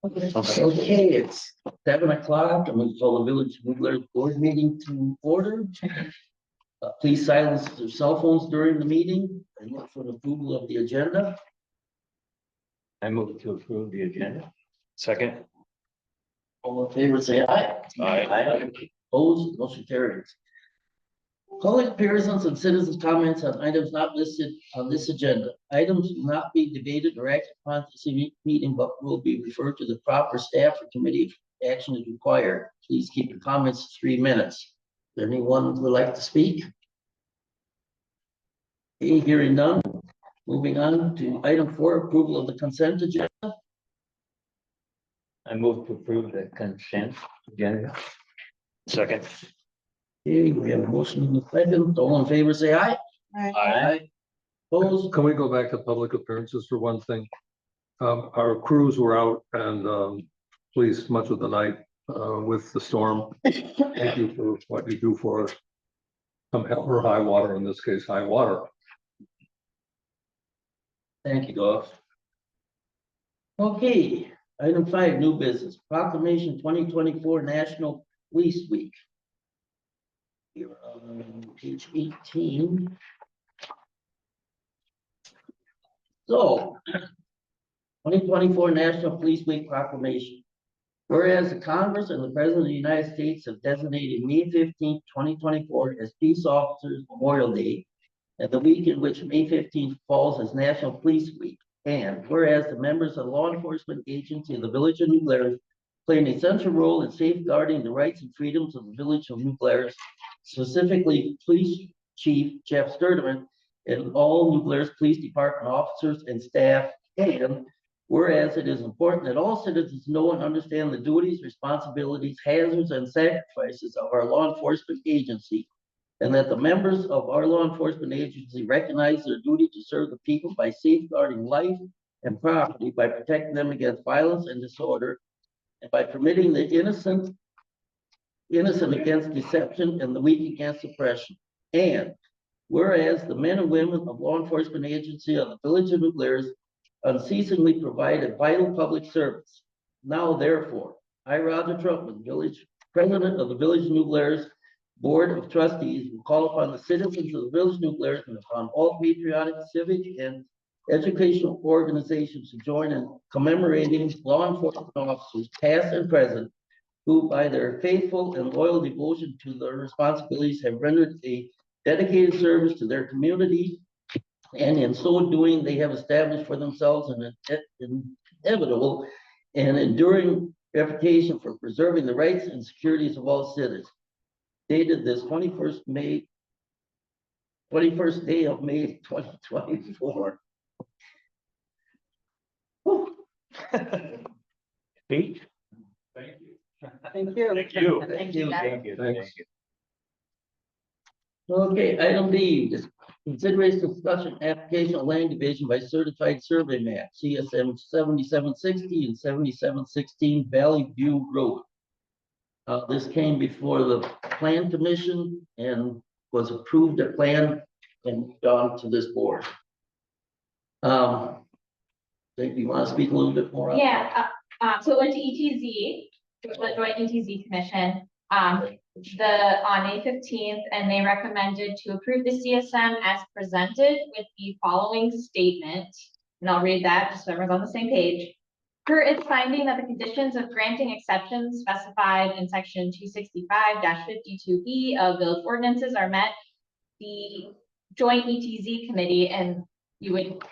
Okay, it's 7 o'clock. I'm going to call the Village of New Glarus Board meeting to order. Please silence your cell phones during the meeting and look for the approval of the agenda. I move to approve the agenda. Second. All in favor, say aye. Aye. Opposed, motion carries. Public appearances and citizens' comments on items not listed on this agenda. Items will not be debated or acted upon at this meeting, but will be referred to the proper staff or committee if action is required. Please keep your comments to 3 minutes. Is there anyone who would like to speak? Okay, hearing none. Moving on to item 4, approval of the consent agenda. I move to approve the consent agenda. Second. Okay, we have a motion in the second. All in favor, say aye. Aye. Opposed? Can we go back to public appearances for one thing? Our crews were out and police much of the night with the storm. Thank you for what you do for us. Come hell or high water, in this case, high water. Thank you, Goff. Okay, item 5, new business, proclamation 2024 National Police Week. You're on page 18. So, 2024 National Police Week proclamation. Whereas the Congress and the President of the United States have designated May 15th, 2024 as Peace Officers Memorial Day, and the week in which May 15th falls as National Police Week. And whereas the members of the law enforcement agency of the Village of New Glarus play an essential role in safeguarding the rights and freedoms of the Village of New Glarus, specifically Police Chief Jeff Sturdivant and all New Glarus Police Department officers and staff. And whereas it is important that all citizens know and understand the duties, responsibilities, hazards, and sacrifices of our law enforcement agency, and that the members of our law enforcement agency recognize their duty to serve the people by safeguarding life and property, by protecting them against violence and disorder, and by permitting the innocent against deception and the weak against oppression. And whereas the men and women of law enforcement agency of the Village of New Glarus unceasingly provide a vital public service. Now, therefore, I, Roger Trumpman, Village President of the Village of New Glarus Board of Trustees, will call upon the citizens of the Village of New Glarus and upon all patriotic, civic, and educational organizations to join in commemorating law enforcement officers, past and present, who by their faithful and loyal devotion to their responsibilities have rendered a dedicated service to their community, and in so doing, they have established for themselves an inevitable and enduring reputation for preserving the rights and securities of all citizens. Dated this 21st day of May 2024. Speech. Thank you. Thank you. Thank you. Thank you. Thanks. Okay, item D, consideration discussion application of land division by certified survey map, CSM 7760 and 7716 Valley View Road. This came before the Plan Commission and was approved at plan and gone to this board. Think you want to speak a little bit more? Yeah, so it went to ETZ, the Joint ETZ Commission, on May 15th, and they recommended to approve the CSM as presented with the following statement. And I'll read that just so everyone's on the same page. Per its finding that the conditions of granting exceptions specified in section 265-52B of village ordinances are met, the Joint ETZ Committee, and you would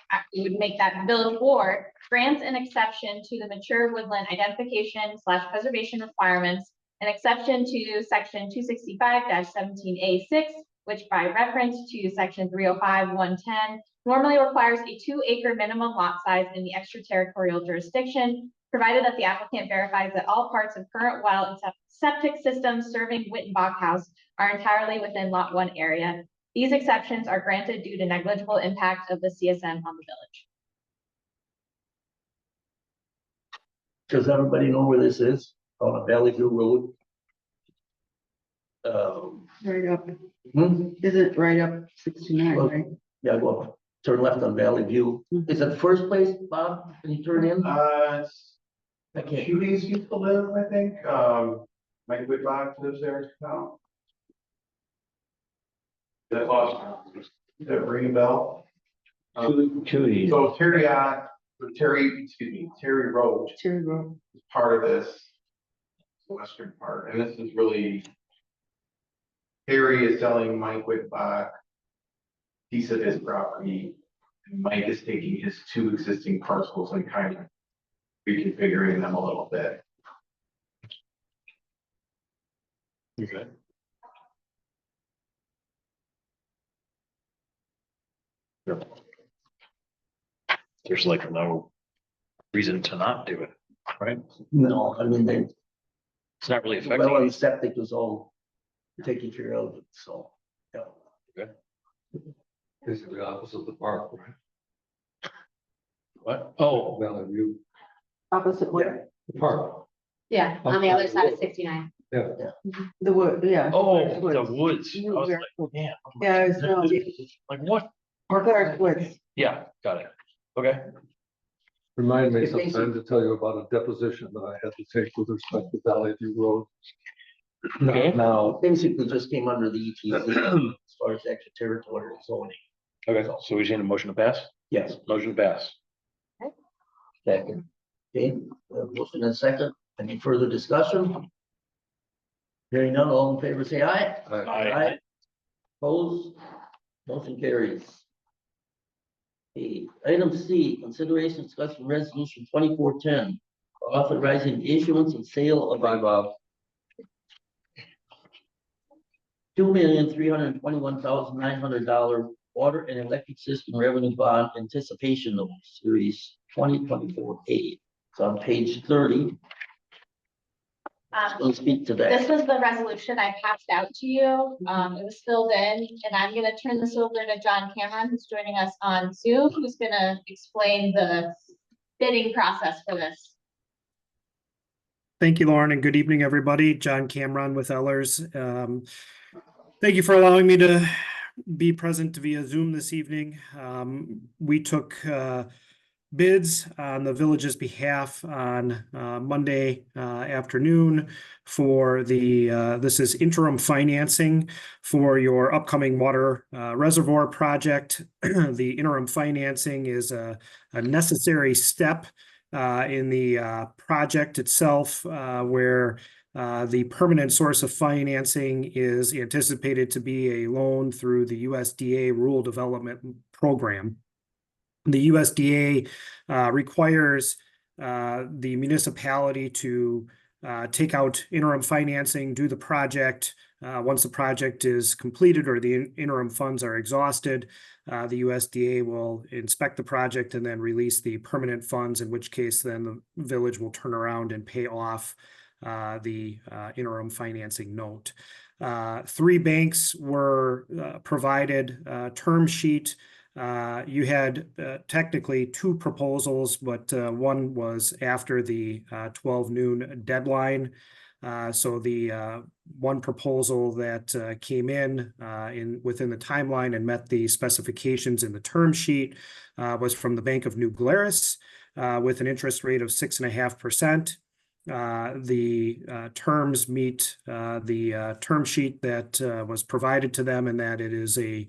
make that village board, grants an exception to the mature woodland identification / preservation requirements, an exception to section 265-17A6, which by reference to section 305-110 normally requires a 2-acre minimum lot size in the extraterritorial jurisdiction, provided that the applicant verifies that all parts of current well and septic systems serving Wittenbach House are entirely within Lot 1 area. These exceptions are granted due to negligible impact of the CSM on the village. Does everybody know where this is? On Valley View Road. Right up, Hmm? is it right up 69, Well, right? Yeah, well, turn left on Valley View. Is it the first place, Bob, when you turn in? It's Okay. Cuties used to live, I think, Mike Whitlock lives there now. That lost, that ring a bell? Cooties. So Terry Road is part of this western part, and this is really. Terry is selling Mike Whitlock piece of his property, and Mike is taking his two existing parcels and kind of reconfiguring them a little bit. Okay. There's like no reason to not do it, right? No, I mean, they, It's not really well, and the affecting. septic was all taken care of, so, yeah. Basically opposite the park, right? What? Oh, Valley View, Opposite where? the park. Yeah, on the other side of 69. The wood, yeah. oh, Woods. the woods. I was like, man. Yeah, it's no, Like what? Clark Woods. Yeah, got it. Okay. Remind me It's basic- sometime to tell you about a deposition that I had to take with respect to Valley View Road. Okay. Now, Basically just came under the ETZ as far as extraterritorial zoning. Okay, so we just need a motion to pass? Yes, Motion to pass. second. Okay, we have a motion and a second. Any further discussion? Hearing none, all in favor, say aye. Aye. Opposed? Motion carries. Okay, item C, consideration discussion resolution 2410, authorizing the issuance and sale of bye, Bob. $2,321,900 water and electric system revenue bond anticipation note, series 2024A. It's on page 30. We'll speak to This that. was the resolution I passed out to you. It was filled in, and I'm gonna turn this over to John Cameron, who's joining us on Zoom, who's gonna explain the bidding process for this. Thank you, Lauren, and good evening, everybody. John Cameron with Ellers. Thank you for allowing me to be present via Zoom this evening. We took bids on the village's behalf on Monday afternoon for this is interim financing for your upcoming water reservoir project. The interim financing is a necessary step in the project itself, where the permanent source of financing is anticipated to be a loan through the USDA Rural Development Program. The USDA requires the municipality to take out interim financing, do the project. Once the project is completed or the interim funds are exhausted, the USDA will inspect the project and then release the permanent funds, in which case then the village will turn around and pay off the interim financing note. 3 banks were provided a term sheet. You had technically 2 proposals, but one was after the 12 noon deadline. So the one proposal that came in within the timeline and met the specifications in the term sheet was from the Bank of New Glarus with an interest rate of 6.5%. The terms meet the term sheet that was provided to them, and that it is a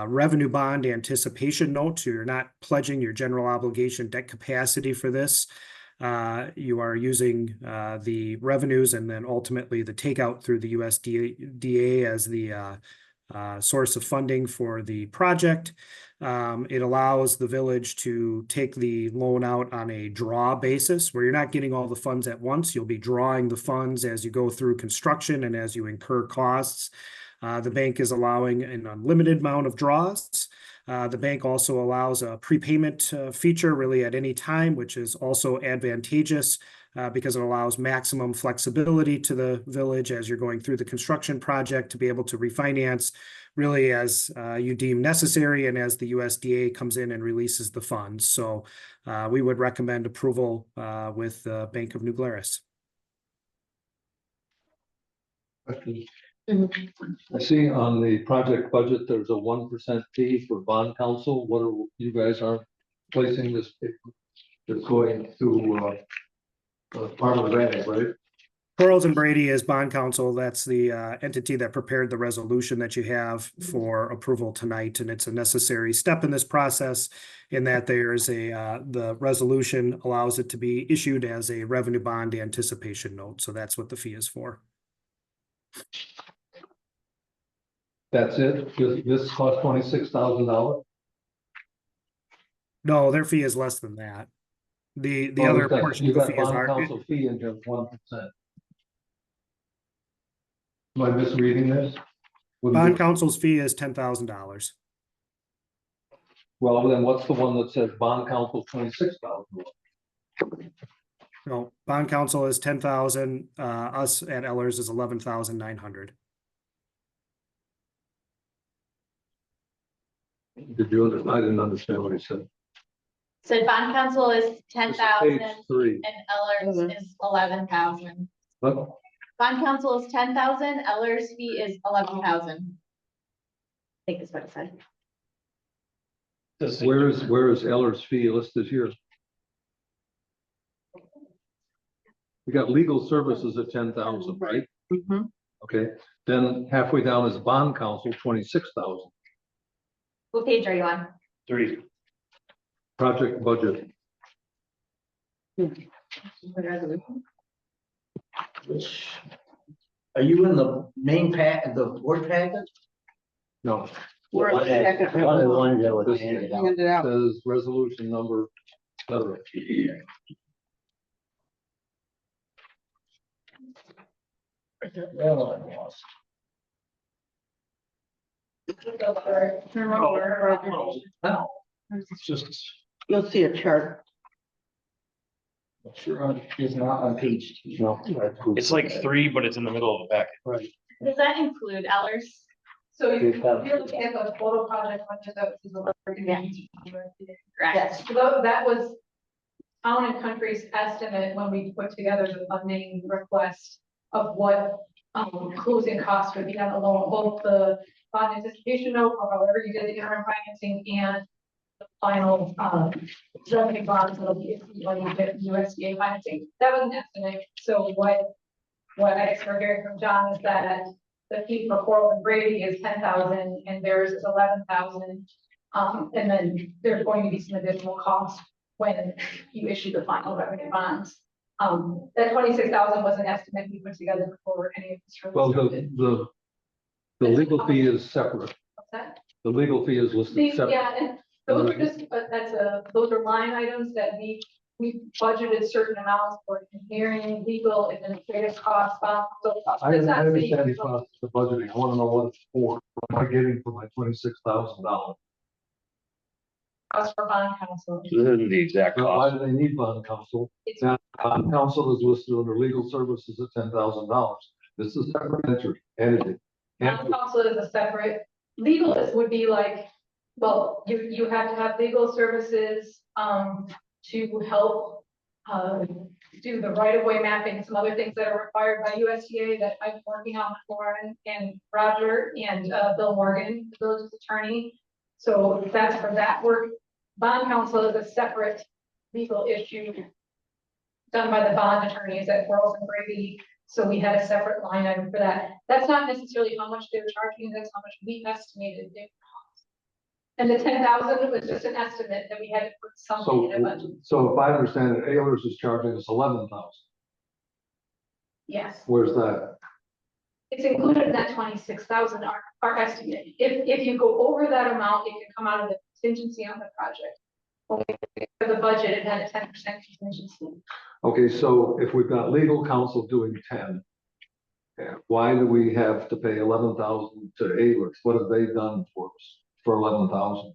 revenue bond anticipation note. So you're not pledging your general obligation debt capacity for this. You are using the revenues and then ultimately the takeout through the USDA as the source of funding for the project. It allows the village to take the loan out on a draw basis, where you're not getting all the funds at once. You'll be drawing the funds as you go through construction and as you incur costs. The bank is allowing an unlimited amount of draws. The bank also allows a prepayment feature really at any time, which is also advantageous because it allows maximum flexibility to the village as you're going through the construction project to be able to refinance really as you deem necessary and as the USDA comes in and releases the funds. So we would recommend approval with Bank of New Glarus. I see on the project budget, there's a 1% fee for bond counsel. What are, you guys are placing this? It's going to, Department of Ag, right? Quarles and Brady is bond counsel. That's the entity that prepared the resolution that you have for approval tonight, and it's a necessary step in this process in that there's the resolution allows it to be issued as a revenue bond anticipation note. So that's what the fee is for. That's it? This costs $26,000? No, their fee is less than that. The other portion You of the got fee is bond our, counsel fee in here, 1%. Am I misreading this? bond counsel's fee is $10,000. Well, then what's the one that says bond counsel 26,000? No, bond counsel is 10,000, us at Ellers is 11,900. Did you, I didn't understand what he said. So bond counsel is This is 10,000 Page 3. and Ellers is 11,000. What? Bond counsel is 10,000, Ellers fee is 11,000. I think is what it said. Where is Eller's fee listed here? We got legal services at 10,000, right? Mhm. Okay, then halfway down is bond counsel, 26,000. What page are you on? 3. Project budget. Are you in the main pack, the board packet? No, We're One on the second of the one. ones that was handed out. Handed out. says resolution number, etc. Well, I lost. Oh, It's just. You'll see a chart. sure, it's not on page two. No. It's like 3, but it's in the middle of the packet. Right. Does that include Ellers? So Good if stuff. you're looking at the total project budget, that was Correct. So that was Town and Country's estimate when we put together the funding request of what closing costs would be on the loan, both the bond anticipation note, or however you did the interim financing, and the final revenue bonds that'll be issued when you get USDA financing. That was an estimate. So what I guess we're hearing from John is that the fee for Coral and Brady is 10,000 and theirs is 11,000. And then there's going to be some additional costs when you issue the final revenue bonds. That 26,000 was an estimate we put together before any of this. Well, started. the legal fee is separate. What's that? The legal fee is listed separate. Yeah, and those are just, those are line items that we budgeted certain amounts for engineering, legal, administrative costs. So I it's not understand saying- the cost of budgeting. I want to know what it's for. What am I getting for my $26,000? Cost for bond counsel. This isn't the exact Why cost. do they need bond counsel? It's Now, bond counsel is listed under legal services at $10,000. This is a separate entity. bond counsel is a separate, legal would be like, well, you have to have legal services, to help, do the right-of-way mapping, some other things that are required by USDA that I've been working on with Lauren and Roger and, Bill Morgan, the village's attorney. So that's for that work. Bond counsel is a separate legal issue done by the bond attorneys at Quarles and Brady. So we had a separate line item for that. That's not necessarily how much they were charging, that's how much we estimated they would cost. And the 10,000 was just an estimate that we had to put something in a budget. So if I understand it, Ayers is charging us 11,000. Yes, Where's that? it's included in that 26,000, our estimate. If you go over that amount, it can come out of the contingency on the project. When we did the budget, it had a 10% contingency. Okay, so if we've got legal counsel doing 10, why do we have to pay 11,000 to Ayers? What have they done for us for 11,000?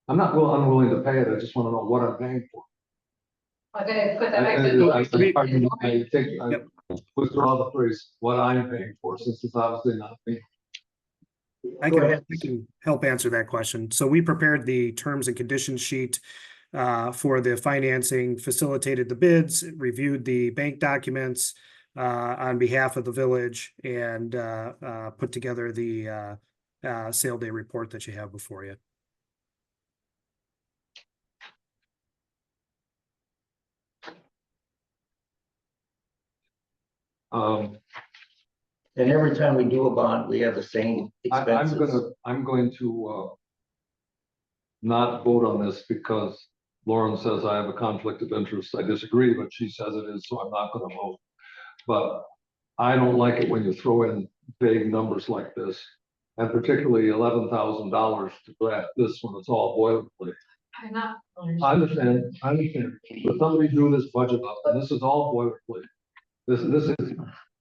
I'm not unwilling to pay it. I just want to know what I'm paying for. Okay, put that back to. I withdraw the phrase, what I'm paying for, since it's obviously not me. I Go can, ahead. I can help answer that question. So we prepared the terms and conditions sheet for the financing, facilitated the bids, reviewed the bank documents, on behalf of the village and put together the sale day report that you have before you. Um, And every time we do a bond, we have the same expenses. I'm going to not vote on this because Lauren says I have a conflict of interest. I disagree, but she says it is, so I'm not gonna vote. But I don't like it when you throw in big numbers like this, and particularly $11,000 to grant this when it's all boilerplate. I'm not. I understand, but somebody drew this budget up, and this is all boilerplate. This is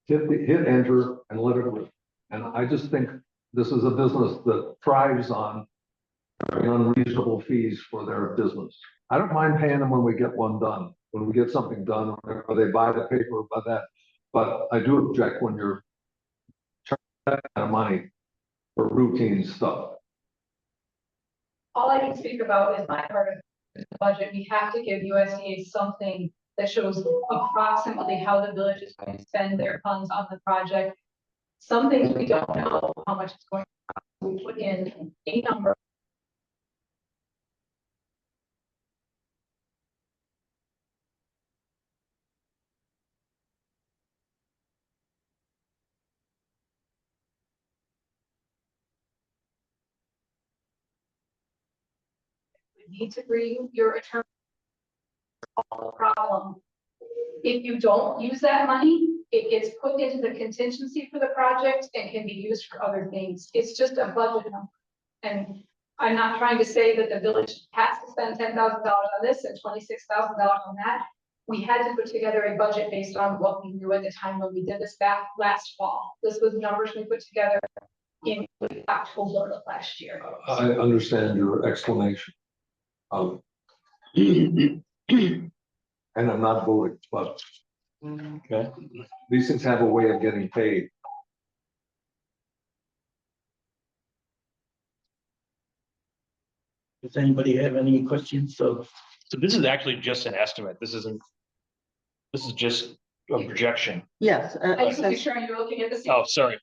hit enter and let it rip. And I just think this is a business that thrives on unreasonable fees for their business. I don't mind paying them when we get one done, when we get something done, or they buy the paper by that. But I do object when you're charging that kind of money for routine stuff. All I can speak about is my part of the budget. We have to give USDA something that shows approximately how the village is going to spend their funds on the project. Some things we don't know how much it's going to cost. We put in a number. We need to bring your attorney. Problem. If you don't use that money, it gets put into the contingency for the project and can be used for other things. It's just a budget number. And I'm not trying to say that the village has to spend $10,000 on this and $26,000 on that. We had to put together a budget based on what we knew at the time when we did this back last fall. This was numbers we put together in October of last year. I understand your explanation. And I'm not voting, but Okay. these things have a way of getting paid. Does anybody have any questions? So So this is actually just an estimate. This is just a projection. Yes. I just want to be sure you're looking at the same. Oh, sorry.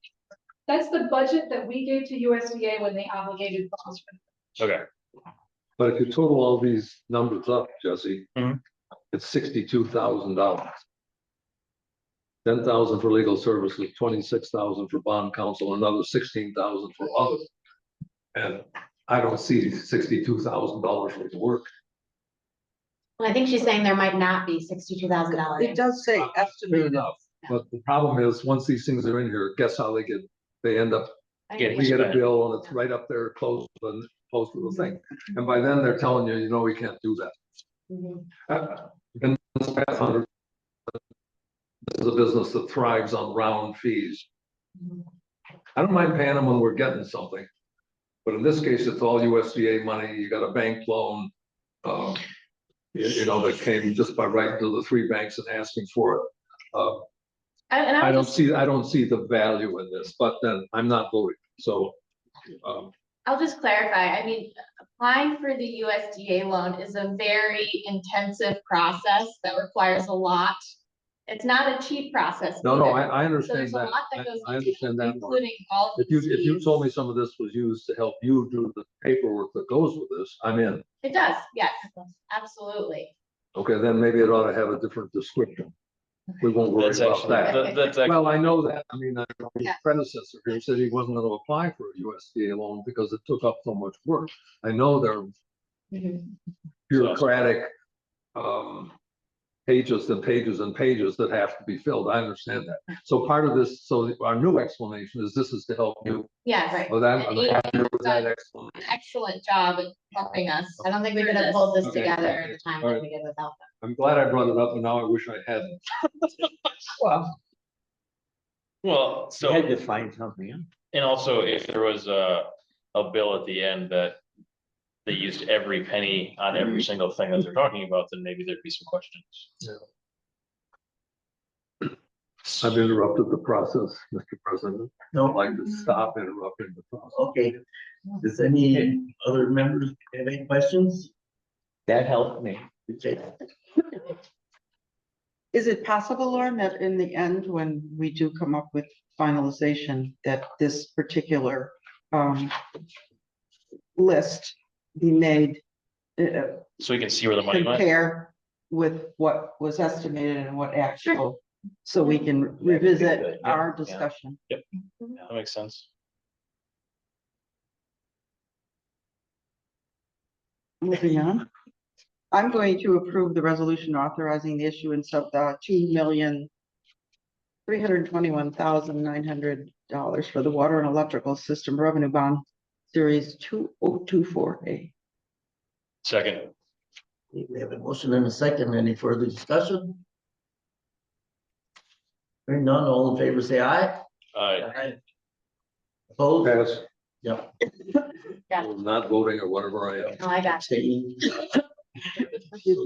That's the budget that we gave to USDA when they obligated funds for. Okay. But if you total all these numbers up, Jesse, Mhm. it's $62,000. 10,000 for legal services, 26,000 for bond counsel, another 16,000 for others. And I don't see $62,000 worth of work. Well, I think she's saying there might not be $62,000. It does say Fair estimated. enough, but the problem is, once these things are in here, guess how they end up, Getting we get a spent. bill and it's right up there close to the thing. And by then they're telling you, we can't do that. Mhm. Been this past 100. This is a business that thrives on round fees. I don't mind paying them when we're getting something. But in this case, it's all USDA money. You got a bank loan. That came just by writing to the three banks and asking for it. And I I don't just, see the value in this, but then I'm not voting, so. I'll just clarify, I mean, applying for the USDA loan is a very intensive process that requires a lot. It's not a cheap process. No, either. I So understand there's a that. lot that goes I into understand it, that. including all. If you fees. told me some of this was used to help you do the paperwork that goes with this, I'm in. It does, yes, absolutely. Okay, then maybe it ought to have a different description. We won't worry That's about actually, that. that's actually. Well, I know that. I mean, his Yeah. predecessor here said he wasn't going to apply for a USDA loan because it took up so much work. I know they're Mhm. bureaucratic pages and pages and pages that have to be filled. I understand that. So part of this, so our new explanation is this is to help you. Yes, right. Well, I'm And happy with that done explanation. an excellent job of helping us. I don't think we could have pulled this Okay. together at the time All that right. we did without them. I'm glad I brought it up and now I wish I hadn't. Well, Well, you had to so, find something. and also if there was a bill at the end that they used every penny on every single thing that they're talking about, then maybe there'd be some questions. I've interrupted the process, Mr. President. I'd No, like to stop interrupting the process. okay. Does any other members have any questions? That helped me. Okay. Is it possible, Lauren, that in the end, when we do come up with finalization, that this particular list be made So we can see where the money went. compare with what was estimated and what actual, so we can revisit Yeah. our discussion. That makes sense. Moving on. I'm going to approve the resolution authorizing the issuance of the $2,321,900 for the water and electrical system revenue bond series 2024A. Second, We have a motion and a second. Any further discussion? Hearing none, all in favor, say aye. aye. Opposed? Pass, Yep. not voting or whatever I am. Oh, I got Abstaining. So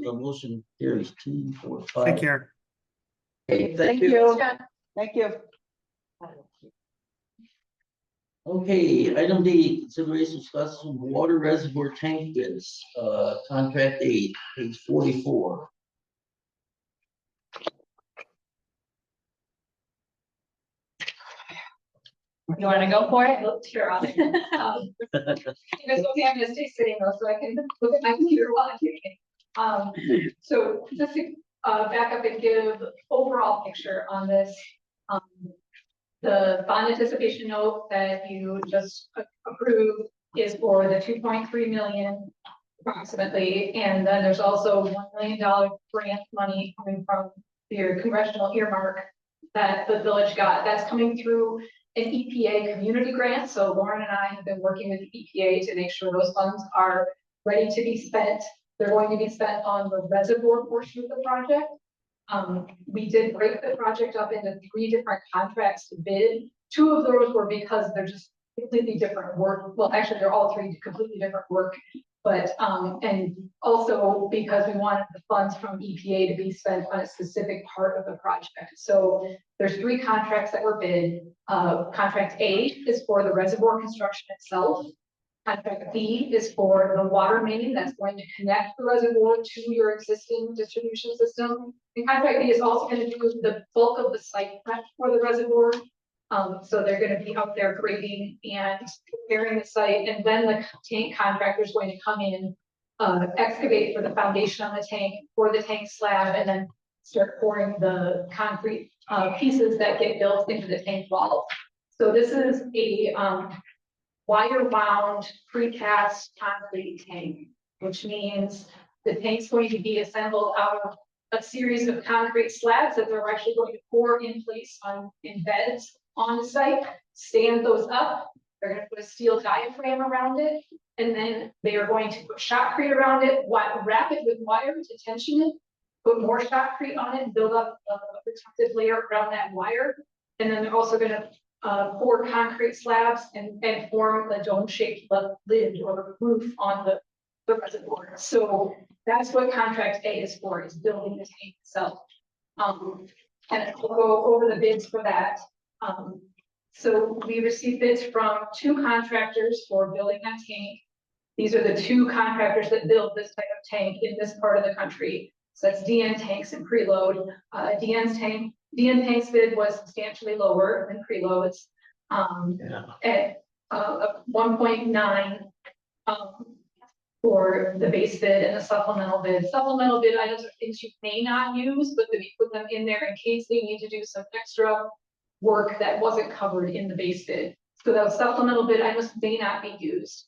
the motion carries 2, 4, 5. Take care. Okay, Thank you. Thank you. Okay, item D, consideration discussion water reservoir tank bids, contract 8, page 44. You wanna go for it? Sure. You guys okay, I'm gonna stay sitting though, so I can look at my computer while I'm doing it. So just to back up and give overall picture on this. The bond anticipation note that you just approved is for the 2.3 million approximately. And then there's also $1 million grant money coming from your congressional earmark that the village got. That's coming through an EPA community grant. So Lauren and I have been working with the EPA to make sure those funds are ready to be spent. They're going to be spent on the reservoir portion of the project. We did break the project up into 3 different contracts to bid. 2 of those were because they're just completely different work. Well, actually, they're all 3 completely different work. But, and also because we wanted the funds from EPA to be spent on a specific part of the project. So there's 3 contracts that were bid. Contract A is for the reservoir construction itself. Contract B is for the water main that's going to connect the reservoir to your existing distribution system. And contract B is also going to do the bulk of the site prep for the reservoir. So they're going to be out there grading and preparing the site, and then the tank contractor is going to come in, excavate for the foundation on the tank, pour the tank slab, and then start pouring the concrete pieces that get built into the tank wall. So this is a wire wound precast concrete tank, which means the tank's going to be assembled out of a series of concrete slabs that they're actually going to pour in place in beds on the site, stand those up. They're going to put a steel diaphragm around it, and then they are going to put shotcrete around it, wrap it with wire to tension it, put more shotcrete on it, and build up a protective layer around that wire. And then they're also going to pour concrete slabs and form a dome-shaped lid or roof on the reservoir. So that's what contract A is for, is building the tank itself. And we'll go over the bids for that. So we received bids from 2 contractors for building that tank. These are the 2 contractors that build this type of tank in this part of the country. So that's DN Tanks and Preload. DN Tanks bid was substantially lower than Preload's at 1.9 for the base bid and the supplemental bid. Supplemental bid items are things you may not use, but we put them in there in case they need to do some extra work that wasn't covered in the base bid. So those supplemental bid items may not be used.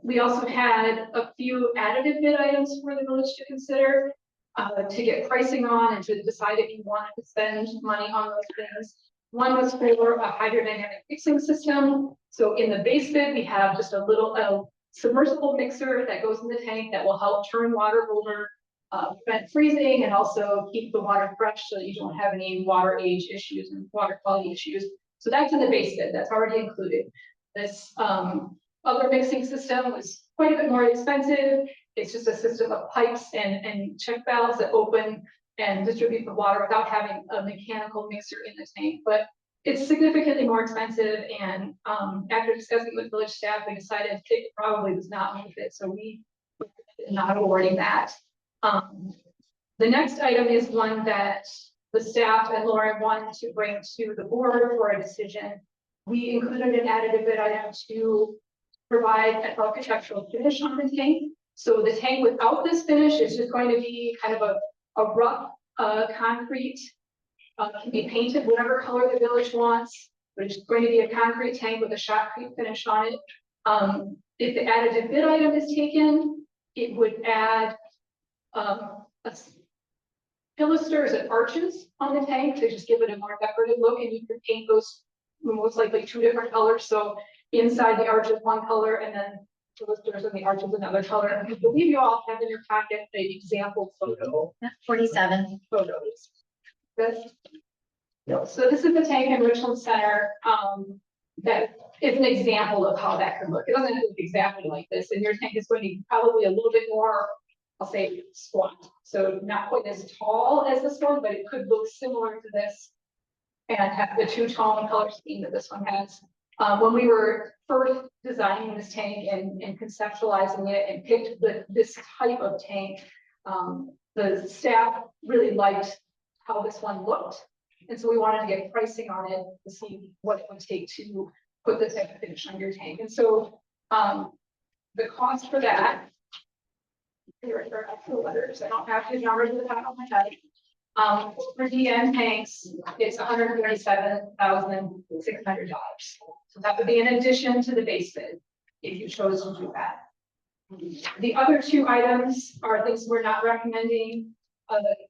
We also had a few additive bid items for the village to consider to get pricing on and to decide if you wanted to spend money on those things. One was for a hydrodynamic mixing system. So in the base bid, we have just a little submersible mixer that goes in the tank that will help turn water over, prevent freezing, and also keep the water fresh so that you don't have any water age issues and water quality issues. So that's in the base bid, that's already included. This other mixing system was quite a bit more expensive. It's just a system of pipes and check valves that open and distribute the water without having a mechanical mixer in the tank. But it's significantly more expensive, and after discussing with village staff, we decided it probably was not worth it. So we not awarding that. The next item is one that the staff and Lauren wanted to bring to the board for a decision. We included an additive bid item to provide an architectural finish on the tank. So the tank without this finish is just going to be kind of a rough, concrete, can be painted whatever color the village wants, but it's going to be a concrete tank with a shotcrete finish on it. If the additive bid item is taken, it would add, pilasters and arches on the tank to just give it a more decorative look, and you can paint those most likely 2 different colors. So inside the arch is one color, and then pilasters and the arch is another color. And I believe you all have in your packet an example photo. 47. Photos. This. So this is the tank in Richland Center. That is an example of how that could look. It doesn't look exactly like this, and your tank is going to be probably a little bit more, I'll say, squat. So not quite as tall as this one, but it could look similar to this and have the 2-tone color scheme that this one has. When we were first designing this tank and conceptualizing it and picked this type of tank, the staff really liked how this one looked. And so we wanted to get pricing on it to see what it would take to put this type of finish on your tank. And so the cost for that, here are actual letters. I don't have his numbers at the top of my head. For DN tanks, it's $137,600. So that would be in addition to the base bid, if you chose to do that. The other 2 items are things we're not recommending.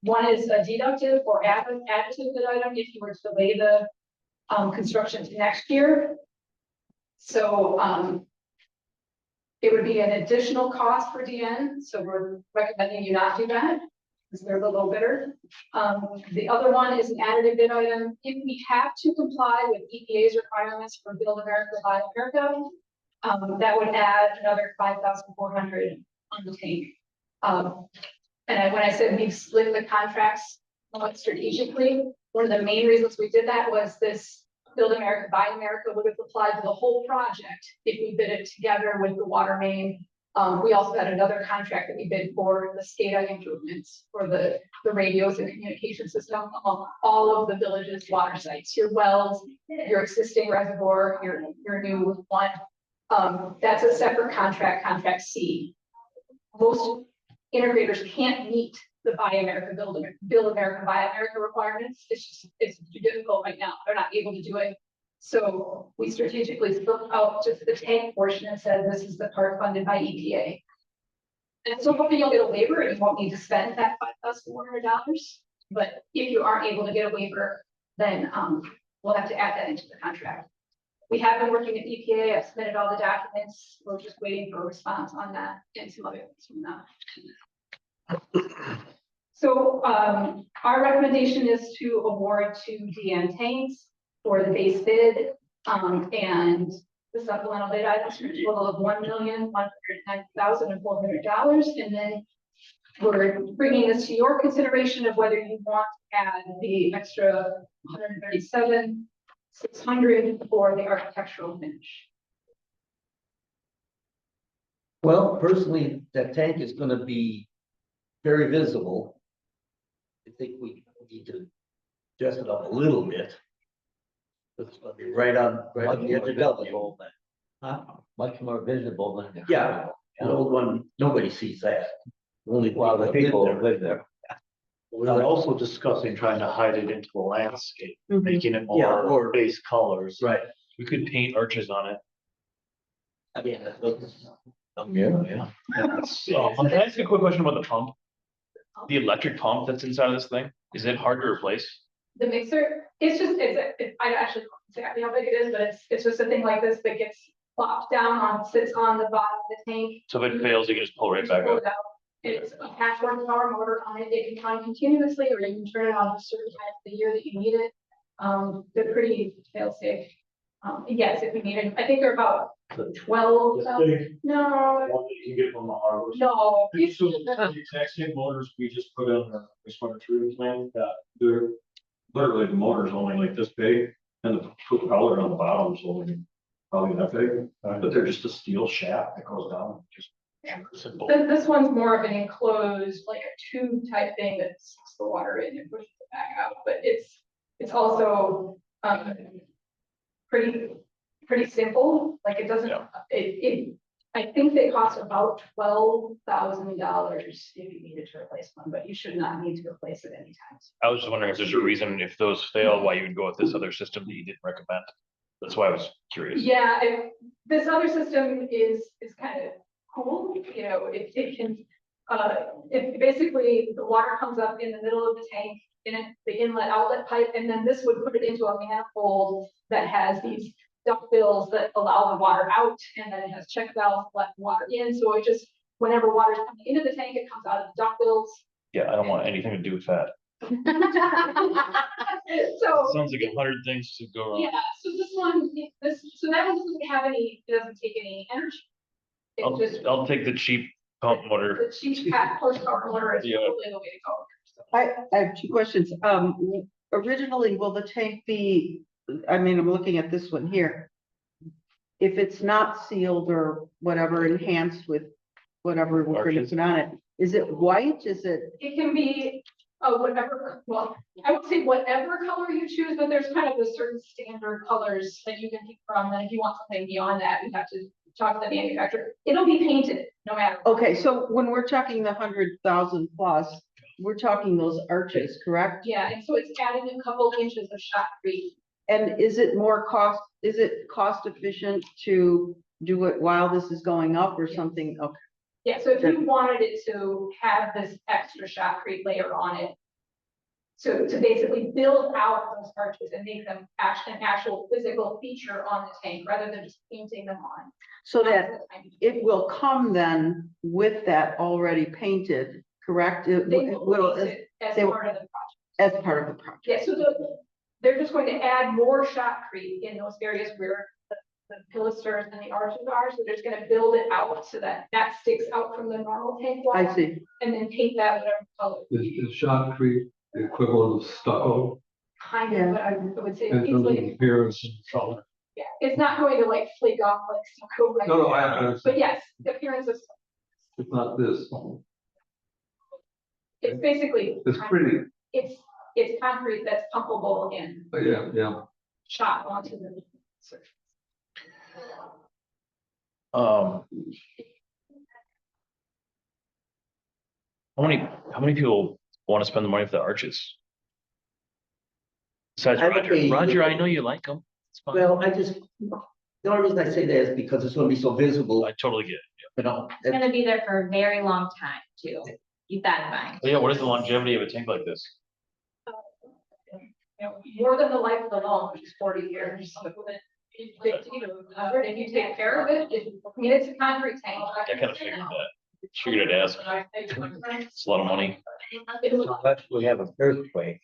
One is a deductive or additive bid item if you were to delay the construction to next year. So it would be an additional cost for DN. So we're recommending you not do that because they're the low bidder. The other one is an additive bid item. If we have to comply with EPA's requirements for Build America, Buy America, that would add another $5,400 on the tank. And when I said we've split the contracts somewhat strategically, one of the main reasons we did that was this Build America, Buy America would have applied to the whole project if we bid it together with the water main. We also had another contract that we bid for the SCADA improvements for the radios and communication system among all of the village's water sites, your wells, your existing reservoir, your new one. That's a separate contract, contract C. Most integrators can't meet the Buy America, Build America, Buy America requirements. It's too difficult right now. They're not able to do it. So we strategically split out just the tank portion and said, this is the part funded by EPA. And so hopefully you'll get a waiver and you won't need to spend that $5,400. But if you aren't able to get a waiver, then we'll have to add that into the contract. We have been working with EPA. I've submitted all the documents. We're just waiting for a response on that and some other things from that. So our recommendation is to award to DN Tanks for the base bid and the supplemental bid items for a total of $1,190,400. And then we're bringing this to your consideration of whether you want to add the extra $137,600 for the architectural finish. Well, personally, that tank is gonna be very visible. I think we need to dress it up a little bit. It's gonna be right on the edge of Belleville. Huh? Much more visible than. the Yeah, the old one, nobody sees that. Only the people that live there. We're also discussing trying to hide it into the landscape, making it Yeah, more or- base colors. Right. We could paint arches on it. I mean, that looks- Yeah. Can I ask a quick question about the pump? The electric pump that's inside of this thing, is it hard to replace? The mixer, I actually don't know exactly how big it is, but it's just a thing like this that gets plopped down sits on the bottom of the tank. So if it fails, you can just pull right Just back pull up. it out. It's a patchwork power motor on it. It can run continuously, or you can turn it on a certain time of the year that you need it. They're pretty fail safe. Yes, if we need it. I think they're about 12. No, One that you can get from the hardware. no. These are the exact same motors we just put on the wastewater treatment plant, they're literally the motor's only like this big and the propeller on the bottom is only probably that big, but they're just a steel shaft that goes down, just Simple. This one's more of an enclosed, like a tube type thing that sucks the water in and pushes it back out, but it's also, pretty simple, like it doesn't, Yeah. I think they cost about $12,000 if you needed to replace one, but you should not need to replace it anytime soon. I was just wondering if there's a reason, if those fail, why you would go with this other system that you didn't recommend. That's why I was curious. Yeah, this other system is kind of cool, you know, it can, if basically the water comes up in the middle of the tank in the inlet outlet pipe, and then this would put it into a manifold that has these ductbills that allow the water out, and then it has check valves to let water in, so it just, whenever water's coming into the tank, it comes out of the ductbills. Yeah, I don't want anything to do with that. So. Sounds like 100 things to go wrong. Yeah, so this one, so that one doesn't have any, it doesn't take any energy. It just, I'll take the cheap pump motor. the cheap horsepower motor is Yeah. probably the way to go. So. I have two questions. Originally, will the tank be, I mean, I'm looking at this one here. If it's not sealed or whatever, enhanced with whatever we're gonna Arches. put on it, is it white? Is it, It can be, whatever, well, I would say whatever color you choose, but there's kind of a certain standard colors that you can pick from, and if you want something beyond that, you have to talk to the manufacturer. It'll be painted, no matter. what. okay, so when we're talking the 100,000 plus, we're talking those arches, correct? Yeah, and so it's added a couple inches of shotcrete. And is it cost efficient to do it while this is going up or something? Okay, Yeah, so if you wanted it to have this extra shotcrete layer on it, so to basically build out those arches and make them an actual physical feature on the tank rather than just painting them on. so that it will come then with that already painted, correct? It They will, will paint it as they will- part of the project. as part of the project. Yeah, so they're just going to add more shotcrete in those areas where the pilasters and the arches are, so they're just gonna build it out so that sticks out from the normal tank wall. I see. And then paint that whatever color. Is shotcrete the equivalent of stucco Kind Yeah. of, but I would say in it's terms of like, appearance and color? yeah, it's not going to like flake off like stucco. right No, now. I understand. But yes, the appearance of, It's not this. it's basically. It's pretty, It's concrete that's pumpable and but yeah. shot onto the surface. How many people want to spend the money for the arches? Besides I would Roger. be- Roger, I know you like them. It's fine. Well, the only reason I say that is because it's gonna be so visible, I totally get it. you know. It's gonna be there for a very long time too. Keep that in mind. But yeah, what is the longevity of a tank like this? You know, more than the life of the loan, which is 40 years. So if you take care of it, I mean, it's a concrete tank. I kind of figured that. Figured I'd ask. It's a lot of money. Unless we have an earthquake.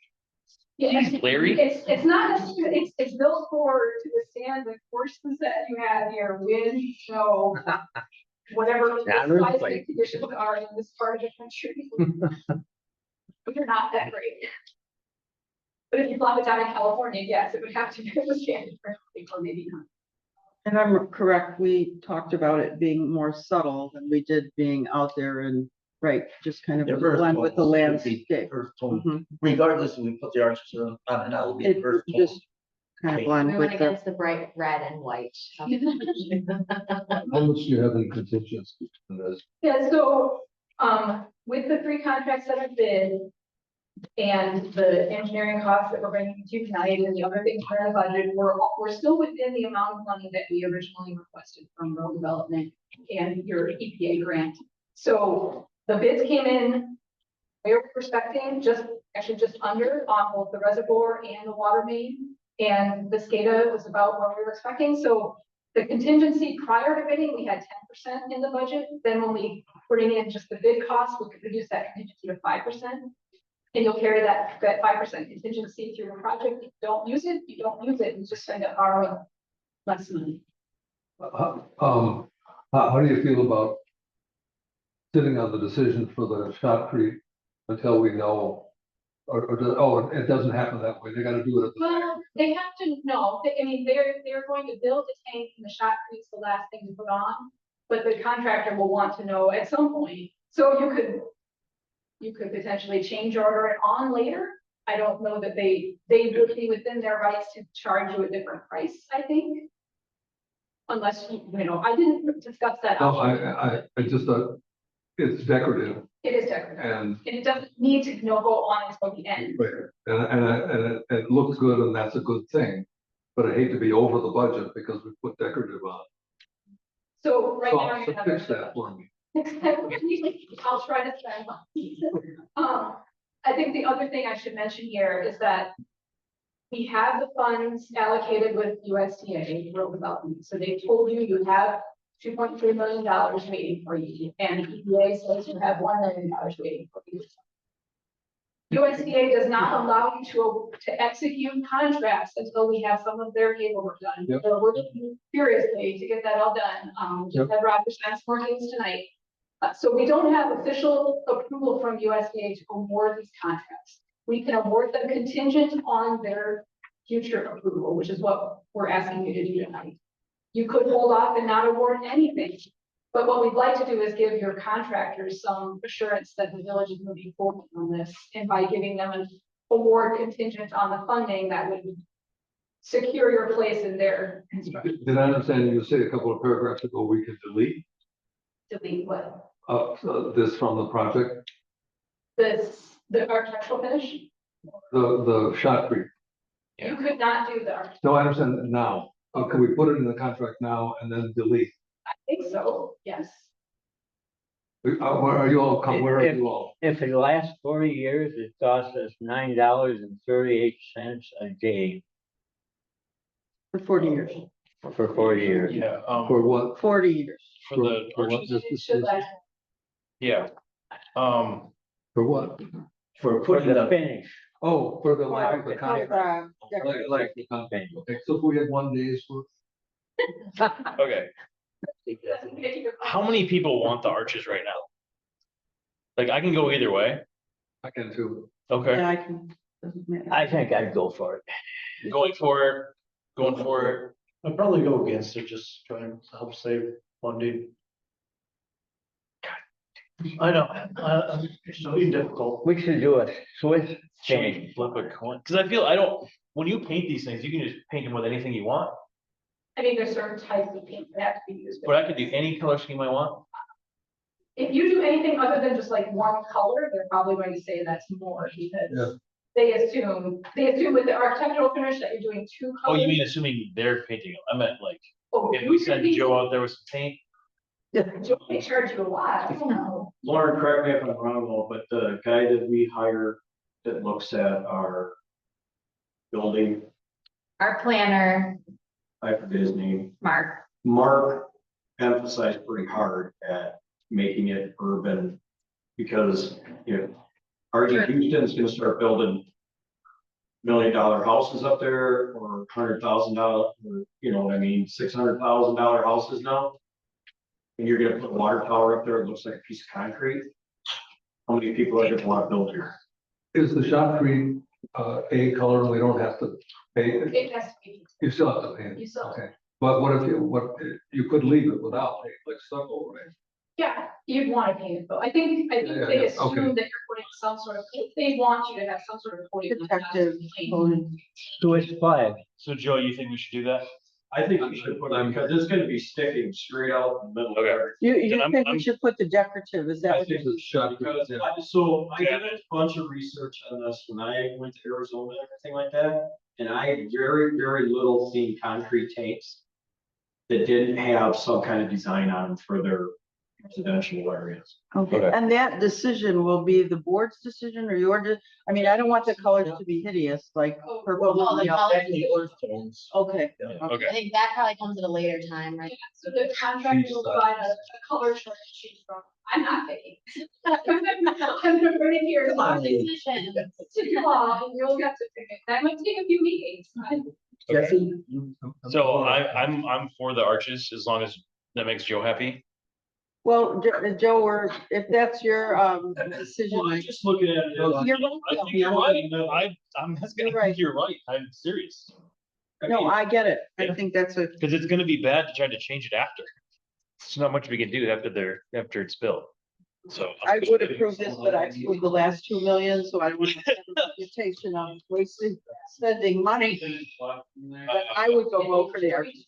Yeah, Larry? it's not, it's built to withstand the forces that you have here, wind, snow, whatever the Not an seismic earthquake. conditions are in this part of the country. But they're not that great. But if you plop it down in California, yes, it would have to be withstand an earthquake or maybe not. And I'm correct, we talked about it being more subtle than we did being out there and, right, just kind of The earth blend with the tones would be landscape. earth tone. Mhm. Regardless if we put the arches on or not, it'll be It an earth tone. just kind of We blend went with the, against the bright red and white. How much do you have in contingency in this? Yeah, so, with the 3 contracts that have been, and the engineering costs that we're bringing to you tonight and the other things that are in the budget, we're still within the amount of money that we originally requested from road development and your EPA grant. So the bids came in, we were expecting just under on both the reservoir and the water main. And the SCADA was about what we were expecting, so the contingency prior to bidding, we had 10% in the budget. Then when we bring in just the bid cost, we could reduce that contingency to 5%. And you'll carry that 5% contingency through the project. If you don't use it, you don't use it, you just end up borrowing less money. How do you feel about sitting on the decision for the shotcrete until we know? Or it doesn't happen that way, they gotta do it at the. Well, they have to know, I mean, they're going to build a tank and the shotcrete's the last thing to put on. but the contractor will want to know at some point. So you could potentially change order it on later. I don't know that they would be within their rights to charge you a different price, I think. Unless, I didn't discuss that. No, option. I just thought it's decorative It is decorative, and, and it doesn't need to, go on until the end. it looks good and that's a good thing. But I hate to be over the budget because we put decorative on. So right now. So you have fix that for me. I'll try to spend. I think the other thing I should mention here is that we have the funds allocated with USDA rural development. So they told you you have $2.3 million waiting for you, and EPA says you have $1 million waiting for you. USDA does not allow you to execute contracts until we have some of their paperwork done. Yep. So we're looking furiously to get that all done. Just had Roger spend some more days tonight. So we don't have official approval from USDA to award these contracts. We can award them contingent on their future approval, which is what we're asking you to do tonight. You could hold off and not award anything. But what we'd like to do is give your contractors some assurance that the village is moving forward on this. And by giving them an award contingent on the funding, that would secure your place in their construction. Did I understand you say a couple of paragraphs ago, we could delete, Delete what? this from the project, The architectural finish? the shotcrete? You could not do the architectural. No, I understand that now. Can we put it in the contract now and then delete? I think so, yes. Where are you all, where are you all? If it lasts 40 years, it costs us $9.38 a day For 40 years, for 40 years. Yeah, For what? 40 years. for the for what? arches, It should last. yeah. For what? For the finish. Oh, for the life of the contract. Decorative. Like the contract. Okay, so if we had 1 day's worth. Okay, how many people want the arches right now? Like, I can go either way. I can too. Okay, Yeah, I can. doesn't matter. I think I'd go for it. going for it. I'd probably go against it, just try and help save funding. I know, it's really difficult. We should do a Swiss Should finish. we flip a coin? Cause I feel, when you paint these things, you can just paint them with anything you want, I mean, there's certain types of paint that have to be used. but I could do any color scheme I want. If you do anything other than just like one color, they're probably going to say that's more Yeah. because they assume with the architectural finish that you're doing two Oh, colors. you mean assuming they're painting them? I meant like, Oh, if you we could send be- Joe out there with some paint, Joe may charge you a lot, I don't know. Lauren, correct me if I'm wrong, though, but the guy that we hire that looks at our building, Our planner, I forget his name, Mark, Mark emphasized pretty hard at making it urban. Because, RG Houston's gonna start building $1 million houses up there, or $100,000, or, you know what I mean, $600,000 houses now. And you're gonna put a water tower up there, it looks like a piece of concrete. How many people are gonna wanna build here? Is the shotcrete, a color and we don't have to pay it? It has to be, You still have to pay it. you still, Okay, but what if you could leave it without paying, like stucco, right? yeah, you'd want to paint it though. I think Yeah, they okay. assume that you're putting some sort of, they want you to have some sort of coating. Protective coating. Swiss flag. so Joe, you think we should do that? I think we should put it, because it's gonna be sticking straight out in the middle. Okay. You I'm- think I'm- we should put the decorative, is that I what think you're? it's shot, because I did a bunch of research on this when I went to Arizona and everything like that. And I had very, very little seen concrete tanks that didn't have some kind of design on them for their residential areas. Okay, Okay. and that decision will be the board's decision or your, I mean, I don't want the colors to be hideous, like purple. Well, the yellow. colors, Okay, Okay, I think that probably comes at a later time, right? So the contractor will provide a color chart to choose from. I'm not picking. I'm gonna bring it here. Come on. Decision. To you all, and you'll get to pick it. That might take a few meetings. Jesse? so I'm for the arches, as long as that makes Joe happy. well, Joe, or if that's your, decision, Well, I'm like, just looking at it. you're I right. think you're right. I'm asking, You're right. you're right, I'm serious. No, I get it. I Yeah. think that's a, Cause it's gonna be bad to try to change it after. There's not much we can do after it's built, so. I would approve this, but I approved the last 2 million, so I don't want to have a reputation of wasting, spending money. But I would go vote for the architect.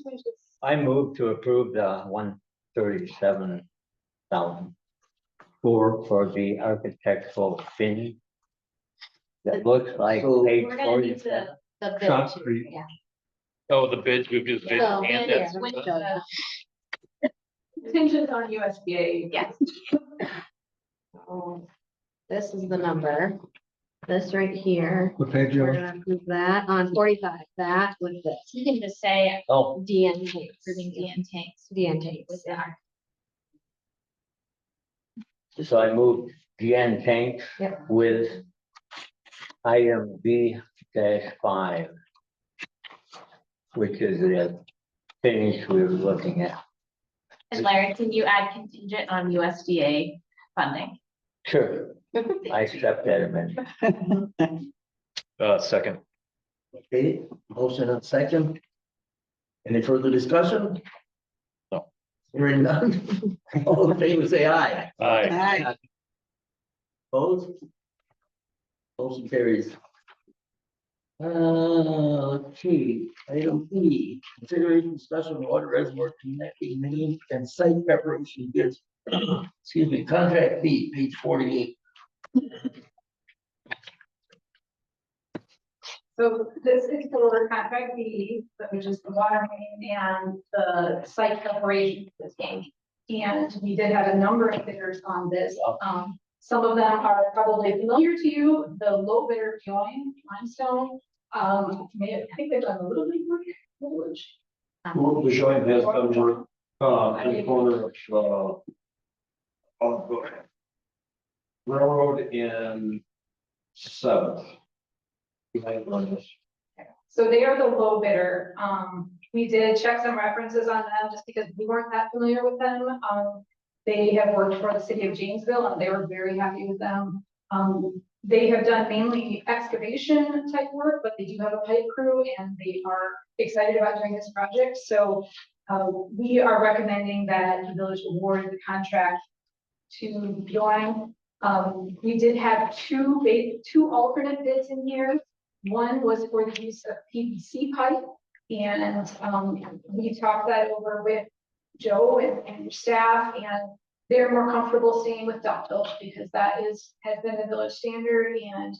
I move to approve the 137,000 for the architectural fee. That looks like So- page We're gonna need 47. The Shop bill, Street. yeah. Oh, the bids, we do the bids No, and yeah, that. which Contingent on USDA. Yes. Oh, this is the number. This right here. What page you We're on? gonna approve that on 45, that with this. You can just say Oh, DN tanks. approving DN tanks. DN tanks. with that. so I moved GN tanks Yep. with item B-5, which is the finish we were looking at. And Larry, can you add contingent on USDA funding? Sure, I accept that amendment. Second. Okay, motion and second. Any further discussion? No. Hearing none. All in favor, say aye. Aye. Opposed? Motion carries. Okay, item E, consideration discussion of water reservoir connecting main and site preparation bids. Excuse me, contract B, page 48. So this is for contract B, which is the water main and the site preparation for this game. And we did have a number of bidders on this. Some of them are probably familiar to you, the low bidder join limestone. I think they've done a little bit more village. Well, the joint has done work, in the corner of Railroad in 7th. Behind Linus. So they are the low bidder. We did check some references on them just because we weren't that familiar with them. They have worked for the city of Janesville and they were very happy with them. They have done mainly excavation type work, but they do have a pipe crew and they are excited about doing this project. So we are recommending that the village award the contract to Bjorn. We did have two alternate bids in here. One was for the use of PVC pipe, and we talked that over with Joe and staff, and they're more comfortable staying with ductile because that has been the village standard, and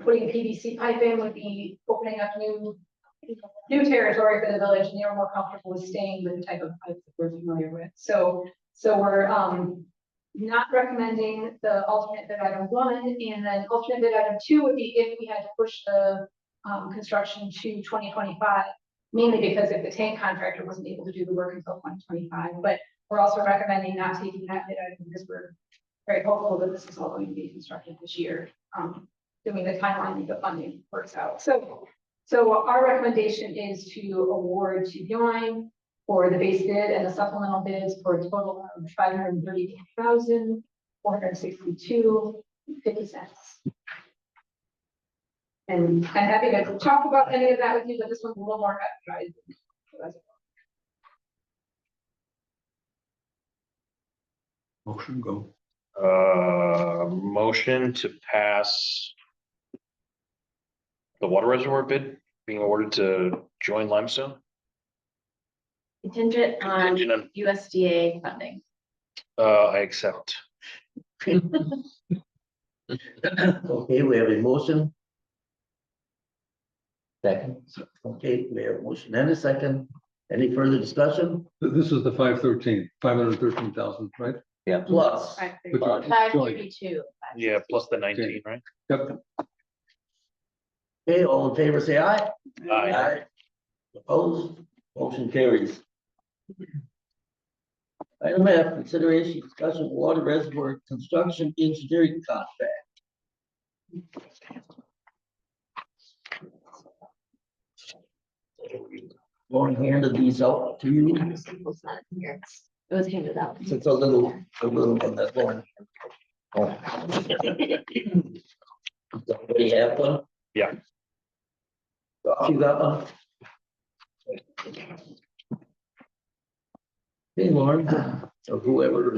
putting PVC pipe in would be opening up new territory for the village, and they're more comfortable with staying with the type of pipe that we're familiar with. So we're not recommending the alternate bid item 1, and then alternate bid item 2 would be if we had to push the construction to 2025, mainly because if the tank contractor wasn't able to do the work until 2025. But we're also recommending not taking that bid item because we're very hopeful that this is all going to be constructed this year, doing the timeline the funding works out. So our recommendation is to award to Bjorn for the base bid and the supplemental bids for a total of $538,462.50. And I'm happy to talk about any of that with you, but this one's a little more advertised. Motion go. Motion to pass the water reservoir bid being awarded to Join Limestone. Contingent on Contingent on, USDA funding. I accept. Okay, we have a motion. Second, Okay, we have a motion and a second. Any further discussion? This is the 513,000, right? yeah. Plus. Which are- 532. Yeah, plus the 19, right? Yep. Okay, all in favor, say aye. Aye. Opposed, motion carries. Item F, consideration discussion of water reservoir construction engineering contract. Lauren handed these out to you. It's not in here. It was handed out. It's a little one that's Lauren. Oh. Somebody have one? Yeah. You got one? Hey, Lauren, or whoever.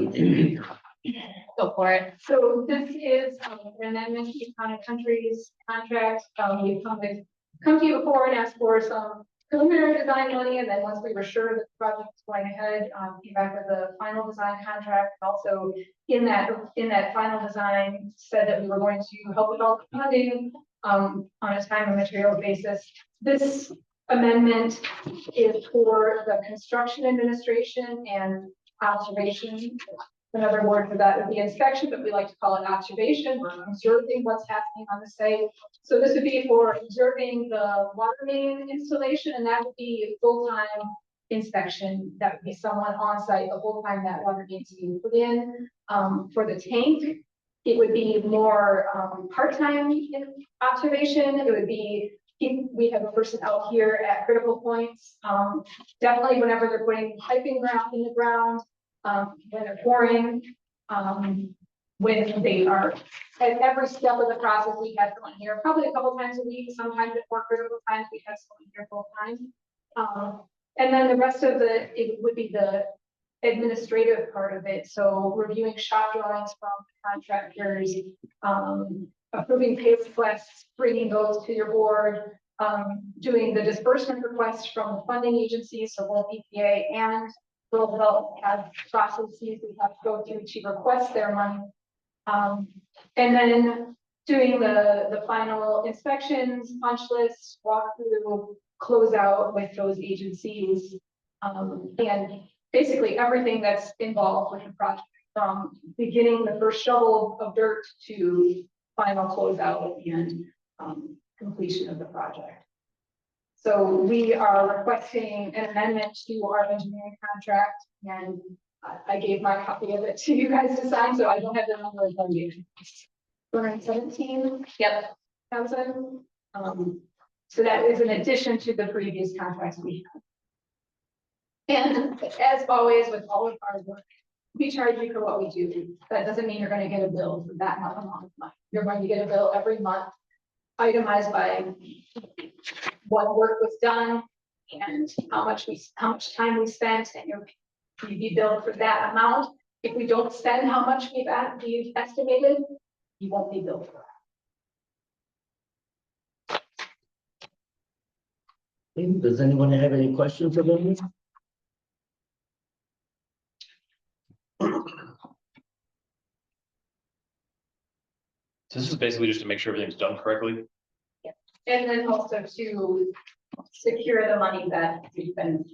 Go for it. So this is an amendment to Town and Country's contract. We've come to you before and asked for some preliminary design money, and then once we were sure that the project was going ahead, came back with a final design contract. Also, in that final design, said that we were going to help with all the funding on a time and material basis. This amendment is for the construction administration and observation. Another word for that would be inspection, but we like to call it observation. We're observing what's happening on the site. So this would be for observing the water main installation, and that would be full-time inspection. That would be someone on site the whole time that water needs to be put in. For the tank, it would be more part-time observation. It would be, we have a person out here at critical points. Definitely whenever they're putting piping ground in the ground, when they're pouring, when they are at every step of the process, we have someone here probably a couple times a week, sometimes at more critical times, we have someone here full time. And then the rest of it would be the administrative part of it. So reviewing shop drawings from contractors, approving pay requests, bringing those to your board, doing the disbursement requests from the funding agencies, so both EPA and rural development have processes we have to go through to request their money. And then doing the final inspections, punch lists, walkthrough, close out with those agencies. And basically everything that's involved with the project, from beginning the first shovel of dirt to final closeout and completion of the project. So we are requesting an amendment to our engineering contract, and I gave my copy of it to you guys to sign, so I don't have the number in front of me. 217, yep, 1,000. So that is in addition to the previous contracts we have. And as always, with all of our work, we charge you for what we do. That doesn't mean you're going to get a bill for that amount of money. You're going to get a bill every month, itemized by what work was done and how much time we spent, and you'll be billed for that amount. If we don't spend how much we've estimated, you won't be billed for that. Does anyone have any questions about this? So this is basically just to make sure everything's done correctly. And then also to secure the money that we've been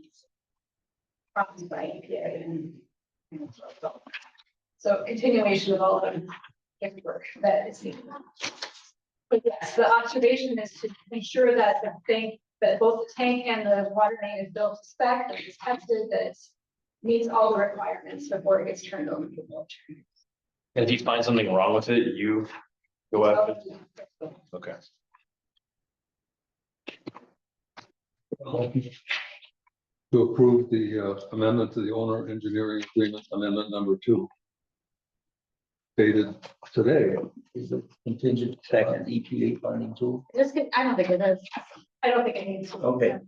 promised by EPA and so continuation of all the work that is needed. But yes, the observation is to ensure that that both the tank and the water main is built to spec, that it's tested, that it meets all the requirements before it gets turned over to the military. And if you find something wrong with it, you go after. Okay. To approve the amendment to the owner engineering agreement, amendment number 2. Dated today. Is it contingent on EPA funding too? I don't think it is. I don't think it needs to. Okay.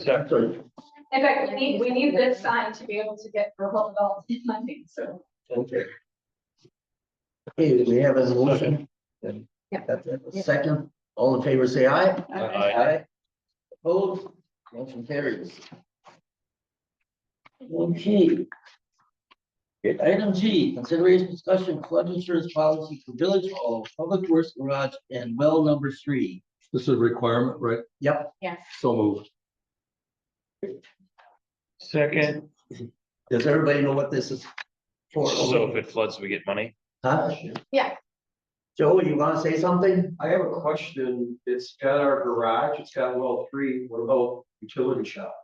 Sorry. In fact, we need this signed to be able to get rural development funding, so. Okay. Okay, we have a motion. Yeah. That's it. Second, all in favor, say aye. Aye. Opposed, motion carries. Okay. Okay, item G, consideration discussion flood insurance policy for Village Hall, Public Works Garage, and well number 3. This is a requirement, right? Yep. Yes. So moved. Second. Does everybody know what this is for? So if it floods, we get money. Huh? Yeah. Joe, you want to say something? I have a question. It's got our garage, it's got well 3, what about utility shop?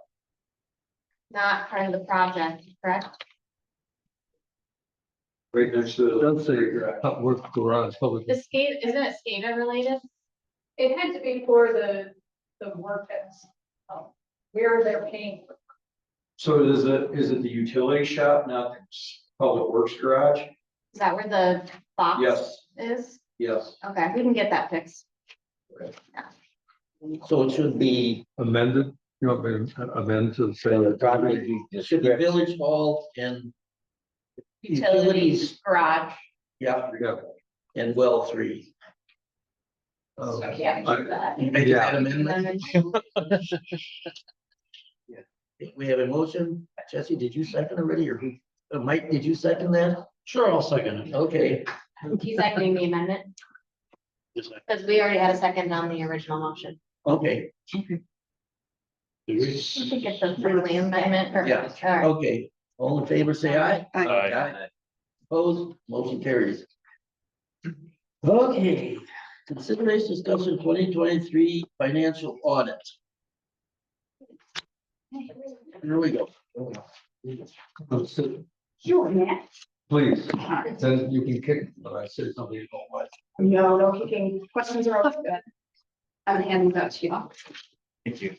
Not part of the project, correct? Right next to It the. does say work garage, public. The skate, isn't it SCADA related? It had to be for the work that's, where they're paying for. So is it the utility shop, not the public works garage? Is that where the box Yes. is? Yes. Okay, we can get that fixed. So it should be Amended. You want me to amend to say that? It should be village hall and Utilities, garage. yeah, Yeah. and well 3. Yeah. You making Yeah. that amendment? We have a motion. Jesse, did you second already or who? Mike, did you second that? Sure, I'll second it. Okay, He's seconding the amendment, because we already had a second on the original motion. okay, I think it's a friendly amendment. Yeah. All right. okay. All in favor, say aye. Aye. Opposed, motion carries. Okay, consideration discussion 2023 financial audit. Here we go. Sure, Matt. Please, then you can kick when I say something you don't like. No, no kicking. Questions are always good. I'm handing that to you. Thank you.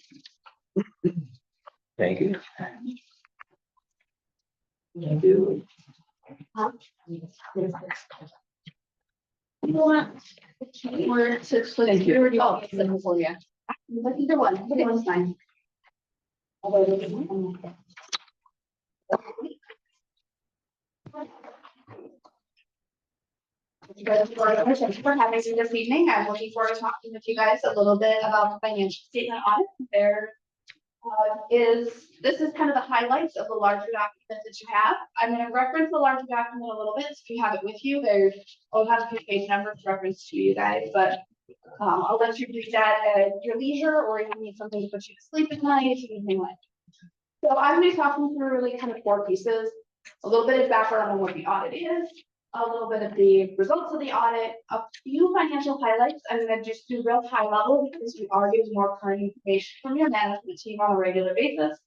Thank you. Thank you. You want? We're to split. We already all said before, yeah. But either one's fine. You guys for having me this evening. I'm looking forward to talking with you guys a little bit about the financial statement audit. This is kind of the highlights of the larger document that you have. I'm going to reference the larger document a little bit, so if you have it with you, I'll have a few page numbers referenced to you guys, but I'll let you read that at your leisure, or if you need something to put you to sleep at night, anything like that. So I'm going to be talking through really kind of 4 pieces, a little bit of background on what the audit is, a little bit of the results of the audit, a few financial highlights. I'm going to just do real high level because we are getting more current information from your management team on a regular basis.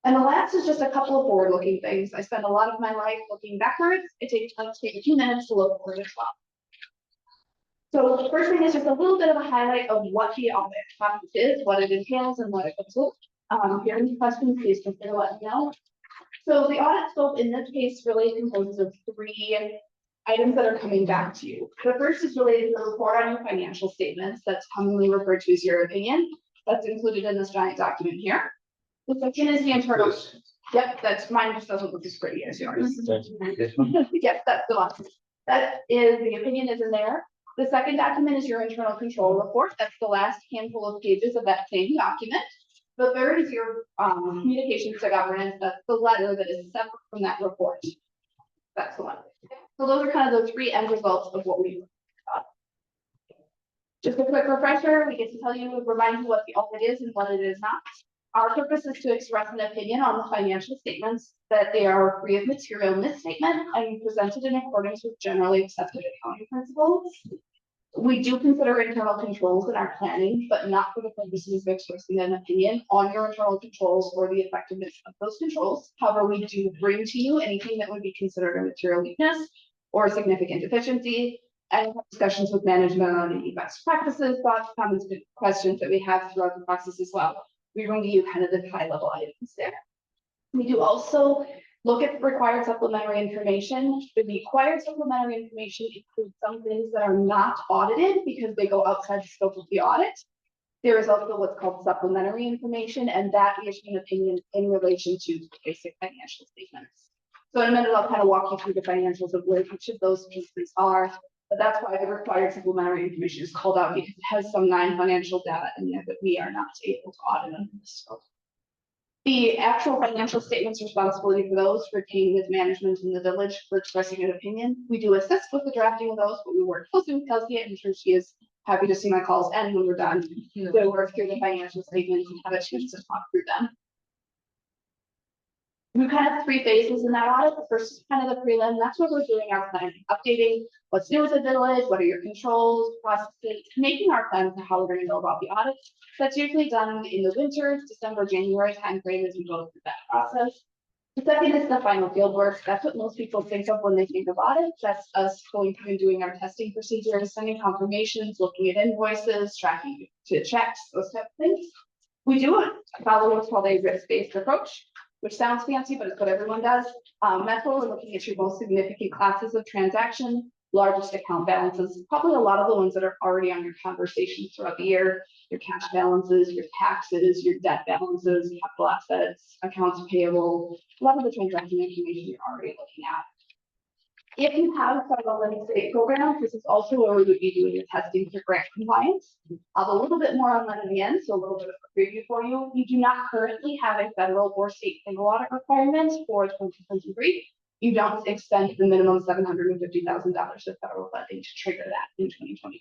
And the last is just a couple of forward-looking things. I spend a lot of my life looking backwards. It takes a few minutes to look forward as well. So the first thing is just a little bit of a highlight of what the audit process is, what it entails, and what it goes with. If you have any questions, please feel free to let me know. So the audit scope in this case really composes of 3 items that are coming back to you. The first is related to the report on your financial statements. That's commonly referred to as your opinion. That's included in this giant document here. The second is the internal. Yep, that's mine. Just doesn't look as pretty as yours. Yep, that's the one. That is the opinion is in there. The second document is your internal control report. That's the last handful of pages of that same document. The third is your communications to governance. That's the letter that is separate from that report. That's the one. So those are kind of the 3 end results of what we got. Just a quick refresher, we get to tell you, remind you what the audit is and what it is not. Our purpose is to express an opinion on the financial statements, that they are free of material misstatement and presented in accordance with generally accepted accounting principles. We do consider internal controls in our planning, but not for the purposes of expressing an opinion on your internal controls or the effectiveness of those controls. However, we do bring to you anything that would be considered a material weakness or significant deficiency, and have discussions with management on any best practices, thoughts, comments, questions that we have throughout the process as well. We're going to give you kind of the high level items there. We do also look at required supplementary information. The required supplementary information includes some things that are not audited because they go outside the scope of the audit. There is also what's called supplementary information, and that is an opinion in relation to basic financial statements. So in a minute, I'll kind of walk you through the financials of where each of those pieces are, but that's why the required supplementary information is called out, because it has some non-financial data in there that we are not able to audit under this scope. The actual financial statements responsibility for those retain with management in the village for expressing an opinion. We do assist with the drafting of those, but we work closely with Kelsey. I'm sure she is happy to see my calls and when we're done, we'll work through the financial statements and have a chance to talk through them. We kind of have 3 phases in that audit. The first is kind of the prelim. That's what we're doing our planning, updating what's new with the village, what are your controls, processes, making our plan for how we're going to go about the audit. That's usually done in the winter, December, January timeframe as we go through that process. The second is the final field work. That's what most people think of when they think of audit. That's us going through and doing our testing procedures, sending confirmations, looking at invoices, tracking to checks, those type of things. We do follow what's called a risk-based approach, which sounds fancy, but it's what everyone does. That's where we're looking at your most significant classes of transaction, largest account balances, probably a lot of the ones that are already on your conversations throughout the year, your cash balances, your taxes, your debt balances, capital assets, accounts payable, a lot of the transaction information you're already looking at. If you have federal and state programs, this is also where we would be doing the testing for grant compliance. I'll have a little bit more on that in the end, so a little bit of a preview for you. You do not currently have a federal or state single audit requirement for 2023. You don't expend the minimum $750,000 of federal funding to trigger that in 2023.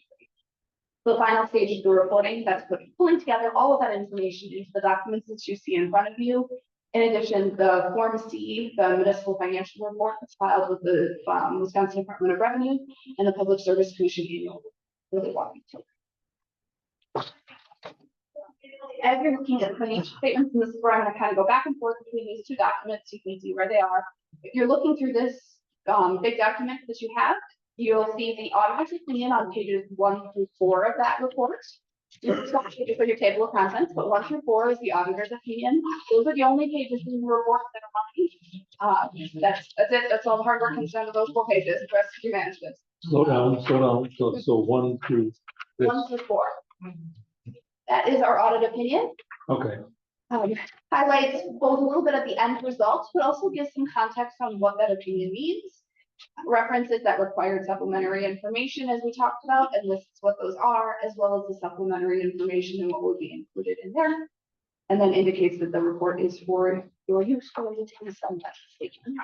The final stage of the reporting, that's pulling together all of that information into the documents that you see in front of you. In addition, the Form C, the municipal financial report that's filed with the Wisconsin Department of Revenue and the Public Service Commission annual. Really walking through. As you're looking at financial statements, and this is where I'm going to kind of go back and forth between these two documents, you can see where they are. If you're looking through this big document that you have, you'll see the auditor's opinion on pages 1 through 4 of that report. You've got pages for your table of contents, but 1 through 4 is the auditor's opinion. Those are the only pages in the report that are mine. That's it. That's all the hard work comes down to those 4 pages. The rest of your management. Slow down. So 1 through. 1 through 4. That is our audit opinion. Okay, Highlights both a little bit of the end results, but also gives some context on what that opinion means. References that required supplementary information as we talked about, and lists what those are, as well as the supplementary information and what would be included in there. And then indicates that the report is for your use for the some statements.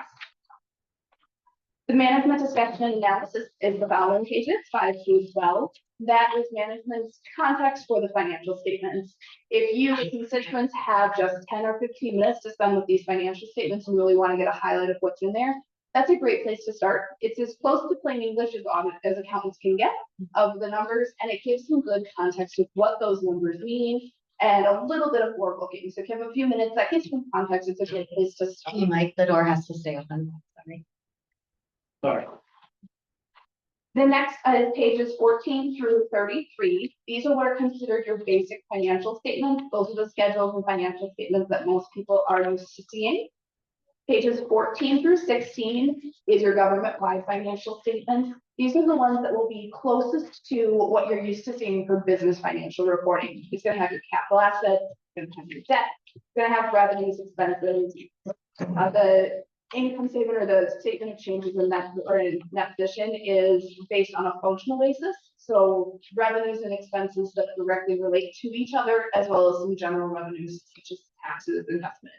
The management discussion and analysis is the following pages, 5 through 12. That is management's context for the financial statements. If you constituents have just 10 or 15 minutes to spend with these financial statements and really want to get a highlight of what's in there, that's a great place to start. It's as close to plain English as accountants can get of the numbers, and it gives some good context with what those numbers mean and a little bit of forward looking. So if you have a few minutes, that gives some context. It's a great place to start. Hey, Mike, the door has to stay open. Sorry. Sorry. The next is pages 14 through 33. These are what are considered your basic financial statements. Those are the schedules and financial statements that most people are used to seeing. Pages 14 through 16 is your government-wide financial statement. These are the ones that will be closest to what you're used to seeing for business financial reporting. It's going to have your capital assets, it's going to have your debt, it's going to have revenues, expenses. The income statement or the statement of changes in net or in net position is based on a functional basis. So revenues and expenses that directly relate to each other, as well as some general revenues such as taxes, investment.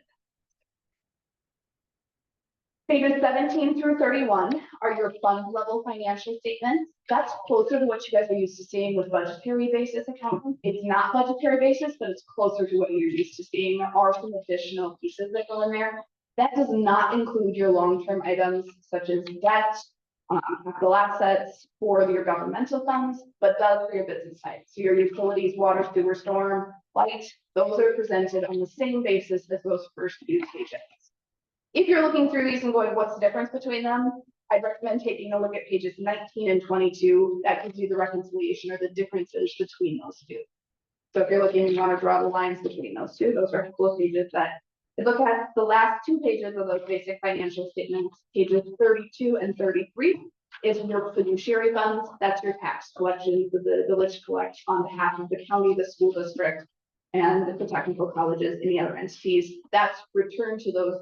Pages 17 through 31 are your fund level financial statements. That's closer to what you guys are used to seeing with budgetary basis accounting. It's not budgetary basis, but it's closer to what you're used to seeing. There are some additional pieces that go in there. That does not include your long-term items such as debt, capital assets for your governmental funds, but does for your business side. So your utilities, water, sewer, storm, light, those are presented on the same basis as those first few pages. If you're looking through these and going, what's the difference between them? I'd recommend taking a look at pages 19 and 22. That gives you the reconciliation or the differences between those two. So if you're looking, you want to draw the lines between those two. Those are a couple of pages that look at the last 2 pages of those basic financial statements. Pages 32 and 33 is your fiduciary funds. That's your tax collections that the village collects on behalf of the county, the school district, and the technical colleges, any other entities. That's returned to those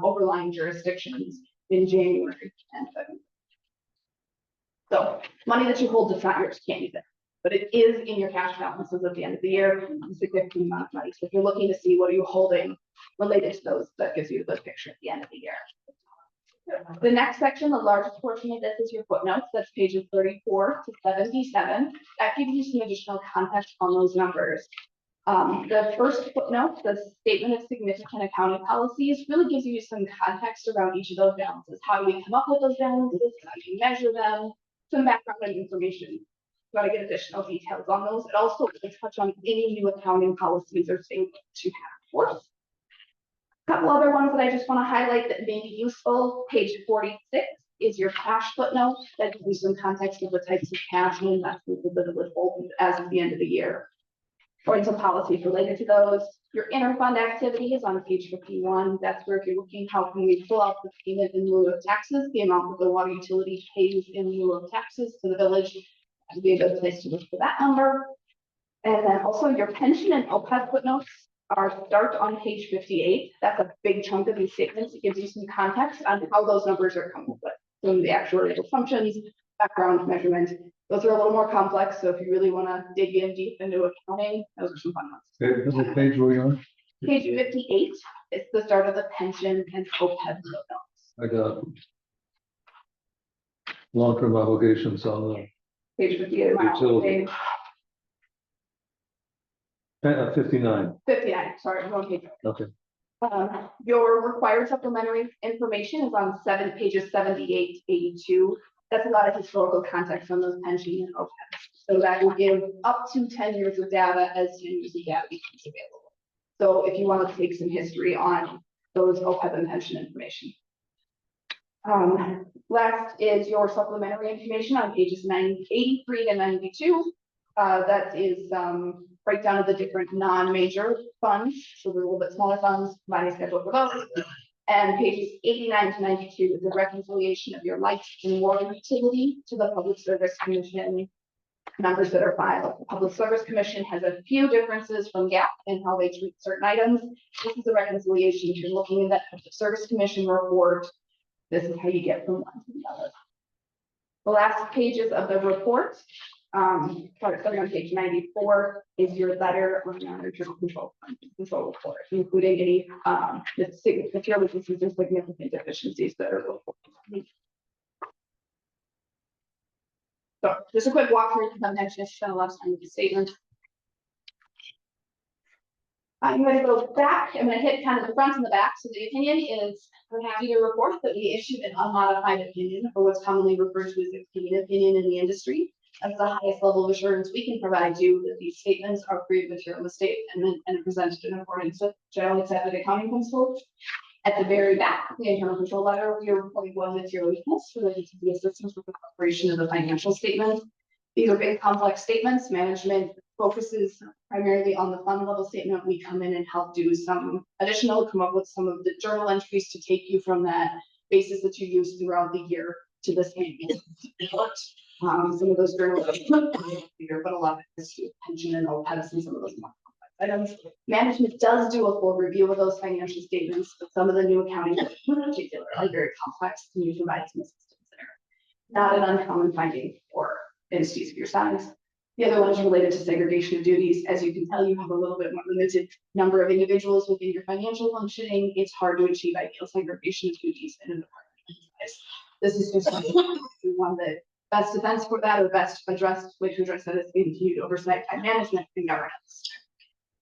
overlying jurisdictions in January and February. So money that you hold that's not yours, can't use it, but it is in your cash balances at the end of the year, a significant amount of money. So if you're looking to see what are you holding related to those, that gives you a good picture at the end of the year. The next section, the largest portion of this is your footnotes. That's pages 34 to 77. That gives you some additional context on those numbers. The first footnote, the statement of significant accounting policies, really gives you some context around each of those balances. How do we come up with those balances? How do you measure them? Some background and information. Got to get additional details on those. It also will touch on any new accounting policies or statements you have for us. A couple other ones that I just want to highlight that may be useful. Page 46 is your cash footnote. That gives you some context of the types of cash and investments that would hold as of the end of the year. or some policies related to those. Your interfund activity is on page 51. That's where if you're looking, how can we pull out the payment in lieu of taxes, the amount that the water utility pays in lieu of taxes to the village. That'd be a good place to look for that number. And then also your pension and OPEB footnotes start on page 58. That's a big chunk of these statements. It gives you some context on how those numbers are coming up with. Some of the actuarial assumptions, background measurement. Those are a little more complex. So if you really want to dig in deep into accounting, those are some fun ones. Okay, what page were you on? Page 58 is the start of the pension and OPEB footnotes. I got long-term obligations on the Page 58. Utility. Page 59. 59, sorry, wrong page. Okay. Your required supplementary information is on pages 78 to 82. That's a lot of historical context on those pension and OPEB. So that will give up to 10 years of data as 10 years of data becomes available. So if you want to take some history on those OPEB and pension information. Last is your supplementary information on pages 83 to 92. That is breakdown of the different non-major funds. So the little bit smaller funds, money schedule for those. And pages 89 to 92 is the reconciliation of your light and water utility to the Public Service Commission numbers that are filed. The Public Service Commission has a few differences from GAAP in how they treat certain items. This is a reconciliation. If you're looking at that Public Service Commission report, this is how you get from one to the other. The last pages of the report, starting on page 94, is your letter on your internal control report, including any material weaknesses and significant deficiencies that are reported. So just a quick walkthrough. Sometimes I spend a lot of time with the statement. I'm going to go back. I'm going to hit kind of the front and the back. So the opinion is, we're happy to report that we issued an unmodified opinion, or what's commonly referred to as the opinion in the industry. That's the highest level of assurance we can provide you that these statements are free of material mistake and presented in accordance with generally accepted accounting principles. At the very back of the internal control letter, we are reporting one material weakness related to the assistance with the preparation of the financial statement. These are big complex statements. Management focuses primarily on the fund level statement. We come in and help do some additional, come up with some of the journal entries to take you from that basis that you use throughout the year to this annual report. Some of those journals here, but a lot of it is pension and OPEB and some of those more complex items. Management does do a full review of those financial statements, but some of the new accounting in particular are very complex and you provide some assistance there. Not an uncommon finding for entities of your size. The other one is related to segregation of duties. As you can tell, you have a little bit more limited number of individuals within your financial functioning. It's hard to achieve ideal segregation of duties in a department size. This is just one that best defense for that, or best addressed way to address that is continued oversight by management and governance.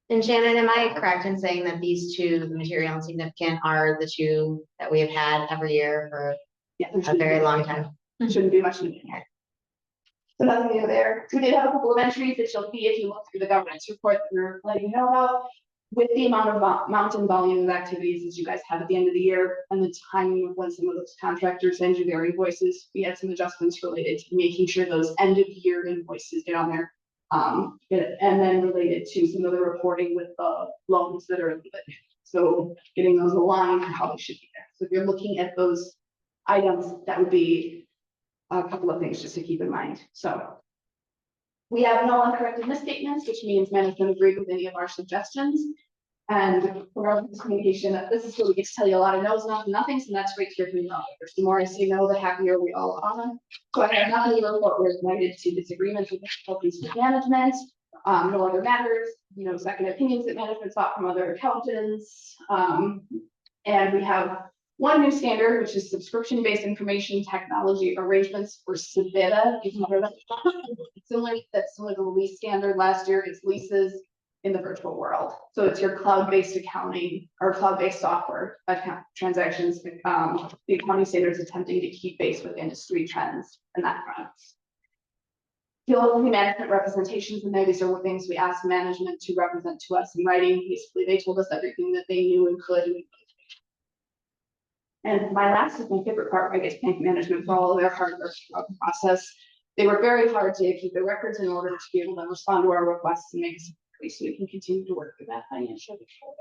And Shannon, am I correct in saying that these two, the material and significant, are the two that we have had every year for a very long time? Shouldn't be much in here. So nothing new there. We did have a couple of entries that you'll see if you look through the governance report that we're letting you know about. With the amount of mountain volume of activities that you guys have at the end of the year and the timing of when some of those contractors send you their invoices, we had some adjustments related to making sure those end of year invoices get on there. And then related to some of the reporting with the loans that are in it. So getting those aligned and how they should be there. So if you're looking at those items, that would be a couple of things just to keep in mind. So we have no uncorrected misstatements, which means management agreed with any of our suggestions. And for this communication, this is where we get to tell you a lot of no's, not nothings, and that's great to hear from you. The more I see no, the happier we all are. So I have nothing to report related to disagreements with difficulties with management, no other matters, second opinions that management sought from other accountants. And we have one new standard, which is subscription-based information technology arrangements for SBITA. It's similar to the lease standard last year. It's leases in the virtual world. So it's your cloud-based accounting or cloud-based software account transactions. The accounting standards attempting to keep pace with industry trends in that front. You'll see management representations in there. These are things we asked management to represent to us in writing. Basically, they told us everything that they knew and could. And my last is my favorite part. I get to thank management for all of their hard work throughout the process. They worked very hard to keep the records in order to be able to respond to our requests and make us quickly so we can continue to work through that financial control.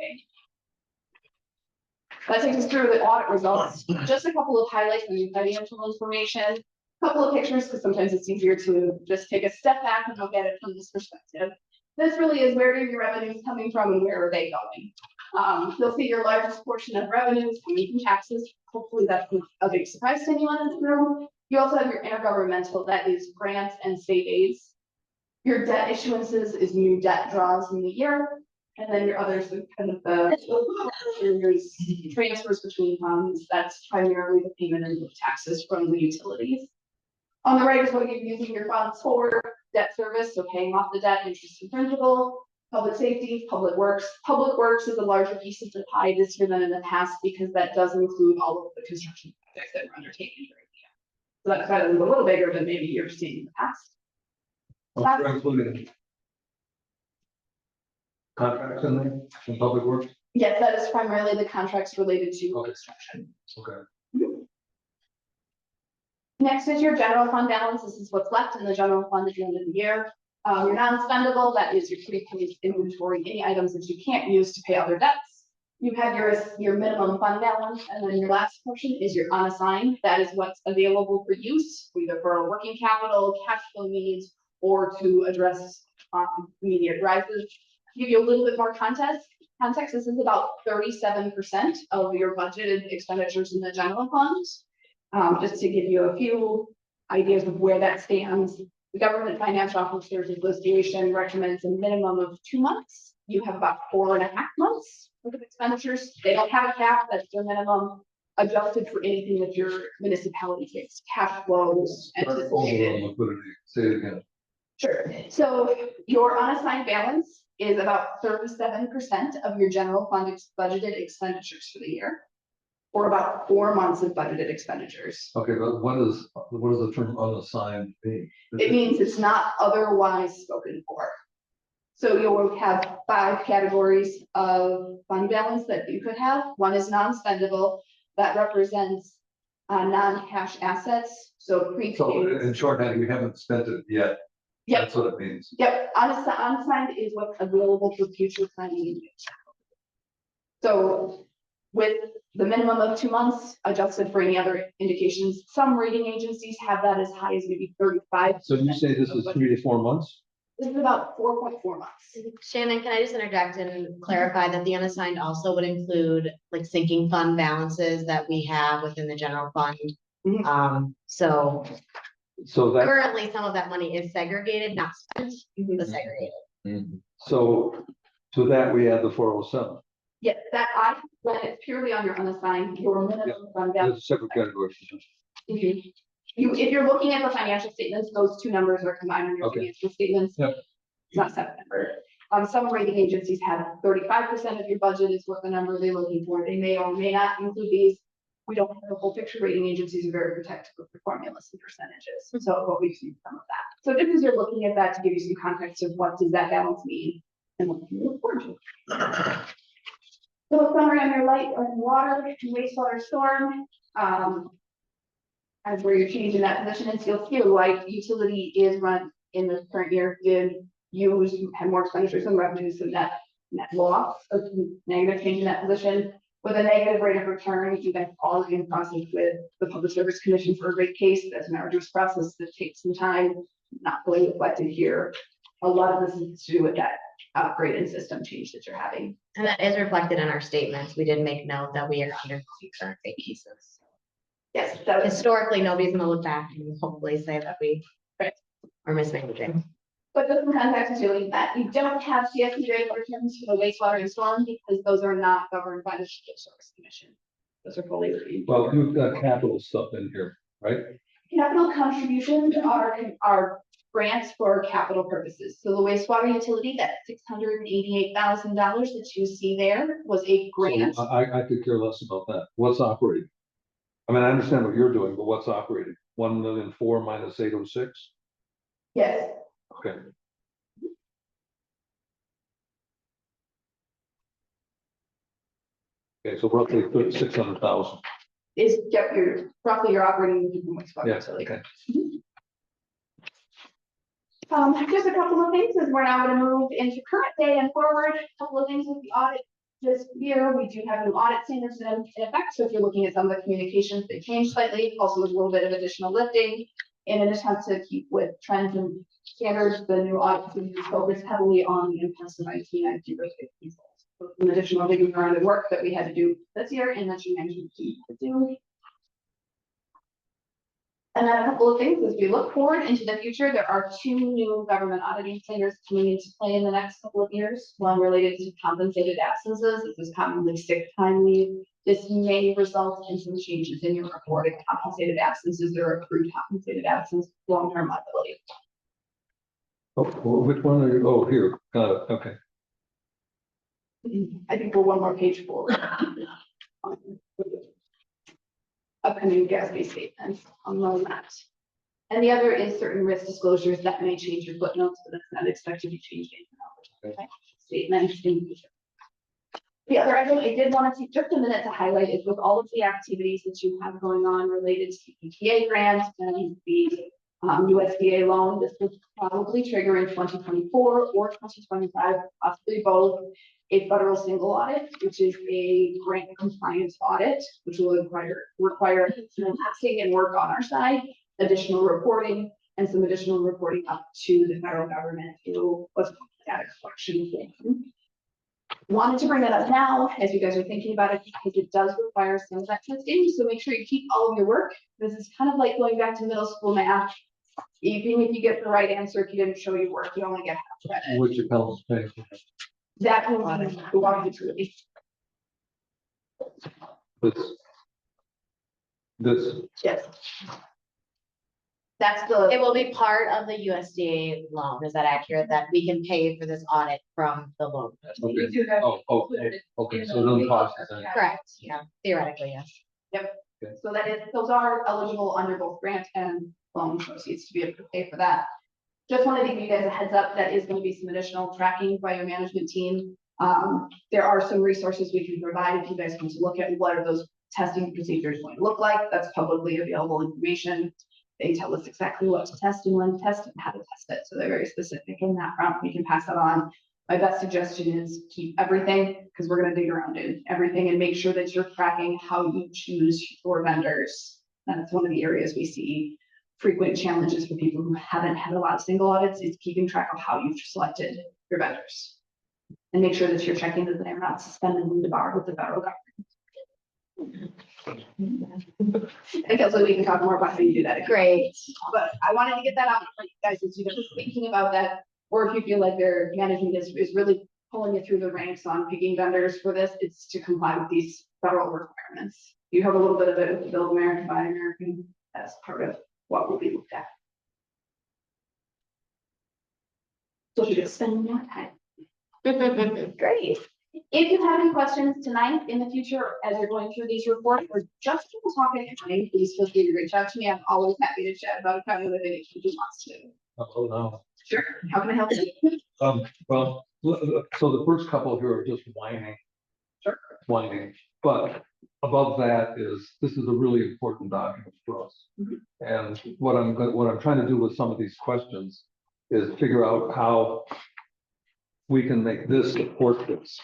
That takes us through the audit results. Just a couple of highlights and financial information. Couple of pictures, because sometimes it's easier to just take a step back and look at it from this perspective. This really is where are your revenues coming from and where are they going? You'll see your largest portion of revenues coming from taxes. Hopefully that's not a big surprise to anyone in this room. You also have your intergovernmental, that is grants and state aids. Your debt issuances is new debt draws in the year. And then your others are kind of the transfers between funds. That's primarily the payment of taxes from the utilities. On the right is what you're using your funds for: debt service, so paying off the debt, interest and principal, public safety, public works. Public works is a larger piece of the pie this year than in the past because that does include all of the construction projects that we're undertaking during the year. So that's kind of a little bigger than maybe you're seeing in the past. We're including contracts in there, in public works? Yes, that is primarily the contracts related to Okay. construction. Okay. Next is your general fund balance. This is what's left in the general fund at the end of the year. Your non-spendable, that is your pre-paid inventory, any items that you can't use to pay other debts. You have your minimum fund balance, and then your last portion is your unassigned. That is what's available for use, either for working capital, cash flow needs, or to address immediate rises. Give you a little bit more context. This is about 37% of your budgeted expenditures in the general fund. Just to give you a few ideas of where that stands. The Government Financial Officers Association recommends a minimum of 2 months. You have about 4.5 months worth of expenditures. They don't have a cap, that's their minimum, adjusted for anything that your municipality takes, cash flows. Overall liquidity, say it again. Sure. So your unassigned balance is about 37% of your general fund budgeted expenditures for the year, or about 4 months of budgeted expenditures. Okay, but what is the term unassigned mean? It means it's not otherwise spoken for. So you'll have 5 categories of fund balance that you could have. One is non-spendable, that represents non-cash assets, so prepaid. So in shorthand, we haven't spent it yet. Yep. That's what it means. Yep, unassigned is what's available for future planning. So with the minimum of 2 months, adjusted for any other indications, some rating agencies have that as high as maybe 35. So you say this is 3 to 4 months? This is about 4.4 months. Shannon, can I just interject and clarify that the unassigned also would include like sinking fund balances that we have within the general fund? So So that, currently, some of that money is segregated, not spent, but segregated. so to that, we add the 407. Yes, when it's purely on your unassigned, your minimum fund That's a balance. separate category. If you're looking at the financial statements, those 2 numbers are combined in your Okay. financial statements. Yep. It's not separate number. Some rating agencies have 35% of your budget is what the number they're looking for. They may or may not include these. We don't have the whole picture. Rating agencies are very protective of the formulas and percentages. So what we've seen some of that. So just as you're looking at that to give you some context of what does that balance mean and what can you look forward to. So a summary on your light and water and wastewater storm. As where you're changing that position, and you'll see light utility is run in the current year, had more expenditures and revenues than net loss, or negative change in that position. With a negative rate of return, you then all in process with the Public Service Commission for a rate case. That's an arduous process that takes some time, not fully reflected here. A lot of this is to do with that upgrade and system change that you're having. And that is reflected in our statements. We did make note that we are undergoing current rate cases. Yes, that was, Historically, nobody's gonna look back and hopefully say that we are mismanaging. but this context is really that you don't have CSP rate of returns for the wastewater and storm because those are not governed by the Public Service Commission. Those are fully reviewed. Well, you've got capital stuff in here, right? Capital contributions are grants for capital purposes. So the wastewater utility, that $688,000 that you see there was a grant. So I could care less about that. What's operating? I mean, I understand what you're doing, but what's operating? 1,000,004 minus 806? Yes, Okay. Okay, so roughly 600,000. is, yep, roughly your operating wastewater Yeah, utility. okay. Just a couple of things, as we're now gonna move into current day and forward, a couple of things with the audit. This year, we do have new audit standards in effect, so if you're looking at some of the communications, they changed slightly, also with a little bit of additional lifting. In an attempt to keep with trends and standards, the new audit is focused heavily on the impacts of IT and IT risk controls. So some additional digging around the work that we had to do this year and that you management team to do. And then a couple of things, as we look forward into the future, there are 2 new government auditing standards coming into play in the next couple of years. One related to compensated absences, this is commonly sick time leave. This may result in some changes in your reported compensated absences or accrued compensated absence, long-term liability. Oh, which one are you? Oh, here, got it, okay. I think we're one more page forward. Upcoming GASB statements on that. And the other is certain risk disclosures that may change your footnotes, but that's not expected to change statements in the future. The other item I did want to take just a minute to highlight is with all of the activities that you have going on related to EPA grants and the USDA loan, this will probably trigger in 2024 or 2025, possibly both, a federal single audit, which is a grant compliance audit, which will require testing and work on our side, additional reporting, and some additional reporting up to the federal government through what's called data collection. Wanted to bring that up now as you guys are thinking about it, because it does require some of that testing. So make sure you keep all of your work. This is kind of like going back to middle school math. Even if you get the right answer, if you didn't show your work, you only get half credit. Which accountants pay for it? That will be the water utility. This, Yes. That's the. It will be part of the USDA loan. Is that accurate? That we can pay for this audit from the loan? We do have. okay, so no cost is in. Correct, yeah, theoretically, yes. Yep. Okay. So that is, those are eligible under both grant and loan proceeds to be able to pay for that. Just wanted to give you guys a heads up, that is going to be some additional tracking by your management team. There are some resources we can provide if you guys want to look at what are those testing procedures going to look like. That's publicly available information. They tell us exactly what to test and when to test and how to test it. So they're very specific in that front. We can pass that on. My best suggestion is keep everything, because we're going to dig around in everything and make sure that you're tracking how you choose your vendors. That's one of the areas we see frequent challenges for people who haven't had a lot of single audits, is keeping track of how you've selected your vendors. And make sure that you're checking that they're not suspended in the bar with the federal government. And Kelsey, we can talk more about how you do that. Great. But I wanted to get that out for you guys, as you're thinking about that, or if you feel like their management is really pulling you through the ranks on picking vendors for this, it's to comply with these federal requirements. You have a little bit of it with the Build American, Buy American, as part of what will be looked at. So you just spend more time. Great. If you have any questions tonight, in the future, as you're going through these reports, or just to talk at county, please feel free to reach out to me. I'm always happy to chat about county living if you wants to. Oh, no. Sure. How can I help you? Well, so the first couple here are just whining. Sure. Whining, but above that is, this is a really important document for us. And what I'm trying to do with some of these questions is figure out how we can make this support this,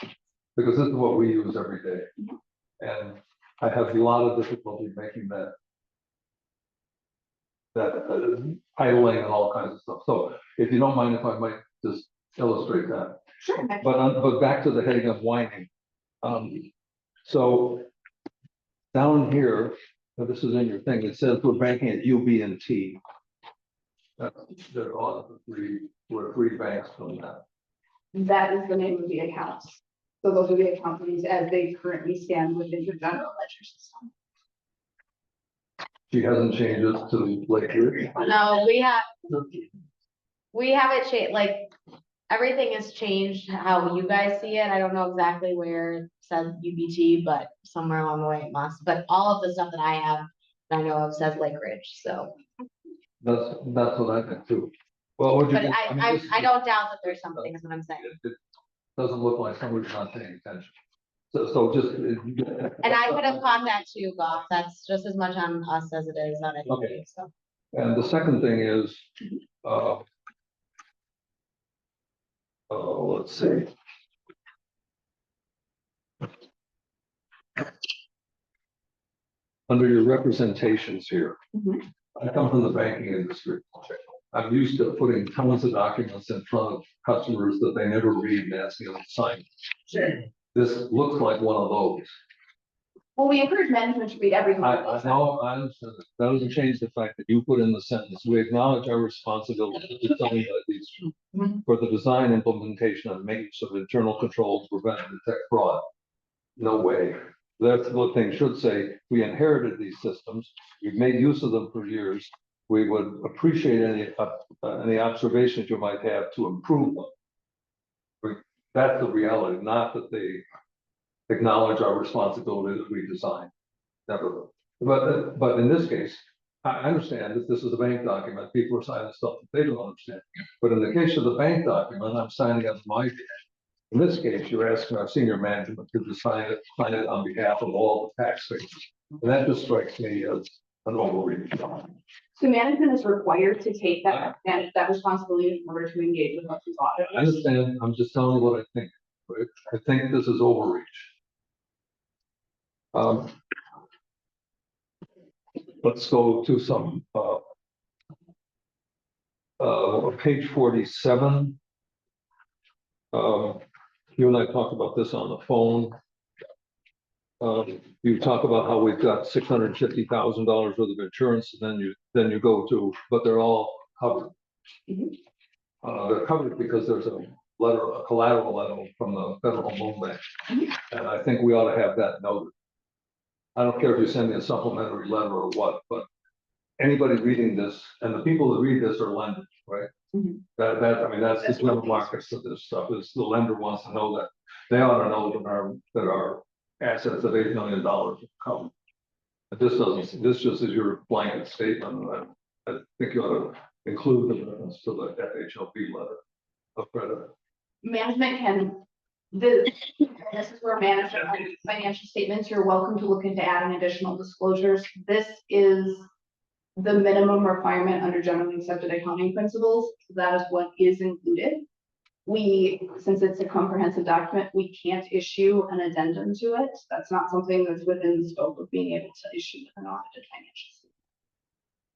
because this is what we use every day. And I have a lot of difficulty making that idling and all kinds of stuff. So if you don't mind, if I might just illustrate that. Sure. But back to the heading of whining. So down here, this is in your thing, it says we're banking at UB&T. They're all we're 3 banks from that. That is the name of the accounts. So those are the account names as they currently stand within your general ledger system. She hasn't changed it to Lakewood. No, we have it changed, like, everything has changed how you guys see it. I don't know exactly where it says UBT, but somewhere along the way it must. But all of the stuff that I have, I know of says Lake Ridge, so. That's what I think too. Well, But I don't doubt that there's something, is what I'm saying. It doesn't look like somebody's not paying attention. So just. And I could have caught that too, Goff. That's just as much on us as it is on anybody, so. And the second thing is, let's see. Under your representations here, Mhm. I come from the banking industry. I'm used to putting tons of documents in front of customers that they never read and asking them to sign. This looks like one of those. Well, we encourage management to read everything. I know, I understand. That doesn't change the fact that you put in the sentence, we acknowledge our responsibility to design these for the design, implementation, and maintenance of internal controls to prevent and detect fraud. No way. That's what things should say. We inherited these systems. We've made use of them for years. We would appreciate any observations you might have to improve them. That's the reality, not that they acknowledge our responsibility that we design. Never. But in this case, I understand that this is a bank document. People are signing stuff that they don't understand. But in the case of the bank document, I'm signing on my behalf. In this case, you're asking our senior management to sign it on behalf of all the taxpayers. And that just strikes me as an overreach. So management is required to take that responsibility in order to engage with us as auditors. I understand. I'm just telling you what I think. Right? I think this is overreach. Let's go to some page 47. You and I talked about this on the phone. You talk about how we've got $650,000 worth of insurance, and then you go to, but they're all covered. They're covered because there's a collateral letter from the Federal Home Loan Bank, and I think we ought to have that noted. I don't care if you send me a supplementary letter or what, but anybody reading this, and the people that read this are lenders, right? I mean, that's the general markets of this stuff, is the lender wants to know that, they ought to know that our assets of $8 million are covered. But this just is your blanket statement, and I think you ought to include the reference to the FHLB letter of credit. Management can, this is where management financial statements, you're welcome to look into adding additional disclosures. This is the minimum requirement under generally accepted accounting principles. That is what is included. Since it's a comprehensive document, we can't issue an addendum to it. That's not something that's within the scope of being able to issue an audited financial statement.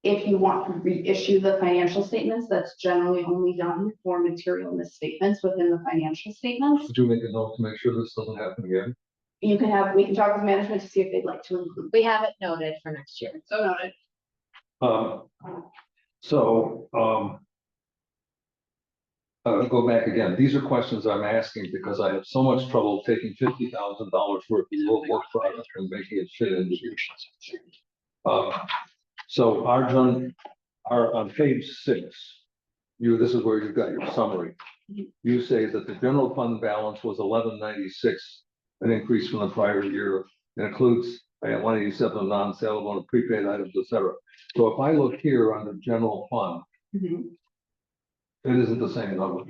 If you want to reissue the financial statements, that's generally only done for material misstatements within the financial statements. Would you make a note to make sure this doesn't happen again? We can talk with management to see if they'd like to include. We have it noted for next year. So noted. Go back again. These are questions I'm asking because I have so much trouble taking $50,000 worth of work product and making it fit into here. So on page 6, this is where you've got your summary. You say that the general fund balance was 1196, an increase from the prior year. It includes 187 of non-saleable and prepaid items, etc. So if I look here under general fund, it isn't the same number.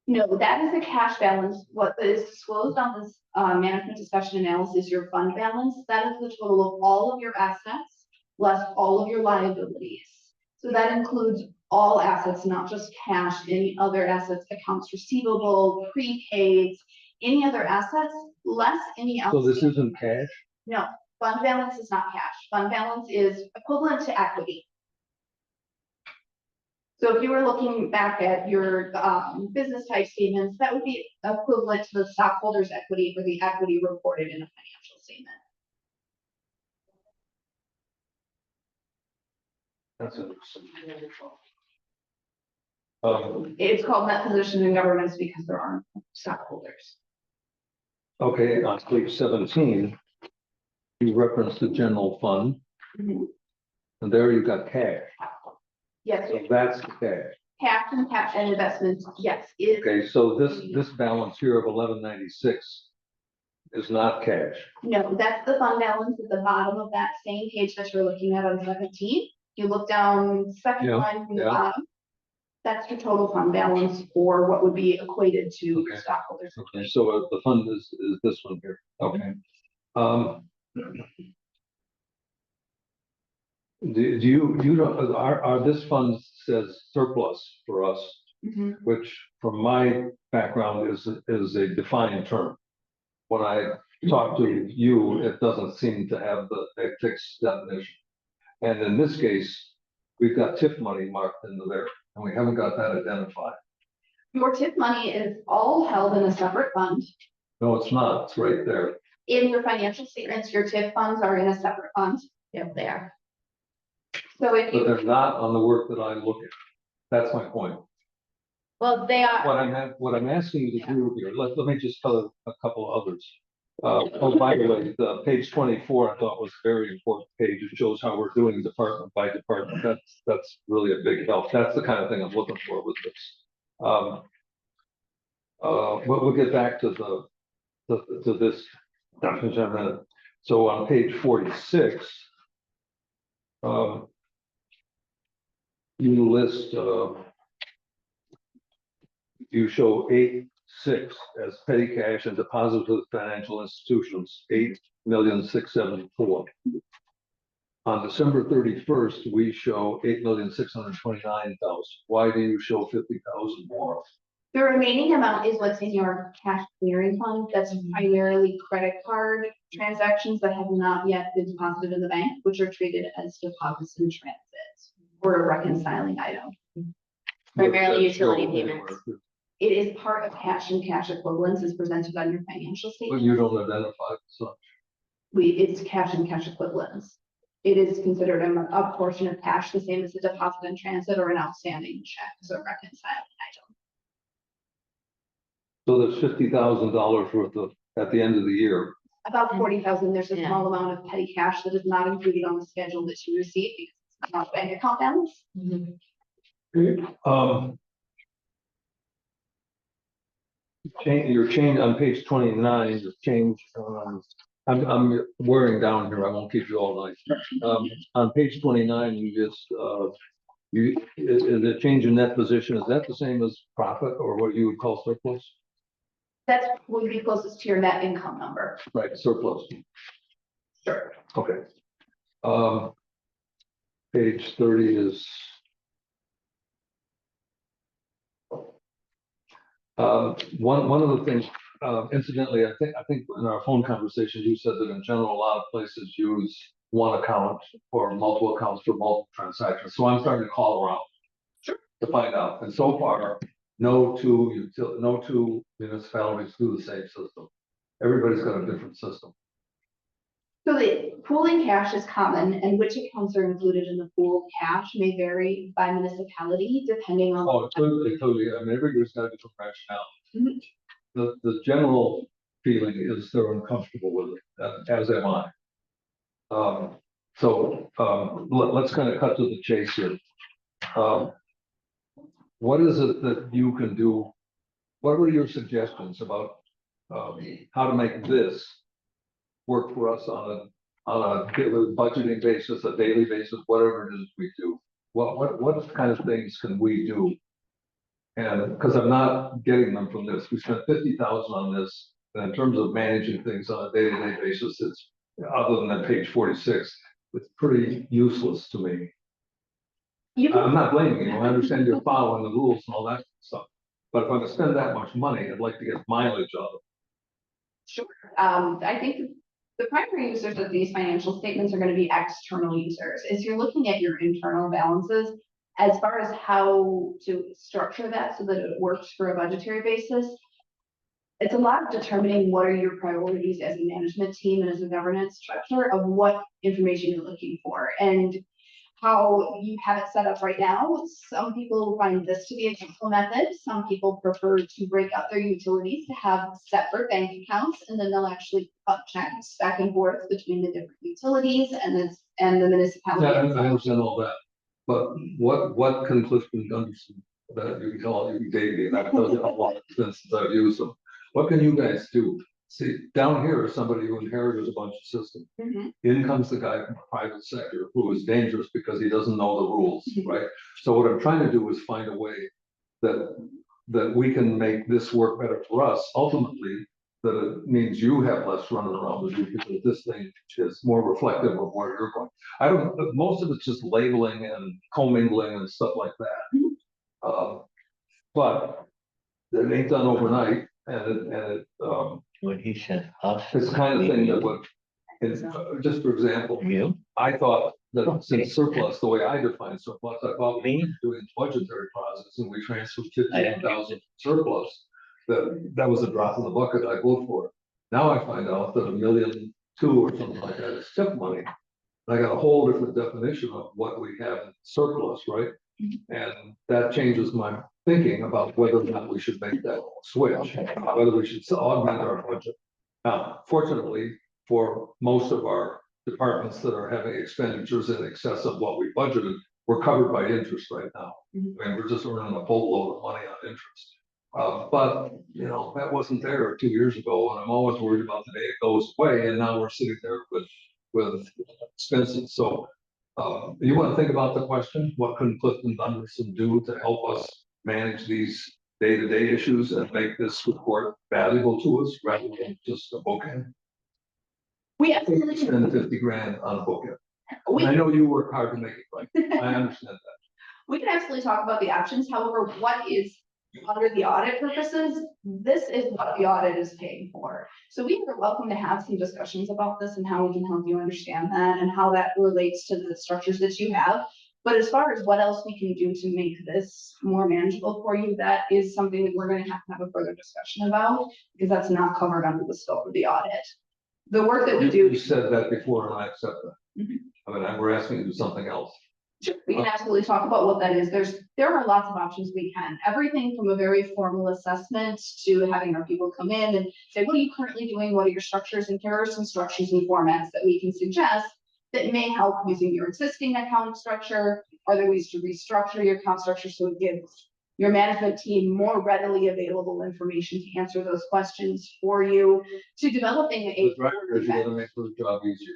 No, that is a cash balance. What is disclosed on this management discussion analysis, your fund balance, that is the total of all of your assets, less all of your liabilities. So that includes all assets, not just cash, any other assets, accounts receivable, prepaids, any other assets, less any else. So this isn't cash? No, fund balance is not cash. Fund balance is equivalent to equity. So if you were looking back at your business type statements, that would be equivalent to the stockholders' equity or the equity reported in a financial statement. That's interesting. It's called net position in governments because there aren't stockholders. Okay, on page 17, you referenced the general fund, and there you got cash. Yes, So that's the cash. cash and investments, yes. Okay, so this balance here of 1196 is not cash. No, that's the fund balance at the bottom of that same page that you're looking at on 17. You look down second line from the bottom. That's your total fund balance or what would be equated to stockholders. Okay, so the fund is this one here. Okay. Do you know, this fund says surplus for us Mhm. which from my background is a defined term. When I talk to you, it doesn't seem to have a fixed definition. And in this case, we've got TIF money marked into there, and we haven't got that identified. Your tip money is all held in a separate fund. No, it's not, it's right there. In your financial statements, your tip funds are in a separate fund. Yep, they are. So if But you, they're not on the work that I look at. That's my point. Well, they are, What I'm asking you to do here, let me just tell a couple of others. Oh, by the way, the page 24, I thought was a very important page. It shows how we're doing department by department. That's really a big help. That's the kind of thing I'm looking for with this. We'll get back to to this definition in a minute. So on page 46, you list, you show 8.6 as petty cash and deposits with financial institutions, 8,674,000. On December 31st, we show 8,629,000. Why do you show 50,000 more? the remaining amount is what's in your cash clearing fund, that's primarily credit card transactions that have not yet been deposited in the bank, which are treated as deposits in transit or a reconciling item. Primarily What's that show utility anywhere? payments. It is part of cash and cash equivalents as presented on your financial But statement. you don't identify such. It's cash and cash equivalents. It is considered a portion of cash, the same as a deposit in transit or an outstanding check as a reconciling item. So there's $50,000 worth of, at the end of the year. About 40,000, there's a Yeah. small amount of petty cash that is not included on the schedule that you receive because it's not bank account balance. Your change on page 29, your change, I'm wearing down here, I won't keep you all night. On page 29, you just, is the change in net position, is that the same as profit or what you would call surplus? That would be closest to your net income number. Right, surplus, Sure. okay. Page 30 is. One of the things, incidentally, I think in our phone conversation, you said that in general, a lot of places use one account or multiple accounts for multiple transactions. So I'm starting to call around. Sure. To find out. And so far, no two municipalities do the same system. Everybody's got a different system. So the pooling cash is common and which accounts are included in the pooled cash may vary by municipality depending on. Oh, clearly, I mean, everybody's got a different rationale. Mhm. The general feeling is they're uncomfortable with it, as am I. Let's kind of cut to the chase here. What is it that you can do? What were your suggestions about how to make this work for us on a budgeting basis, a daily basis, whatever it is we do? What kind of things can we do? And because I'm not getting them from this, we spent 50,000 on this, and in terms of managing things on a day-to-day basis, it's other than that page 46, it's pretty useless to me. I'm not blaming you. I understand you're following the rules and all that stuff. But if I'm gonna spend that much money, I'd like to get mileage out of it. Sure. I think the primary users of these financial statements are going to be external users. As you're looking at your internal balances, as far as how to structure that so that it works for a budgetary basis, it's a lot of determining what are your priorities as a management team and as a governance structure of what information you're looking for. And how you have it set up right now, some people find this to be a useful method. Some people prefer to break up their utilities to have separate bank accounts, and then they'll actually cut checks back and forth between the different utilities and the municipality. Yeah, I understand all that, but what can Clifton Gunderson, that you can tell, you can date me, and I've told you how long since I've used them. What can you guys do? See, down here is somebody who inherited a bunch of systems. Mhm. In comes the guy from the private sector who is dangerous because he doesn't know the rules, Mhm. right? So what I'm trying to do is find a way that we can make this work better for us. Ultimately, that it means you have less running around with you because this thing is more reflective of where you're going. Most of it's just labeling and commingling and stuff like that. but it ain't done overnight, What he said, us. it's the kind of thing that would, just for example, You, I thought that since surplus, the way I define surplus, I thought we were doing budgetary process and we transferred 58,000 surplus. That was a drop in the bucket, I voted for it. Now I find out that 1.2 million or something like that is tip money. I got a whole different definition of what we have in surplus, right? And that changes my thinking about whether or not we should make that switch, whether we should augment our budget. Fortunately, for most of our departments that are having expenditures in excess of what we budgeted, we're covered by interest right now. And we're just earning a boatload of money on interest. But, you know, that wasn't there 2 years ago, and I'm always worried about the day it goes away, and now we're sitting there with expenses. So, you want to think about the question, what can Clifton Dunderson do to help us manage these day-to-day issues and make this report valuable to us rather than just a bookend? We absolutely can. Spend 50 grand on a bookend. We- I know you work hard to make it right. I understand that. We can absolutely talk about the options. However, what is under the audit purposes, this is what the audit is paying for. So we are welcome to have some discussions about this and how we can help you understand that and how that relates to the structures that you have. But as far as what else we can do to make this more manageable for you, that is something that we're going to have a further discussion about, because that's not covered under the scope of the audit. The work that we do. You said that before and I accept that. Mhm. I mean, we're asking you to do something else. Sure, we can absolutely talk about what that is. There are lots of options we can. Everything from a very formal assessment to having our people come in and say, what are you currently doing? What are your structures? And here are some structures and formats that we can suggest that may help using your existing account structure. Are there ways to restructure your account structure so it gives your management team more readily available information to answer those questions for you, to developing a. The director is going to make the job easier.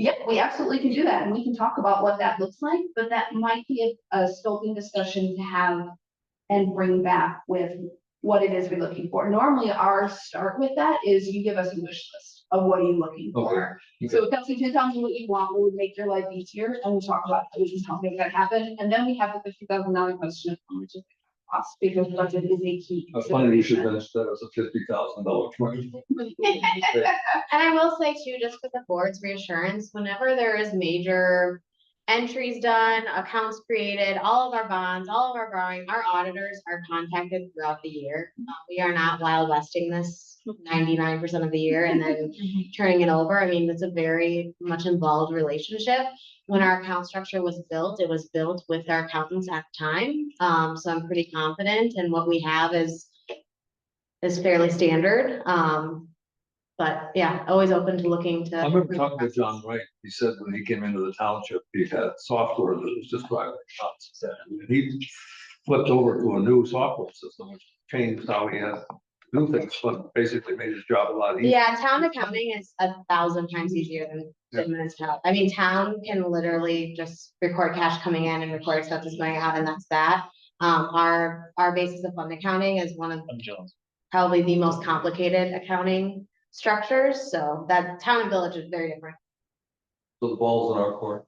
Yep, we absolutely can do that, and we can talk about what that looks like, but that might be a scoping discussion to have and bring back with what it is we're looking for. Normally, our start with that is you give us a wish list of what are you looking for. Okay. So if Kelsey can tell me what you want, we would make your life easier, and we'll talk about how we can help make that happen. And then we have the $50,000 question of how much it costs, because budget is a key. I find you should consideration. mention that as a $50,000 question. And I will say too, just for the board's reassurance, whenever there is major entries done, accounts created, all of our bonds, all of our borrowing, our auditors are contacted throughout the year. We are not wild westing this 99% of the year and then turning it over. I mean, it's a very much involved relationship. When our account structure was built, it was built with our accountants at the time. So I'm pretty confident, and what we have is fairly standard. But yeah, always open to looking to. I remember talking to John Wright. He said when he came into the township, he had software that was just driving him nuts. And he flipped over to a new software system, which changed how he had to do things, but basically made his job a lot easier. Yeah, town accounting is 1,000 times easier than Yeah. municipal. I mean, town can literally just record cash coming in and record expenses going out, and that's that. Our basis of fund accounting is one of probably the most complicated accounting structures, so that town and village is very different. So the ball's in our court.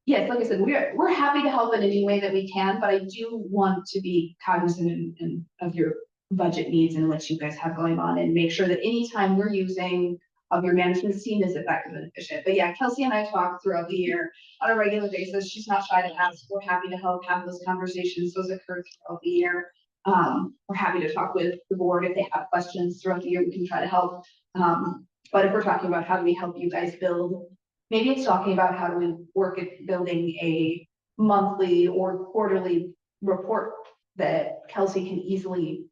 Yes, like I said, we're happy to help in any way that we can, but I do want to be cognizant of your budget needs and what you guys have going on, and make sure that anytime we're using of your management team is effective and efficient. But yeah, Kelsey and I talk throughout the year on a regular basis. She's not shy to ask. We're happy to help have those conversations. Those occur throughout the year. We're happy to talk with the board if they have questions throughout the year. We can try to help. But if we're talking about how do we help you guys build, maybe it's talking about how do we work at building a monthly or quarterly report that Kelsey can easily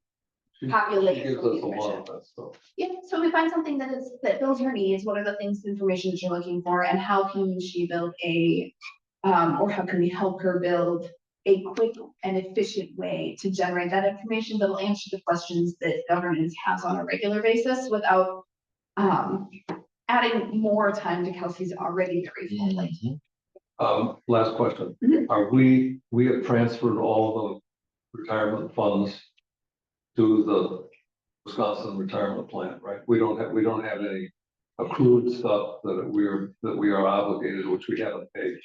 populate. She gives us a lot of that stuff. Yeah, so we find something that fills her needs. What are the things, information that you're looking for, and how can she build or how can we help her build a quick and efficient way to generate that information that'll answer the questions that governance has on a regular basis without adding more time to Kelsey's already very full plate. Last question. Mhm. We have transferred all the retirement funds to the Wisconsin retirement plan, right? We don't have any accrued stuff that we are obligated, which we haven't paid.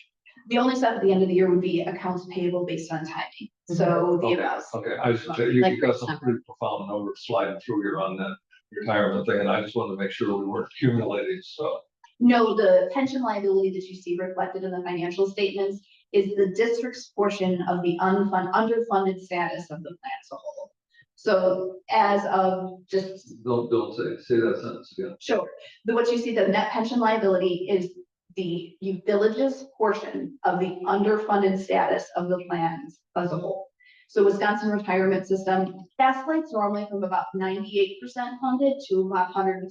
The only stuff at the end of the year would be accounts payable based on timing. So the, Okay, I just, you got some pretty profound numbers sliding through here on that retirement thing, and I just wanted to make sure we weren't accumulating stuff. no, the pension liability that you see reflected in the financial statements is the district's portion of the underfunded status of the plan as a whole. So as of just Don't say that sentence again. sure, what you see, the net pension liability is the village's portion of the underfunded status of the plans as a whole. So Wisconsin retirement system oscillates normally from about 98% funded to about 103%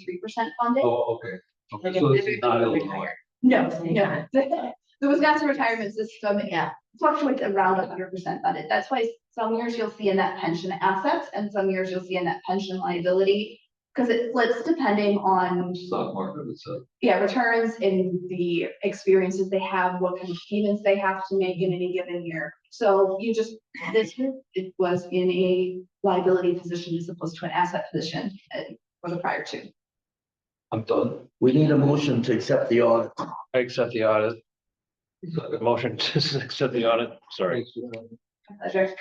funded. Oh, okay. Okay, so this is not Illinois. No, no. The Wisconsin retirement system, Yeah. fluctuates around 100% funded. That's why some years you'll see a net pension assets and some years you'll see a net pension liability. Because it flips depending on, Stock market, it's a. yeah, returns and the experiences they have, what kind of payments they have to make in any given year. So you just, this year, it was in a liability position as opposed to an asset position for the prior two. I'm done. We need a motion to accept the audit. I accept the audit. Motion to accept the audit, sorry. Pleasure.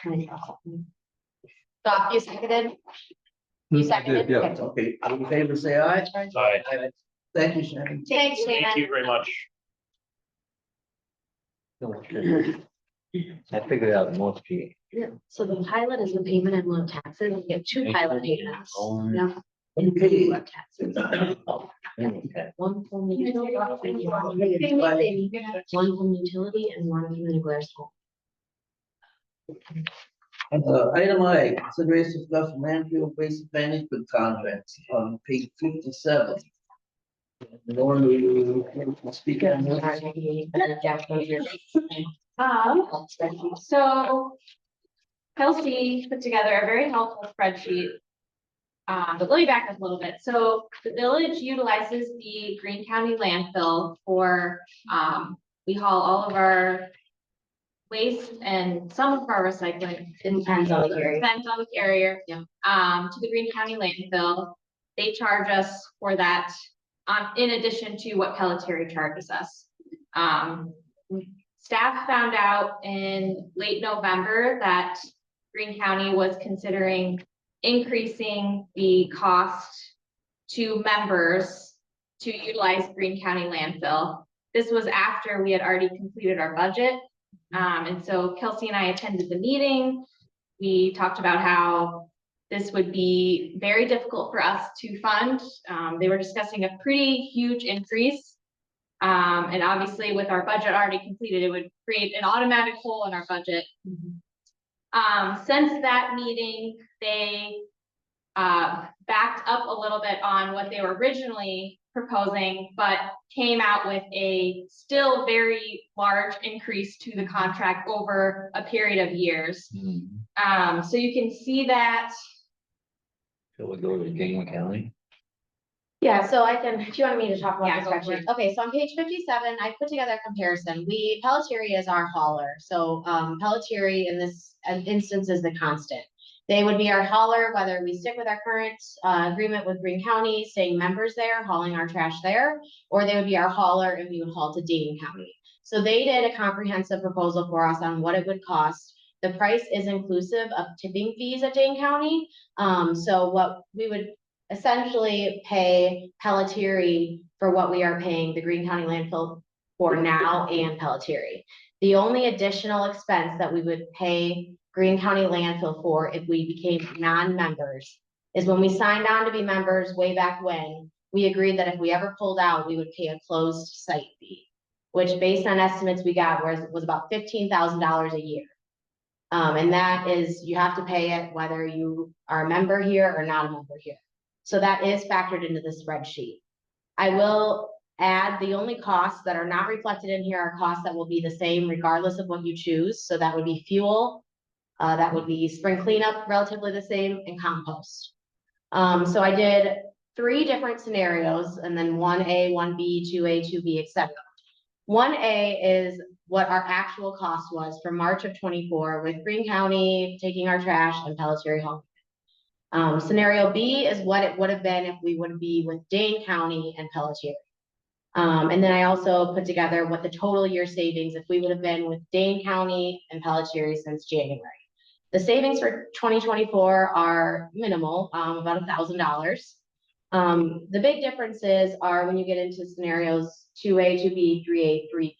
Doc, you seconded? You seconded? Yeah. Okay. Okay, all in favor, say aye. Aye. Thank you, Shannon. Thanks, Thank you Shannon. very much. I figured out most key. So the pilot is the payment and loan taxes. We have two pilot payments. Yeah. Okay. Loan taxes. One from utility, one from utility and one from the Blair's home. Item I, consideration of discuss landfill waste management contracts on page 57. Lauren, will you speak on this? So Kelsey put together a very helpful spreadsheet. But let me back up a little bit. So the village utilizes the Greene County landfill for, we haul all of our waste and some of our recycling. Depends on the area. Depends on the carrier. Yeah. To the Greene County landfill. They charge us for that, in addition to what Pelletier charges us. Staff found out in late November that Greene County was considering increasing the cost to members to utilize Greene County landfill. This was after we had already completed our budget. And so Kelsey and I attended the meeting. We talked about how this would be very difficult for us to fund. They were discussing a pretty huge increase. And obviously with our budget already completed, it would create an automatic hole in our budget. Since that meeting, they backed up a little bit on what they were originally proposing, but came out with a still very large increase to the contract over a period of years. So you can see that. Shall we go to King County? Yeah, so I can, if you want me to talk Yeah, about the go for spreadsheet. it. Okay, so on page 57, I put together a comparison. Pelletier is our hauler. So Pelletier in this instance is the constant. They would be our hauler, whether we stick with our current agreement with Greene County, staying members there, hauling our trash there, or they would be our hauler and we would haul to Dane County. So they did a comprehensive proposal for us on what it would cost. The price is inclusive of tipping fees at Dane County. So what we would essentially pay Pelletier for what we are paying the Greene County landfill for now and Pelletier. The only additional expense that we would pay Greene County landfill for if we became non-members is when we signed on to be members way back when, we agreed that if we ever pulled out, we would pay a closed site fee, which based on estimates we got was about $15,000 a year. And that is, you have to pay it whether you are a member here or not a member here. So that is factored into the spreadsheet. I will add the only costs that are not reflected in here are costs that will be the same regardless of what you choose. So that would be fuel, that would be spring cleanup, relatively the same, and compost. So I did 3 different scenarios and then 1A, 1B, 2A, 2B, etc. 1A is what our actual cost was for March of 24 with Greene County taking our trash and Pelletier hauling. Scenario B is what it would have been if we would be with Dane County and Pelletier. And then I also put together what the total year savings if we would have been with Dane County and Pelletier since January. The savings for 2024 are minimal, about $1,000. The big differences are when you get into scenarios 2A, 2B, 3A, 3B.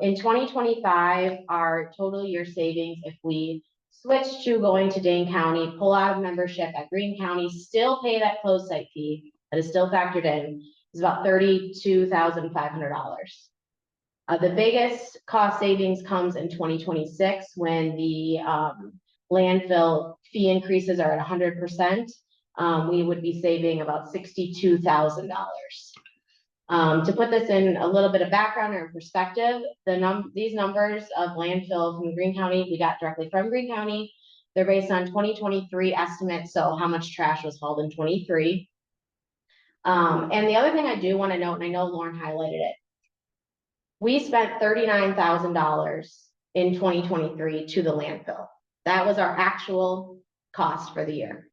In 2025, our total year savings, if we switch to going to Dane County, pull out of membership at Greene County, still pay that closed site fee that is still factored in, is about $32,500. The biggest cost savings comes in 2026 when the landfill fee increases are at 100%. We would be saving about $62,000. To put this in a little bit of background or perspective, these numbers of landfill from Greene County, we got directly from Greene County. They're based on 2023 estimates, so how much trash was hauled in 23. And the other thing I do want to note, and I know Lauren highlighted it, we spent $39,000 in 2023 to the landfill. That was our actual cost for the year.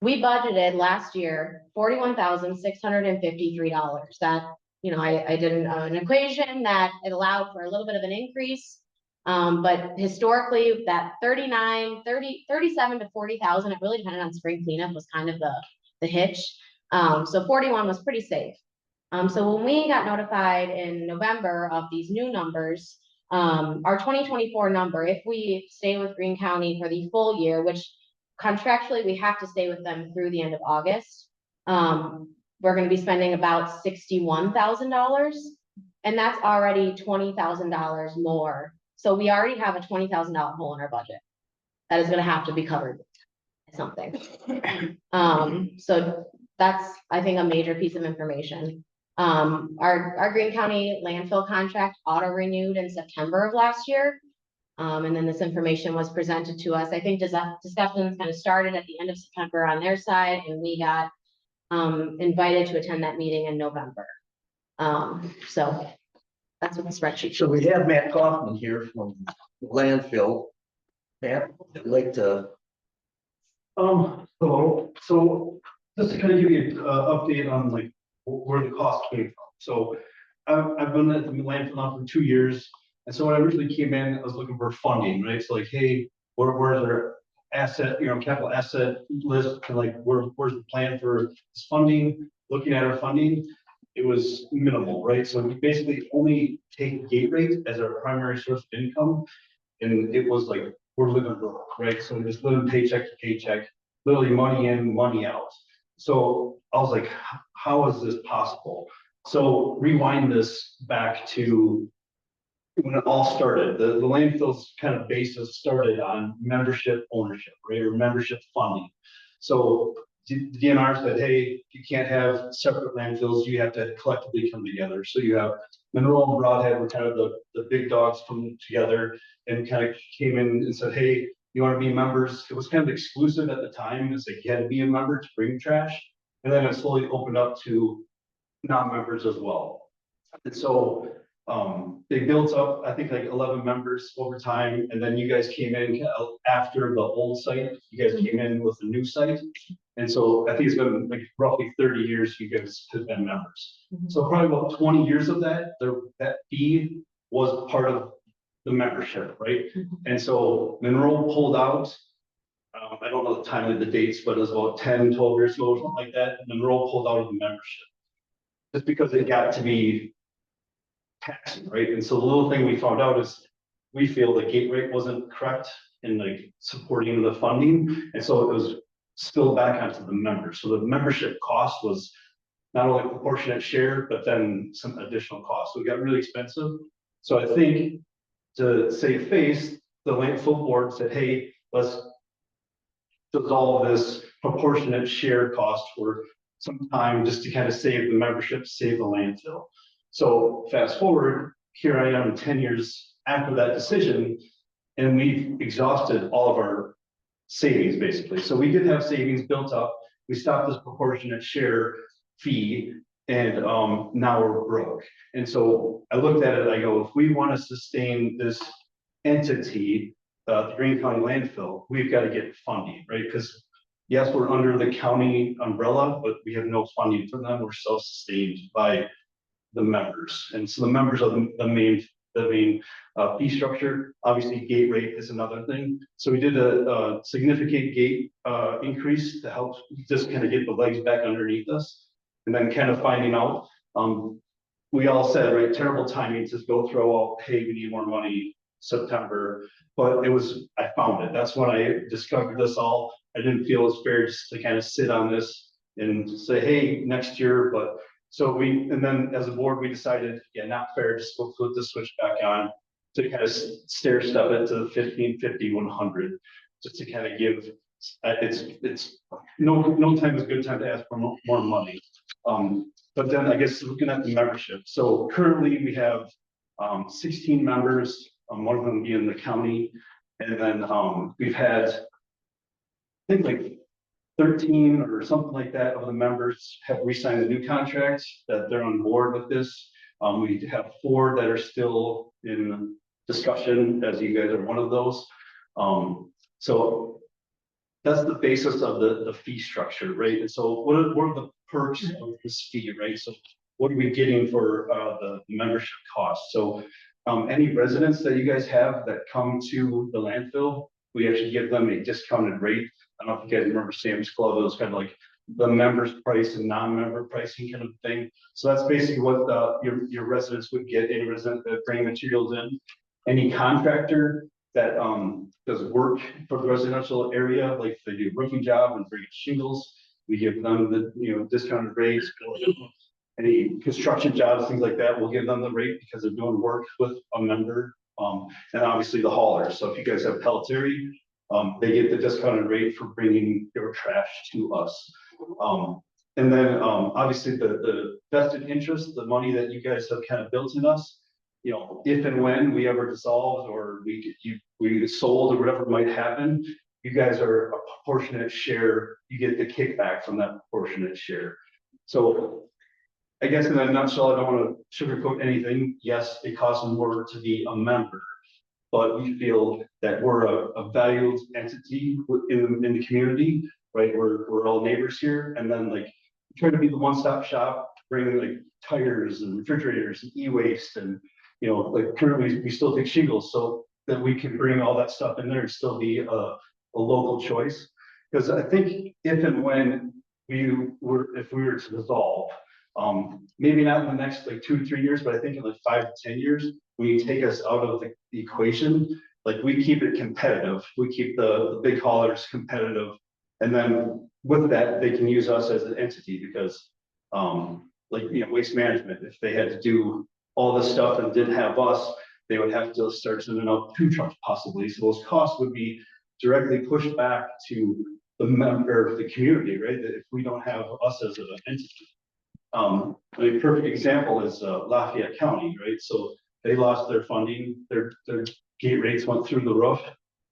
We budgeted last year $41,653. That, you know, I did an equation that it allowed for a little bit of an increase. But historically that 37 to 40,000, it really depended on spring cleanup was kind of the hitch. So 41 was pretty safe. So when we got notified in November of these new numbers, our 2024 number, if we stay with Greene County for the full year, which contractually we have to stay with them through the end of August, we're going to be spending about $61,000, and that's already $20,000 more. So we already have a $20,000 hole in our budget that is going to have to be covered by something. So that's, I think, a major piece of information. Our Greene County landfill contract auto renewed in September of last year. And then this information was presented to us. I think discussions kind of started at the end of September on their side, and we got invited to attend that meeting in November. So that's what the spreadsheet So we have Matt Kaufman here from landfill. Matt, I'd like to. Hello, so just to kind of give you an update on like where the cost came from. So I've been at the landfill now for 2 years. And so when I originally came in, I was looking for funding, right? So like, hey, where's our asset, capital asset list? And like, where's the plan for this funding? Looking at our funding, it was minimal, right? So we basically only take gate rate as our primary source of income. And it was like, we're living broke, right? So we're just living paycheck to paycheck, literally money in, money out. So I was like, how is this possible? So rewind this back to when it all started. The landfill's kind of basis started on membership ownership, right? Or membership funding. So the DNR said, hey, you can't have separate landfills, you have to collectively come together. So you have Monroe and Broadhead were kind of the big dogs coming together and kind of came in and said, hey, you want to be members? It was kind of exclusive at the time. It's like you had to be a member to bring trash. And then it slowly opened up to non-members as well. And so they built up, I think, like 11 members over time. And then you guys came in after the old site. You guys came in with a new site. And so I think it's been like roughly 30 years you guys have been members. So probably about 20 years of that, that fee was part of the membership, right? And so Monroe pulled out, I don't know the time of the dates, but it was about 10, 12 years ago or something like that. Monroe pulled out of the membership just because it got to be taxing, right? And so the little thing we found out is we feel the gate rate wasn't correct in like supporting the funding. And so it was spilled back onto the members. So the membership cost was not only proportionate share, but then some additional costs. So it got really expensive. So I think to save face, the landfill board said, hey, let's dissolve this proportionate share cost for some time just to kind of save the membership, save the landfill. So fast forward, here I am 10 years after that decision, and we've exhausted all of our savings basically. So we did have savings built up. We stopped this proportionate share fee, and now we're broke. And so I looked at it, I go, if we want to sustain this entity, the Greene County landfill, we've got to get funding, right? Because yes, we're under the county umbrella, but we have no funding for them. We're self-sustained by the members. And so the members are the the main fee structure. Obviously, gate rate is another thing. So we did a significant gate increase to help just kind of get the legs back underneath us. And then kind of finding out, we all said, right, terrible timing to go throw out, hey, we need more money, September. But I found it. That's when I discovered this all. I didn't feel it was fair just to kind of sit on this and say, hey, next year. But so and then as a board, we decided, yeah, not fair, just go flip the switch back on to kind of stair step it to the 1550, 100, just to kind of give, it's no time is a good time to ask for more money. But then I guess looking at the membership. So currently we have 16 members, one of them being the county. And then we've had, I think like 13 or something like that of the members have re-signed the new contracts, that they're on board with this. We have 4 that are still in discussion, as you guys are one of those. So that's the basis of the fee structure, right? And so what are the perks of this fee, right? So what are we getting for the membership cost? So any residents that you guys have that come to the landfill, we actually give them a discounted rate. I don't know if you guys remember Sam's Club, it was kind of like the members price and non-member pricing kind of thing. So that's basically what your residents would get, any resident that bring materials in. Any contractor that does work for the residential area, like if they do a roofing job and bring in shingles, we give them the discounted rates. Any construction jobs, things like that, we'll give them the rate because they're doing work with a member. And obviously the haulers. So if you guys have Pelletary, they get the discounted rate for bringing their trash to us. And then obviously the vested interest, the money that you guys have kind of built in us, if and when we ever dissolved or we sold or whatever might happen, you guys are a proportionate share. You get the kickback from that proportionate share. So I guess in a nutshell, I don't want to sugarcoat anything. Yes, it costs more to be a member, but we feel that we're a valued entity in the community, right? We're all neighbors here, and then like try to be the one-stop shop, bring like tires and refrigerators and e-waste, and like currently we still take shingles, so that we can bring all that stuff in there and still be a local choice. Because I think if and when if we were to dissolve, maybe not in the next like 2 to 3 years, but I think in like 5 to 10 years, when you take us out of the equation, like we keep it competitive. We keep the big haulers competitive. And then with that, they can use us as an entity because Waste Management, if they had to do all this stuff and didn't have us, they would have to start sending out 2 trucks possibly. So those costs would be directly pushed back to the member of the community, right? That if we don't have us as an entity. A perfect example is Lafayette County, right? So they lost their funding, their gate rates went through the roof,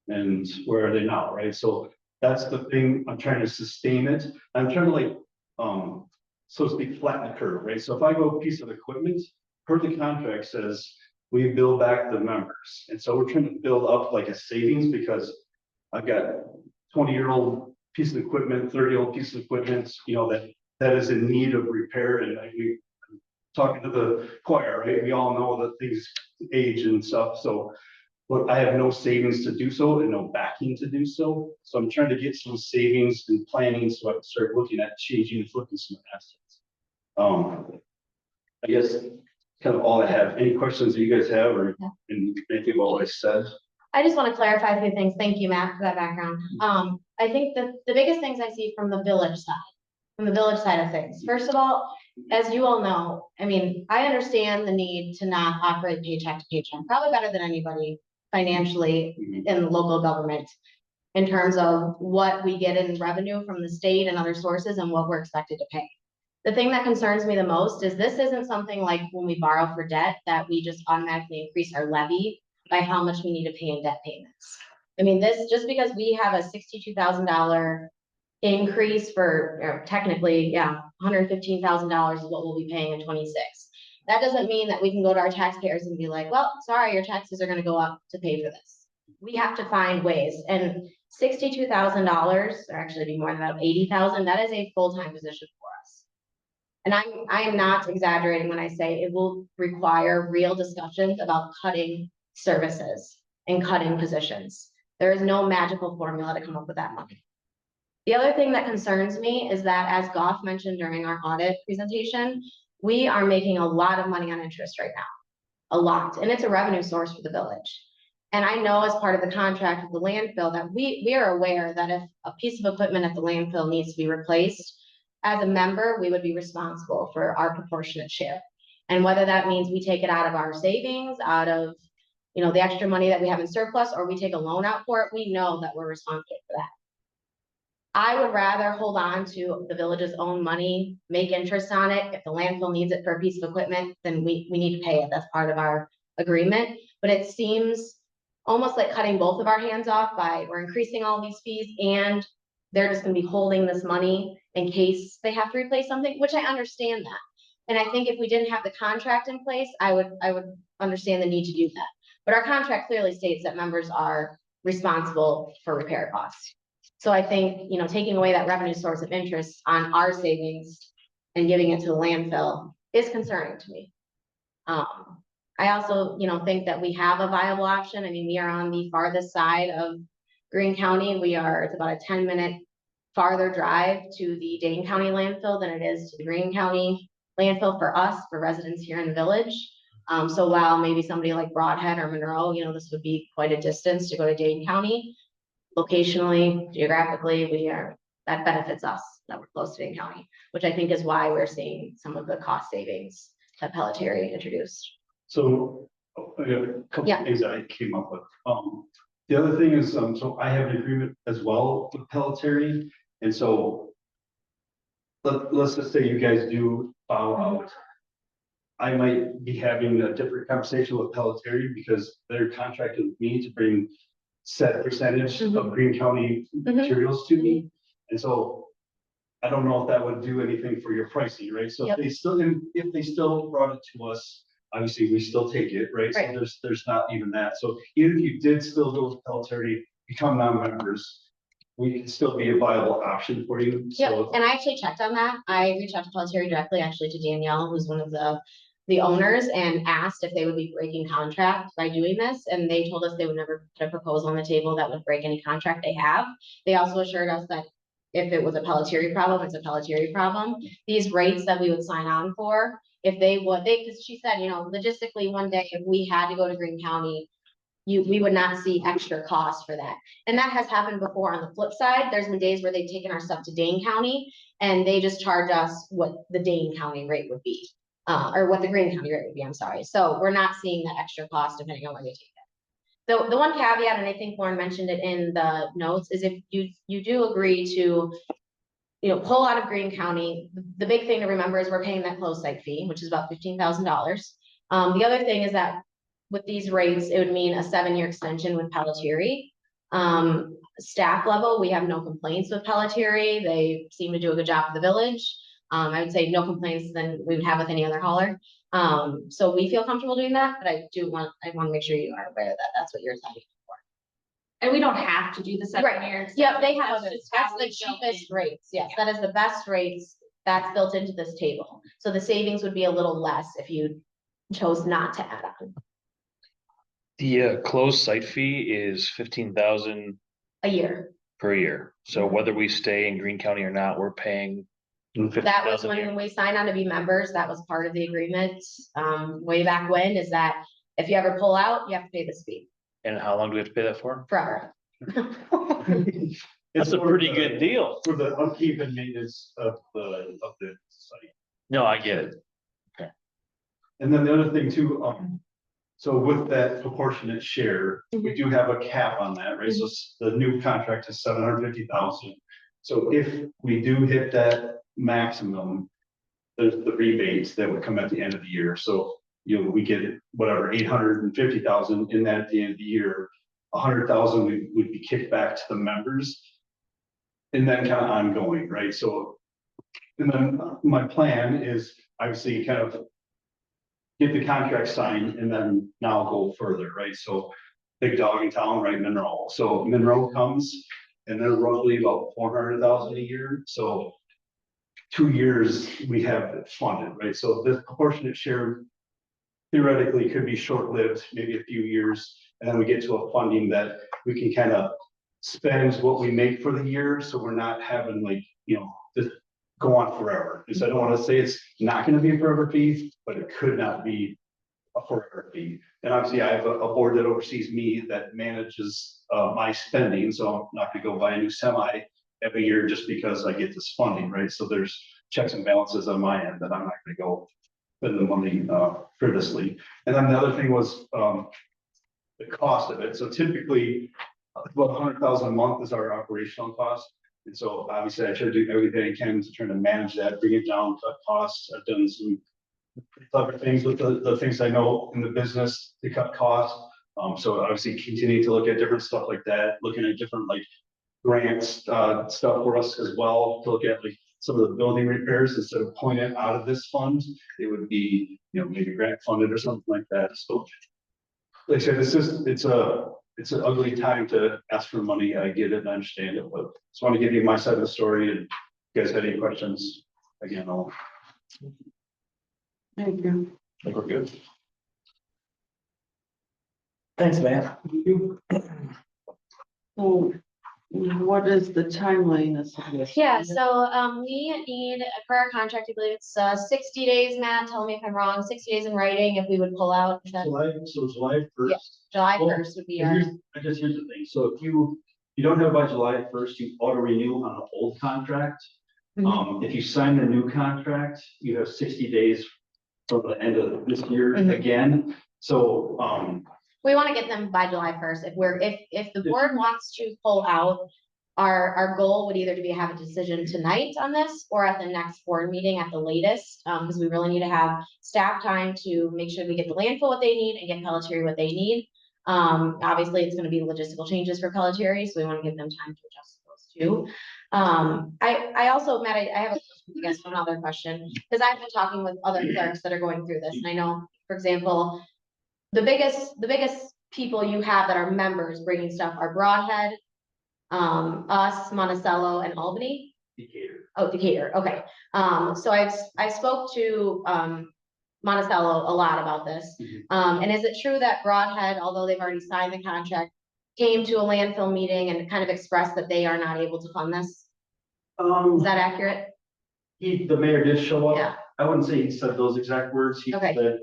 and where are they now, right? So that's the thing, I'm trying to sustain it. I'm trying to so to speak, flatten the curve, right? So if I go a piece of equipment, per the contract says we bill back the members. And so we're trying to build up like a savings because I've got 20-year-old piece of equipment, 30-year-old piece of equipment, that is in need of repair. And we talking to the choir, right? We all know that things age and stuff. So, but I have no savings to do so and no backing to do so. So I'm trying to get some savings and planning so I can start looking at changing and flipping some assets. I guess kind of all I have. Any questions that you guys have or anything about what I said? I just want to clarify a few things. Thank you, Matt, for that background. I think that the biggest things I see from the village side of things. First of all, as you all know, I mean, I understand the need to not operate paycheck to paycheck, probably better than anybody financially in local government in terms of what we get in revenue from the state and other sources and what we're expected to pay. The thing that concerns me the most is this isn't something like when we borrow for debt that we just automatically increase our levy by how much we need to pay in debt payments. I mean, this just because we have a $62,000 increase for technically, $115,000 is what we'll be paying in 26. That doesn't mean that we can go to our taxpayers and be like, well, sorry, your taxes are going to go up to pay for this. We have to find ways, and $62,000, or actually be more than that, $80,000. That is a full-time position for us. And I am not exaggerating when I say it will require real discussions about cutting services and cutting positions. There is no magical formula to come up with that money. The other thing that concerns me is that, as Goff mentioned during our audit presentation, we are making a lot of money on interest right now. A lot, and it's a revenue source for the village. And I know as part of the contract with the landfill that we are aware that if a piece of equipment at the landfill needs to be replaced, as a member, we would be responsible for our proportionate share. And whether that means we take it out of our savings, out of, you know, the extra money that we have in surplus, or we take a loan out for it, we know that we're responsible for that. I would rather hold on to the village's own money, make interest on it. If the landfill needs it for a piece of equipment, then we need to pay it. That's part of our agreement. But it seems almost like cutting both of our hands off by we're increasing all these fees and they're just gonna be holding this money in case they have to replace something, which I understand that. And I think if we didn't have the contract in place, I would understand the need to do that. But our contract clearly states that members are responsible for repair costs. So I think, you know, taking away that revenue source of interest on our savings and giving it to the landfill is concerning to me. I also, you know, think that we have a viable option. I mean, we are on the farthest side of Greene County. It's about a 10-minute farther drive to the Dane County landfill than it is to the Greene County landfill for us, for residents here in the village. So while maybe somebody like Broadhead or Monroe, you know, this would be quite a distance to go to Dane County. Locationally, geographically, that benefits us that we're close to Dane County, which I think is why we're seeing some of the cost savings that Pelletieri introduced. So I got a couple Yeah. of things that I came up with. The other thing is, so I have an agreement as well with Pelletieri, and so let's just say you guys do bow out. I might be having a different conversation with Pelletieri because they're contracted with me to bring set percentage of Greene County materials to me. And so I don't know if that would do anything for your pricing, right? So if they still brought it to us, obviously we still take it, right? So there's not even that. So even if you did still go with Pelletieri, become non-members, we can still be a viable option for you. Yeah, So and I actually checked on that. I reached out to Pelletieri directly, actually to Danielle, who's one of the owners, and asked if they would be breaking contract by doing this. And they told us they would never put a proposal on the table that would break any contract they have. They also assured us that if it was a Pelletieri problem, it's a Pelletieri problem. These rates that we would sign on for, if they would, because she said, you know, logistically one day, if we had to go to Greene County, we would not see extra cost for that. And that has happened before on the flip side. There's been days where they've taken our stuff to Dane County and they just charge us what the Dane County rate would be. Or what the Greene County rate would be, I'm sorry. So we're not seeing that extra cost depending on where they take it. So the one caveat, and I think Lauren mentioned it in the notes, is if you do agree to, you know, pull out of Greene County, the big thing to remember is we're paying that closed site fee, which is about $15,000. The other thing is that with these rates, it would mean a 7-year extension with Pelletieri. Staff level, we have no complaints with Pelletieri. They seem to do a good job for the village. I would say no complaints than we would have with any other hauler. So we feel comfortable doing that, but I want to make sure you are aware that that's what you're signing for. And we don't have to do the 7 years. Yeah, they have That's others. just That's how the we built cheapest in. rates. Yes, that is the best rates that's built into this table. So the savings would be a little less if you chose not to add on The closed site fee is 15,000 a year. per year. So whether we stay in Greene County or not, we're paying 15,000 That was a year. when we signed on to be members. That was part of the agreement, way back when, is that if you ever pull out, you have to pay this fee And how long do we have to pay that for? forever. That's a pretty good deal. for the upkeep and maintenance of the site. No, I get it. And then the other thing too, so with that proportionate share, we do have a cap on that, right? So the new contract is 750,000. So if we do hit that maximum, there's the rebates that would come at the end of the year. So, you know, we get whatever, 850,000 in that at the end of the year, 100,000 would be kicked back to the members. And then kind of ongoing, right? So, and then my plan is obviously kind of get the contract signed and then now go further, right? So big dog in town, right, Monroe. So Monroe comes and they're roughly about 400,000 a year. So 2 years, we have it funded, right? So this proportionate share theoretically could be short-lived, maybe a few years, and then we get to a funding that we can kind of spend what we make for the year, so we're not having like, this go on forever. Because I don't want to say it's not going to be a forever fee, but it could not be a forever fee. And obviously, I have a board that oversees me that manages my spending, so I'm not going to go buy a new semi every year just because I get this funding, right? So there's checks and balances on my end that I'm not going to go spend the money frivolously. And then the other thing was the cost of it. So typically, about 100,000 a month is our operational cost. And so obviously I try to do everything I can to try to manage that, bring it down, cut costs. I've done some clever things with the things I know in the business to cut costs. So obviously continue to look at different stuff like that, looking at different like grants, stuff for us as well, to look at like some of the building repairs instead of pulling it out of this fund, it would be, maybe grant funded or something like that. So like I said, it's an ugly time to ask for money. I get it and I understand it, but just want to give you my side of the story, and if you guys had any questions, again, I'll. Thank you. I think we're good. Thanks, man. So what is the timeliness of this? Yeah, so we need, per our contract, I believe it's 60 days, Matt, tell me if I'm wrong, 60 days in writing if we would pull out. Is that July 1st. July Well, 1st would be And our, here's the thing, so if you don't have it by July 1st, you auto renew on the old contract. If you sign the new contract, you have 60 days from the end of this year again, so, we want to get them by July 1st. If the board wants to pull out, our goal would either to have a decision tonight on this or at the next board meeting at the latest, because we really need to have staff time to make sure we get the landfill what they need and get Pelletier what they need. Obviously, it's going to be logistical changes for Pelletier, so we want to give them time to adjust those too. I also, Matt, I have one other question, because I've been talking with other clerks that are going through this, and I know, for example, the biggest people you have that are members bringing stuff are Broadhead, us, Monticello, and Albany. Decatur. Oh, Decatur, okay. So I spoke to Monticello a lot about this. And is it true that Broadhead, although they've already signed the contract, came to a landfill meeting and kind of expressed that they are not able to fund this? Is that accurate? The mayor did show up. Yeah. I wouldn't say he said those exact words. He Okay. said,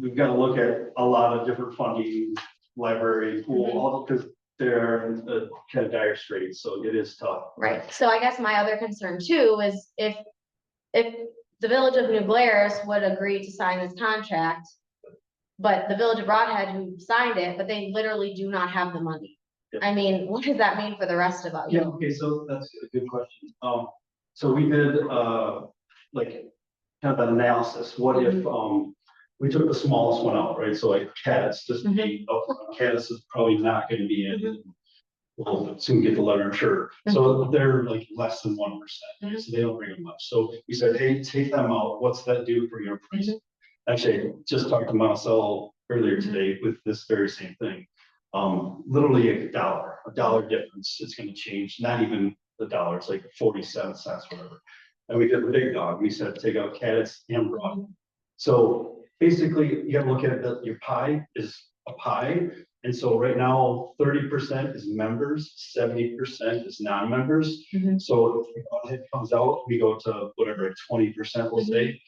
we've got to look at a lot of different funding, library, pool, all because they're in a kind of dire straits, so it is tough. Right, so I guess my other concern too is if the village of New Glarus would agree to sign this contract, but the village of Broadhead who signed it, but they literally do not have the money. Yeah. I mean, what does that mean for the rest of us? Yeah, okay, so that's a good question. So we did, like, kind of an analysis. What if, we took the smallest one out, right? So like Caddis, just be upfront. Caddis is probably not gonna be in. We'll soon get the letter, I'm sure. So they're like less than 1%, so they don't bring in much. So we said, hey, take them out. What's that do for your price? Actually, just talked to Monticello earlier today with this very same thing. Literally a dollar difference. It's gonna change, not even the dollar, it's like 47 cents, whatever. And we did the big dog. We said, take out Caddis and Broad. So basically, you gotta look at that your pie is a pie. And so right now, 30% is members, 70% is non-members. So if it comes out, we go to whatever, 20%, we'll say.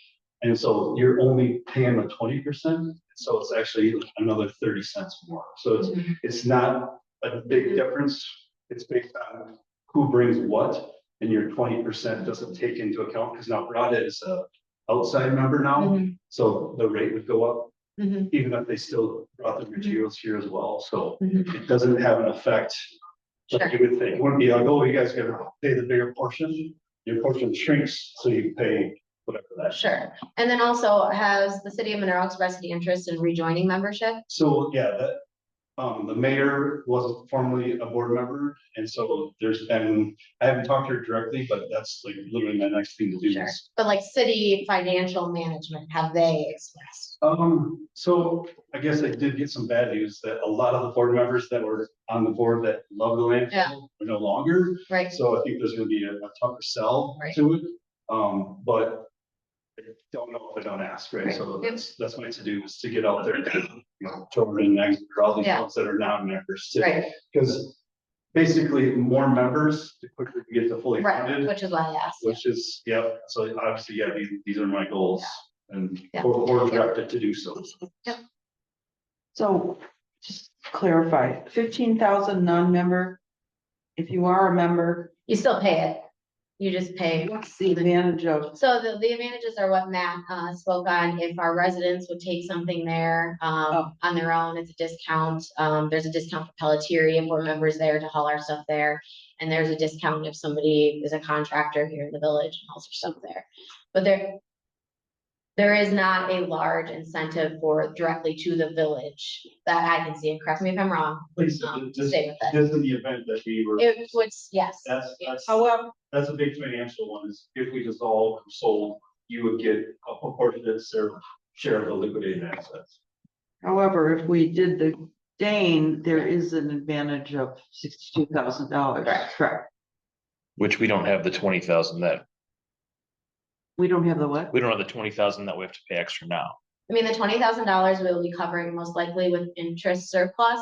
And so you're only paying the 20%. So it's actually another 30 cents more. So it's not a big difference. It's based on who brings what, and your 20% doesn't take into account, because now Broadhead is a outside member now, so the rate would go up, even if they still brought the materials here as well, so it doesn't have an effect like you would think. It wouldn't be like, oh, you guys gotta pay the bigger portion, your portion shrinks, so you pay whatever that. Sure, and then also has the city of Monroe expressed any interest in rejoining membership? So, yeah, that, the mayor wasn't formerly a board member, and so there's been, I haven't talked to her directly, but that's like literally my next thing to do. Sure, but like city financial management, have they expressed? So I guess I did get some bad news that a lot of the board members that were on the board that love the landfill are no longer. Right. So I think there's gonna be a tougher sell Right. to it. But I don't know if I don't ask, right? So that's my to do is to get out there, you know, children, all these Yeah. folks that are non-members. Right, Because basically more members, the quicker we get to fully right, funded, which is why I asked. which is, yeah, so obviously, yeah, these are my goals and Yeah. we're directed to do so. So just clarify, 15,000 non-member. If you are a member, You still pay it. You just pay. what's the advantage of? So the advantages are what Matt spoke on. If our residents would take something there on their own, it's a discount. There's a discount for Pelletier if we're members there to haul our stuff there. And there's a discount if somebody is a contractor here in the village and hauls their stuff there. But there is not a large incentive for directly to the village that I can see. And correct me if I'm wrong. Please, Stay with it. this is the event that we were, It would, yes. that's, However, that's a big financial one, is if we dissolve or sold, you would get a proportionate share of the liquidated assets. however, if we did the Dane, there is an advantage of $62,000. Correct. Which we don't have the 20,000 that, We don't have the what? we don't have the 20,000 that we have to pay extra now. I mean, the $20,000 we'll be covering most likely with interest surplus.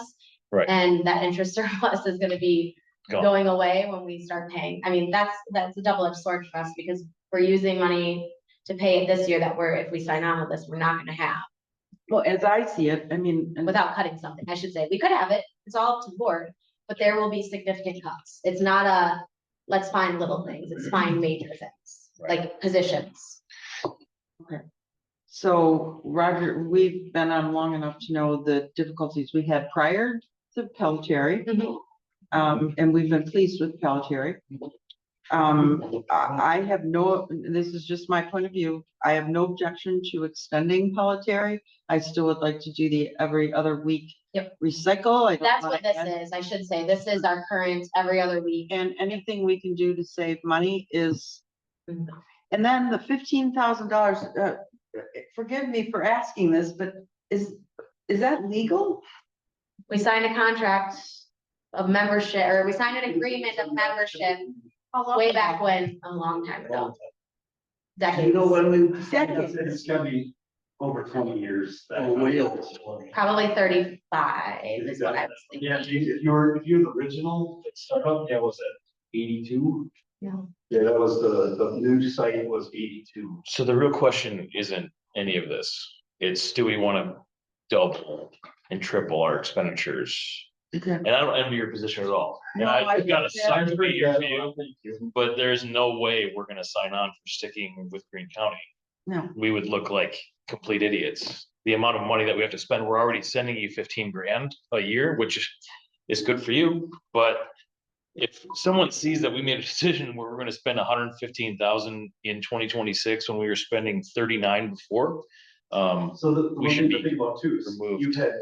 Right. And that interest surplus is gonna be Gone. going away when we start paying. I mean, that's a double-edged sword for us because we're using money to pay it this year that if we sign on with this, we're not gonna have Well, as I see it, I mean, and without cutting something, I should say. We could have it, it's all up to the board, but there will be significant cuts. It's not let's find little things, it's find major things, like positions. so Roger, we've been on long enough to know the difficulties we had prior to Pelletier. And we've been pleased with Pelletier. I have no, this is just my point of view. I have no objection to extending Pelletier. I still would like to do the every other week. Yep. Recycle. I don't That's what wanna this add- is, I should say. This is our current every other week. And anything we can do to save money is, Mhm. and then the $15,000, forgive me for asking this, but is that legal? We signed a contract of membership, or we signed an agreement of membership way back when, a long time ago. Decades, when we. It's gonna be over 20 years. probably 35 is what I was Yeah, thinking. if you're the original startup, yeah, was that 82? Yeah. Yeah, that was the new site was 82. So the real question isn't any of this. It's, do we want to double and triple our expenditures? Okay. And I don't envy your position at all. And No, I I've got a get that. suck to be here for you, but there's no way we're gonna sign on for sticking with Green County. No. We would look like complete idiots. The amount of money that we have to spend, we're already sending you 15 grand a year, which is good for you, but if someone sees that we made a decision where we're gonna spend 115,000 in 2026 when we were spending 39 before, So the we one should thing to be think about too is removed. you've had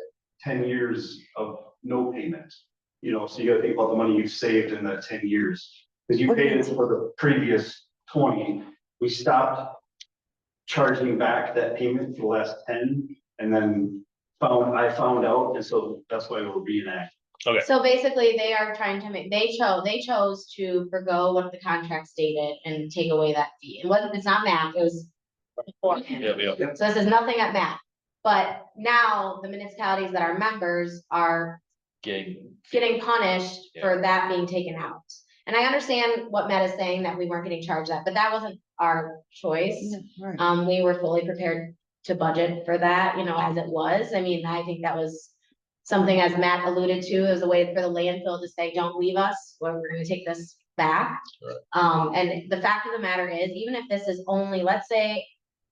10 years of no payment. You know, so you gotta think about the money you've saved in that 10 years. Cause you paid it for the previous 20. We stopped charging back that payment for the last 10 and then I found out, and so that's why we're reenacting. So basically, they are trying to they chose to forgo what the contract stated and take away that fee. It's not math, it was beforehand. Yeah. So this is nothing at math. But now the municipalities that are members are getting punished for that being taken out. And I understand what Matt is saying, that we weren't getting charged that, but that wasn't our choice. Right. We were fully prepared to budget for that, as it was. I mean, I think that was something, as Matt alluded to, as a way for the landfill to say, don't leave us, or we're gonna take this back. And the fact of the matter is, even if this is only, let's say,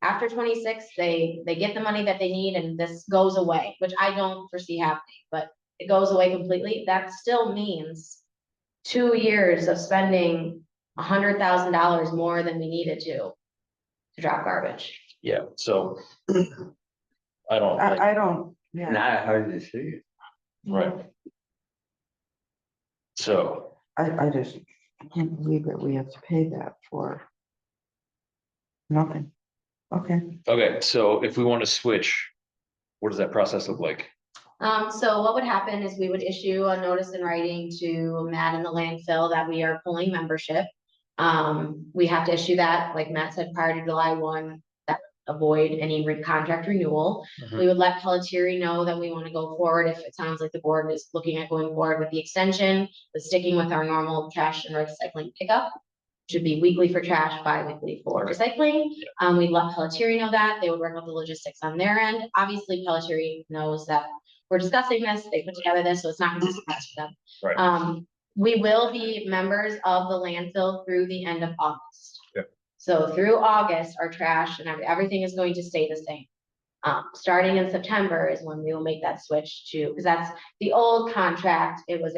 after 26, they get the money that they need and this goes away, which I don't foresee happening, but it goes away completely, that still means 2 years of spending $100,000 more than we needed to drop garbage. Yeah, so I don't think, I don't, yeah. Not hard to see. right. So, I just can't believe that we have to pay that for nothing. Okay. so if we want to switch, what does that process look like? So what would happen is we would issue a notice in writing to Matt and the landfill that we are pulling membership. We have to issue that, like Matt said, prior to July 1, that would avoid any contract renewal. We would let Pelletieri know that we want to go forward if it sounds like the board is looking at going forward with the extension, but sticking with our normal trash and recycling pickup. Should be weekly for trash, bi-weekly for recycling. We'd let Pelletieri know that. They would work out the logistics on their end. Obviously, Pelletieri knows that we're discussing this. They put together this, so it's not gonna be a surprise for them. Right. We will be members of the landfill through the end of August. Yep. So through August, our trash and everything is going to stay the same. Starting in September is when we will make that switch to, because that's the old contract. It was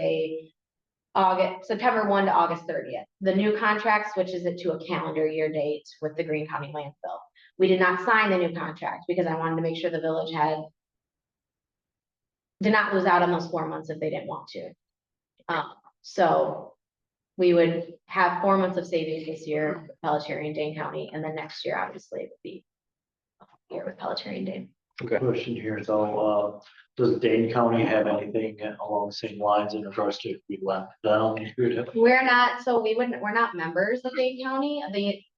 September 1 to August 30th. The new contract switches it to a calendar year date with the Greene County landfill. We did not sign the new contract because I wanted to make sure the village did not lose out on those 4 months if they didn't want to. So we would have 4 months of savings this year with Pelletieri and Dane County, and then next year, obviously, it would be a year with Pelletieri and Dane. Question here, though, does Dane County have anything along the same lines in regards to if we left down? We're not, so we're not members of Dane County.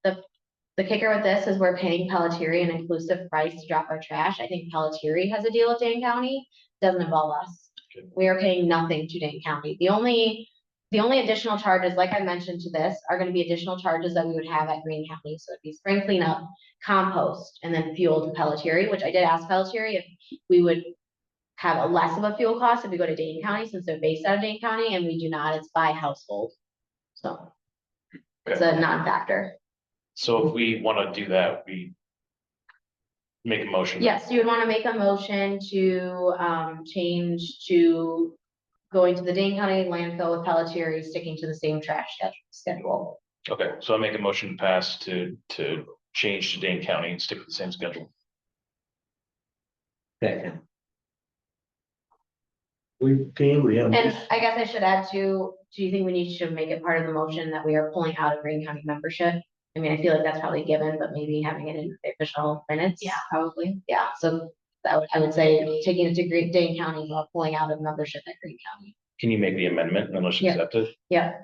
The kicker with this is we're paying Pelletieri an inclusive price to drop our trash. I think Pelletieri has a deal with Dane County, doesn't involve us. We are paying nothing to Dane County. The only additional charges, like I mentioned to this, are gonna be additional charges that we would have at Greene County. So it'd be spring cleanup, compost, and then fuel to Pelletieri, which I did ask Pelletieri if we would have a less of a fuel cost if we go to Dane County, since they're based out of Dane County, and we do not, it's by household. So it's a non-factor. So if we want to do that, we make a motion. Yes, you would want to make a motion to change to going to the Dane County landfill with Pelletieri, sticking to the same trash schedule. Okay, so I make a motion to pass to change to Dane County and stick with the same schedule. Second. We have. And I guess I should add too, do you think we need to make it part of the motion that we are pulling out of Greene County membership? I mean, I feel like that's probably given, but maybe having it in the official minutes. Yeah, probably. Yeah, so I would say taking it to Dane County while pulling out of membership at Greene County. Can you make the amendment and let's Yeah. accept it? Yeah,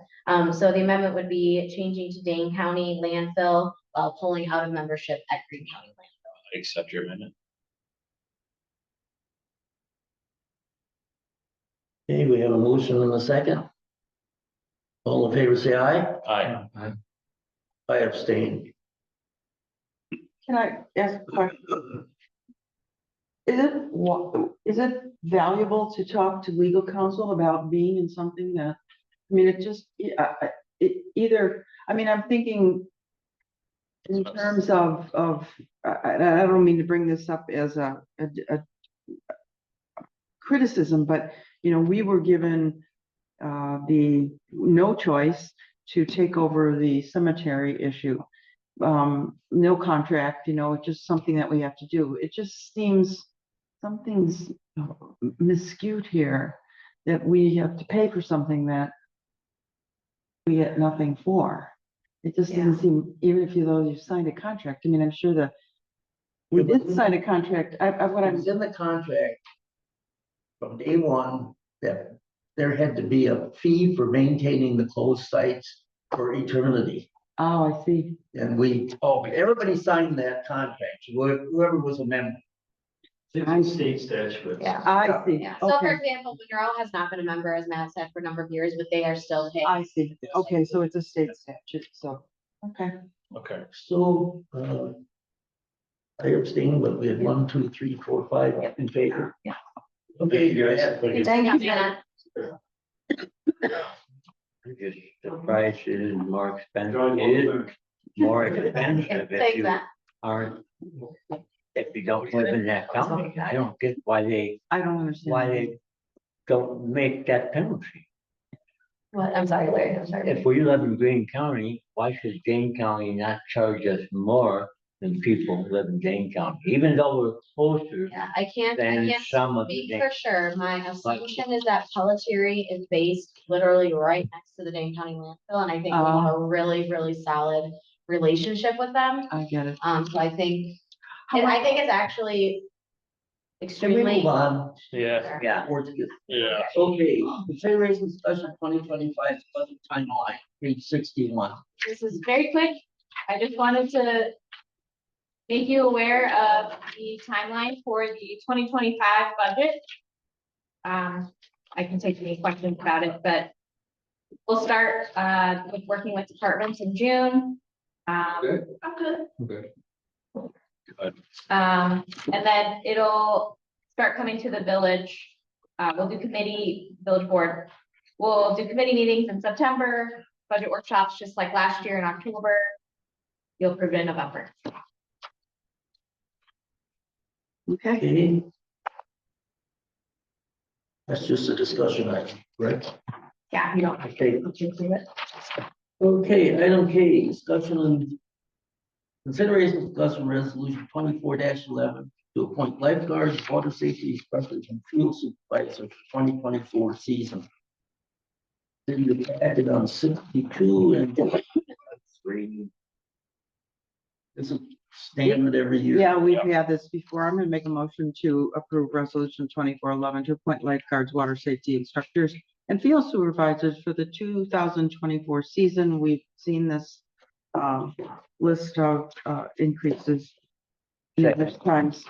so the amendment would be changing to Dane County landfill while pulling out of membership at Greene County landfill. I accept your amendment. Okay, we have a motion and a second. All in favor, say aye. Aye. I abstain. Can I ask a question? Is it valuable to talk to legal counsel about being in something that, I mean, I'm thinking in terms of, I don't mean to bring this up as a criticism, but, we were given the no choice to take over the cemetery issue. No contract, it's just something that we have to do. It just seems something's miscued here, that we have to pay for something that we get nothing for. It just doesn't seem, even if you signed a contract, I mean, I'm sure we did sign a contract. It's in the contract from day one that there had to be a fee for maintaining the closed sites for eternity. Oh, I see. And everybody signed that contract, whoever was a member. State statute. Yeah. I see. Yeah, so for Okay, example, Monroe has not been a member, as Matt said, for a number of years, but they are still paying. I see. Okay, so it's a state statute, so, okay. Okay. So, I abstain, but we had 1, 2, 3, 4, 5 in favor. Yeah. Okay, go ahead. Thank you. Matt. Just the price is more expensive, it is more expensive if Thanks, you Matt. aren't, if you don't live in that county. I don't get I don't understand. why they don't make that penalty. What, I'm sorry, Larry, I'm sorry. If we live in Greene County, why should Dane County not charge us more than people who live in Dane County, even though we're closer Yeah, I can't than some of the speak Dane. for sure. My assumption is that Pelletieri is based literally right next to the Dane County landfill, and I think we have a really, really solid relationship with them. I get it. So I think it's actually, Can we extremely. move on? Yeah. Yeah. Or to get- Yeah. Okay, consideration discussion 2025 budget timeline, page 61. This is very quick. I just wanted to make you aware of the timeline for the 2025 budget. I can take any questions about it, but we'll start, with working with departments in June. Okay. I'm good. Okay. And then it'll start coming to the village. We'll do committee, village board. We'll do committee meetings in September, budget workshops, just like last year in October. You'll approve it in November. Okay, Okay. That's just a discussion item, right? Yeah, you don't. Okay. Okay, do it. Okay, item K, discussion and consideration discussion resolution 24-11 to appoint lifeguards, water safety inspectors, and fuel supervisor for 2024 season. Then you acted on 62 and 3. This is standard every year. yeah, we've had this before. I'm gonna make a motion to approve resolution 2411 to appoint lifeguards, water safety instructors, and field supervisors for the 2024 season. We've seen this list of increases numerous times.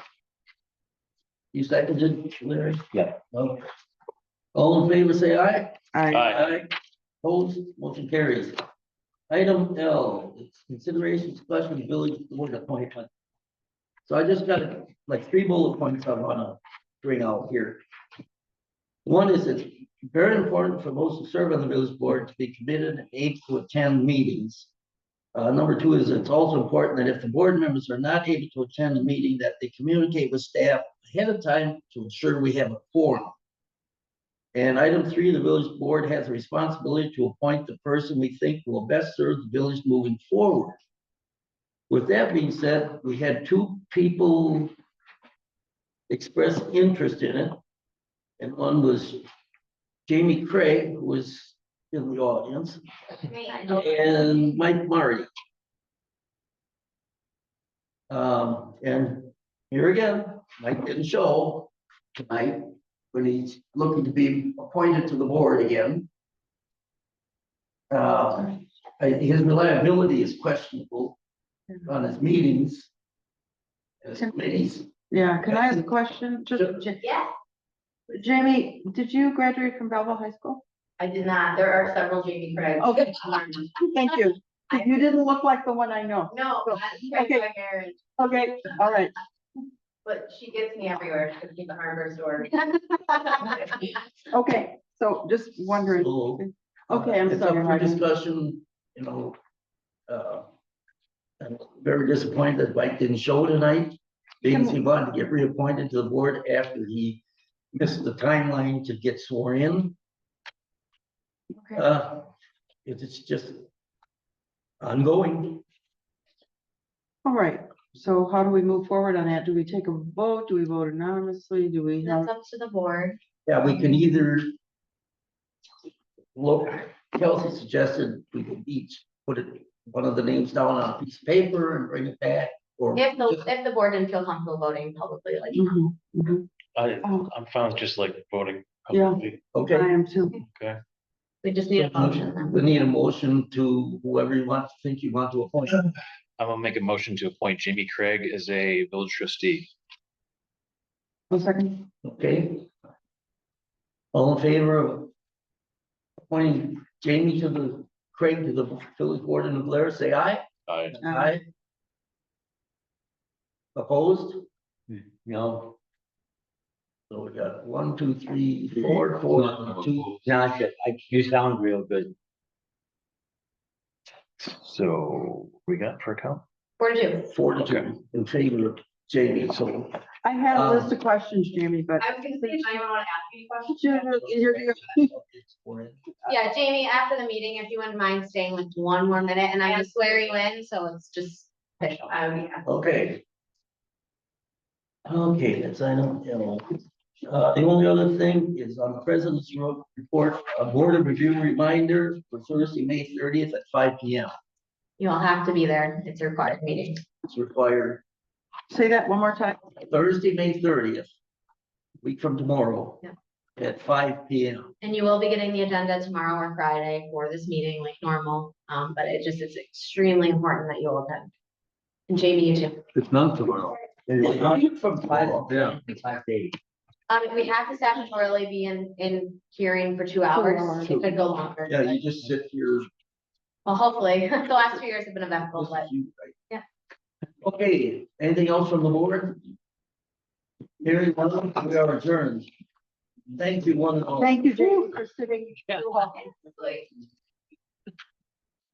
You seconded, Larry? Yeah. Okay. All in favor, say aye. I, Opposed, motion carries. Item L, it's consideration discussion of village board appointment. So I just got like 3 bullet points I wanna bring out here. One is it's very important for those who serve on the village board to be committed and able to attend meetings. Number 2 is it's also important that if the board members are not able to attend the meeting, that they communicate with staff ahead of time to ensure we have a quorum. And item 3, the village board has a responsibility to appoint the person we think will best serve the village moving forward. With that being said, we had 2 people express interest in it. And one was Jamie Craig, who was in the audience, and Mike Marty. And here again, Mike didn't show tonight, but he's looking to be appointed to the board again. His reliability is questionable on his meetings. His committees. yeah, can I ask a question? Just, Yeah, Jamie, did you graduate from Belleville High School? I did not. There are several Jamie Craig. Okay, thank you. You didn't look like the one I know. No, I Okay. my hair, Okay, all right. but she gets me everywhere. She's at the hardware store. Okay, so just wondering. So, Okay, I'm it's up sorry. for I didn't- discussion, you know. I'm very disappointed that Mike didn't show tonight. Because he wanted to get reappointed to the board after he missed the timeline to get sworn in. Okay. It's just ongoing. All right, so how do we move forward on that? Do we take a vote? Do we vote anonymously? Do we have? That's up to the board. Yeah, we can either look, Kelsey suggested we could each put it, one of the names down on a piece of paper and bring it back, or. If the board didn't feel comfortable voting publicly, like. Mhm, mhm. I'm fine with just like voting. Yeah. publicly. Okay. I am too. Okay. We just need a motion then. We need a motion to whoever you want, think you want to appoint. I'm gonna make a motion to appoint Jamie Craig as a village trustee. 1 second. Okay. All in favor of appointing Jamie to the, Craig to the village board in Blair, say aye. Aye. Opposed? No, So we got 1, 2, 3, 4, 2. not yet. You sound real good. So we got for account? 4-2. 4 to 2 in favor of Jamie, so. I had a list of questions, Jamie, but. I was gonna say, I don't wanna ask any questions. Yeah, Jamie, after the meeting, if you wouldn't mind staying like 1 more minute, and I just swear you in, so it's just official. Okay. Okay, that's item L. The only other thing is on the president's report, a board of review reminder for Thursday, May 30th at 5 p.m. You all have to be there. It's a required meeting. It's required Say that one more time. Thursday, May 30th week from tomorrow. Yeah. At 5 p.m. And you will be getting the agenda tomorrow or Friday for this meeting like normal, but it's extremely important that you all attend. And Jamie, you too. It's none tomorrow. From 5. Yeah. days. We have to statutorily be in hearing for 2 hours. hours. It could go longer. Yeah, but- you just sit here. Well, hopefully, the last 2 years have been eventful, but yeah. Okay, anything else from the board? Hearing none, we are adjourned. Thank you, one and all. Thank you, Jamie, for sitting. I'm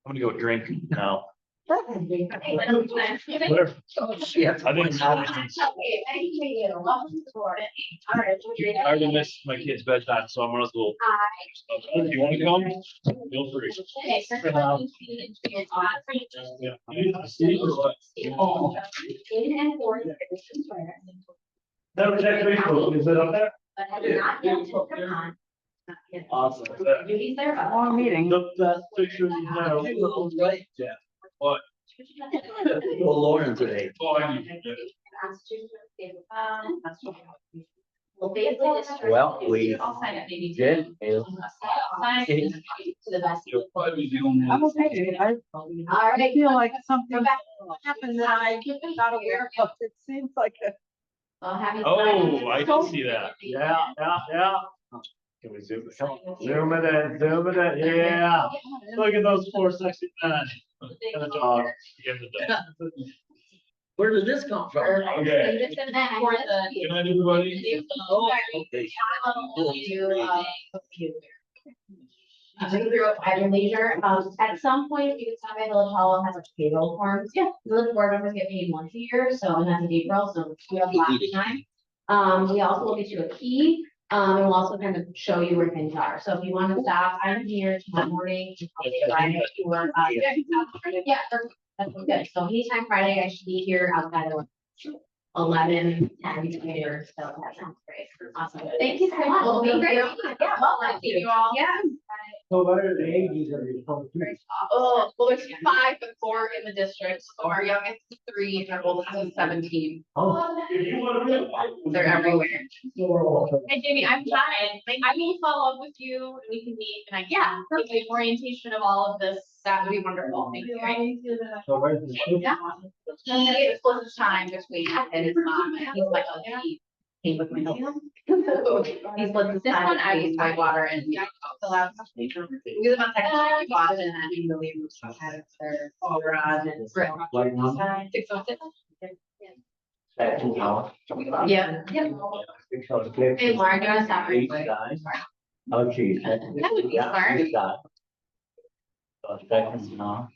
gonna go drink now. Whatever. Oh, shit. I think. Okay, thank you. Welcome to the board. All right. I already missed my kid's bedtime, so I'm gonna go. If you wanna come, feel free. Okay, so Yeah. You see or what? in and for. That was actually cool. Is it up there? But have not yet took them on. Not yet. Awesome. Duties there, but- Long meeting. The best picture you have. Right. Yeah. What? Go Lauren today. Oh, I need to. Well, basically, this. Well, we I'll sign it maybe. did, you Sign it. To the best. You'll probably be the only I'm one. okay. I All right. feel like something Go back. happened that I not aware of. It seems like a. Well, happy. Oh, I can see that. Yeah, yeah. Can we zoom? Zoom it in, yeah. Look at those 4 sexy men. And the dog. And the dog. Where did this come from? Okay. Just in that, for the. Good night, everybody. Oh, okay. At your leisure, at some point, you can stop by Village Hall, has a payroll forms. Yeah. Village board members get paid once a year, so and that's in April, so we have lots of time. We also will get you a key, and we'll also kind of show you where things are. So if you want to stop, I'm here tomorrow morning. Friday, or, yeah, that's good. So anytime Friday, I should be here outside of 11, 10 here, so that sounds great. Awesome. Thank you so much. Well, thank you. Yeah, well, I see you all. Yeah. So what are the ages of your whole group? Oh, well, there's 5 and 4 in the district, so our youngest is 3 and our oldest is 17. They're everywhere. Hey Jamie, I'm fine. I will follow up with you and we can meet and give you orientation of all of this. That would be wonderful. Thank you. Right? So where's the group? Yeah. And then it split the time between and his mom, and he's like, oh, he came with my home. He split the This time one I between was my fine. water and. We live on Second Street, Boston, and I think the leave had their garage and. What number? 606. Second house. Yeah. So the fifth Hey, Lauren, you wanna stop real east quick? side. Oh, geez. That would be smart. East side. So second, no.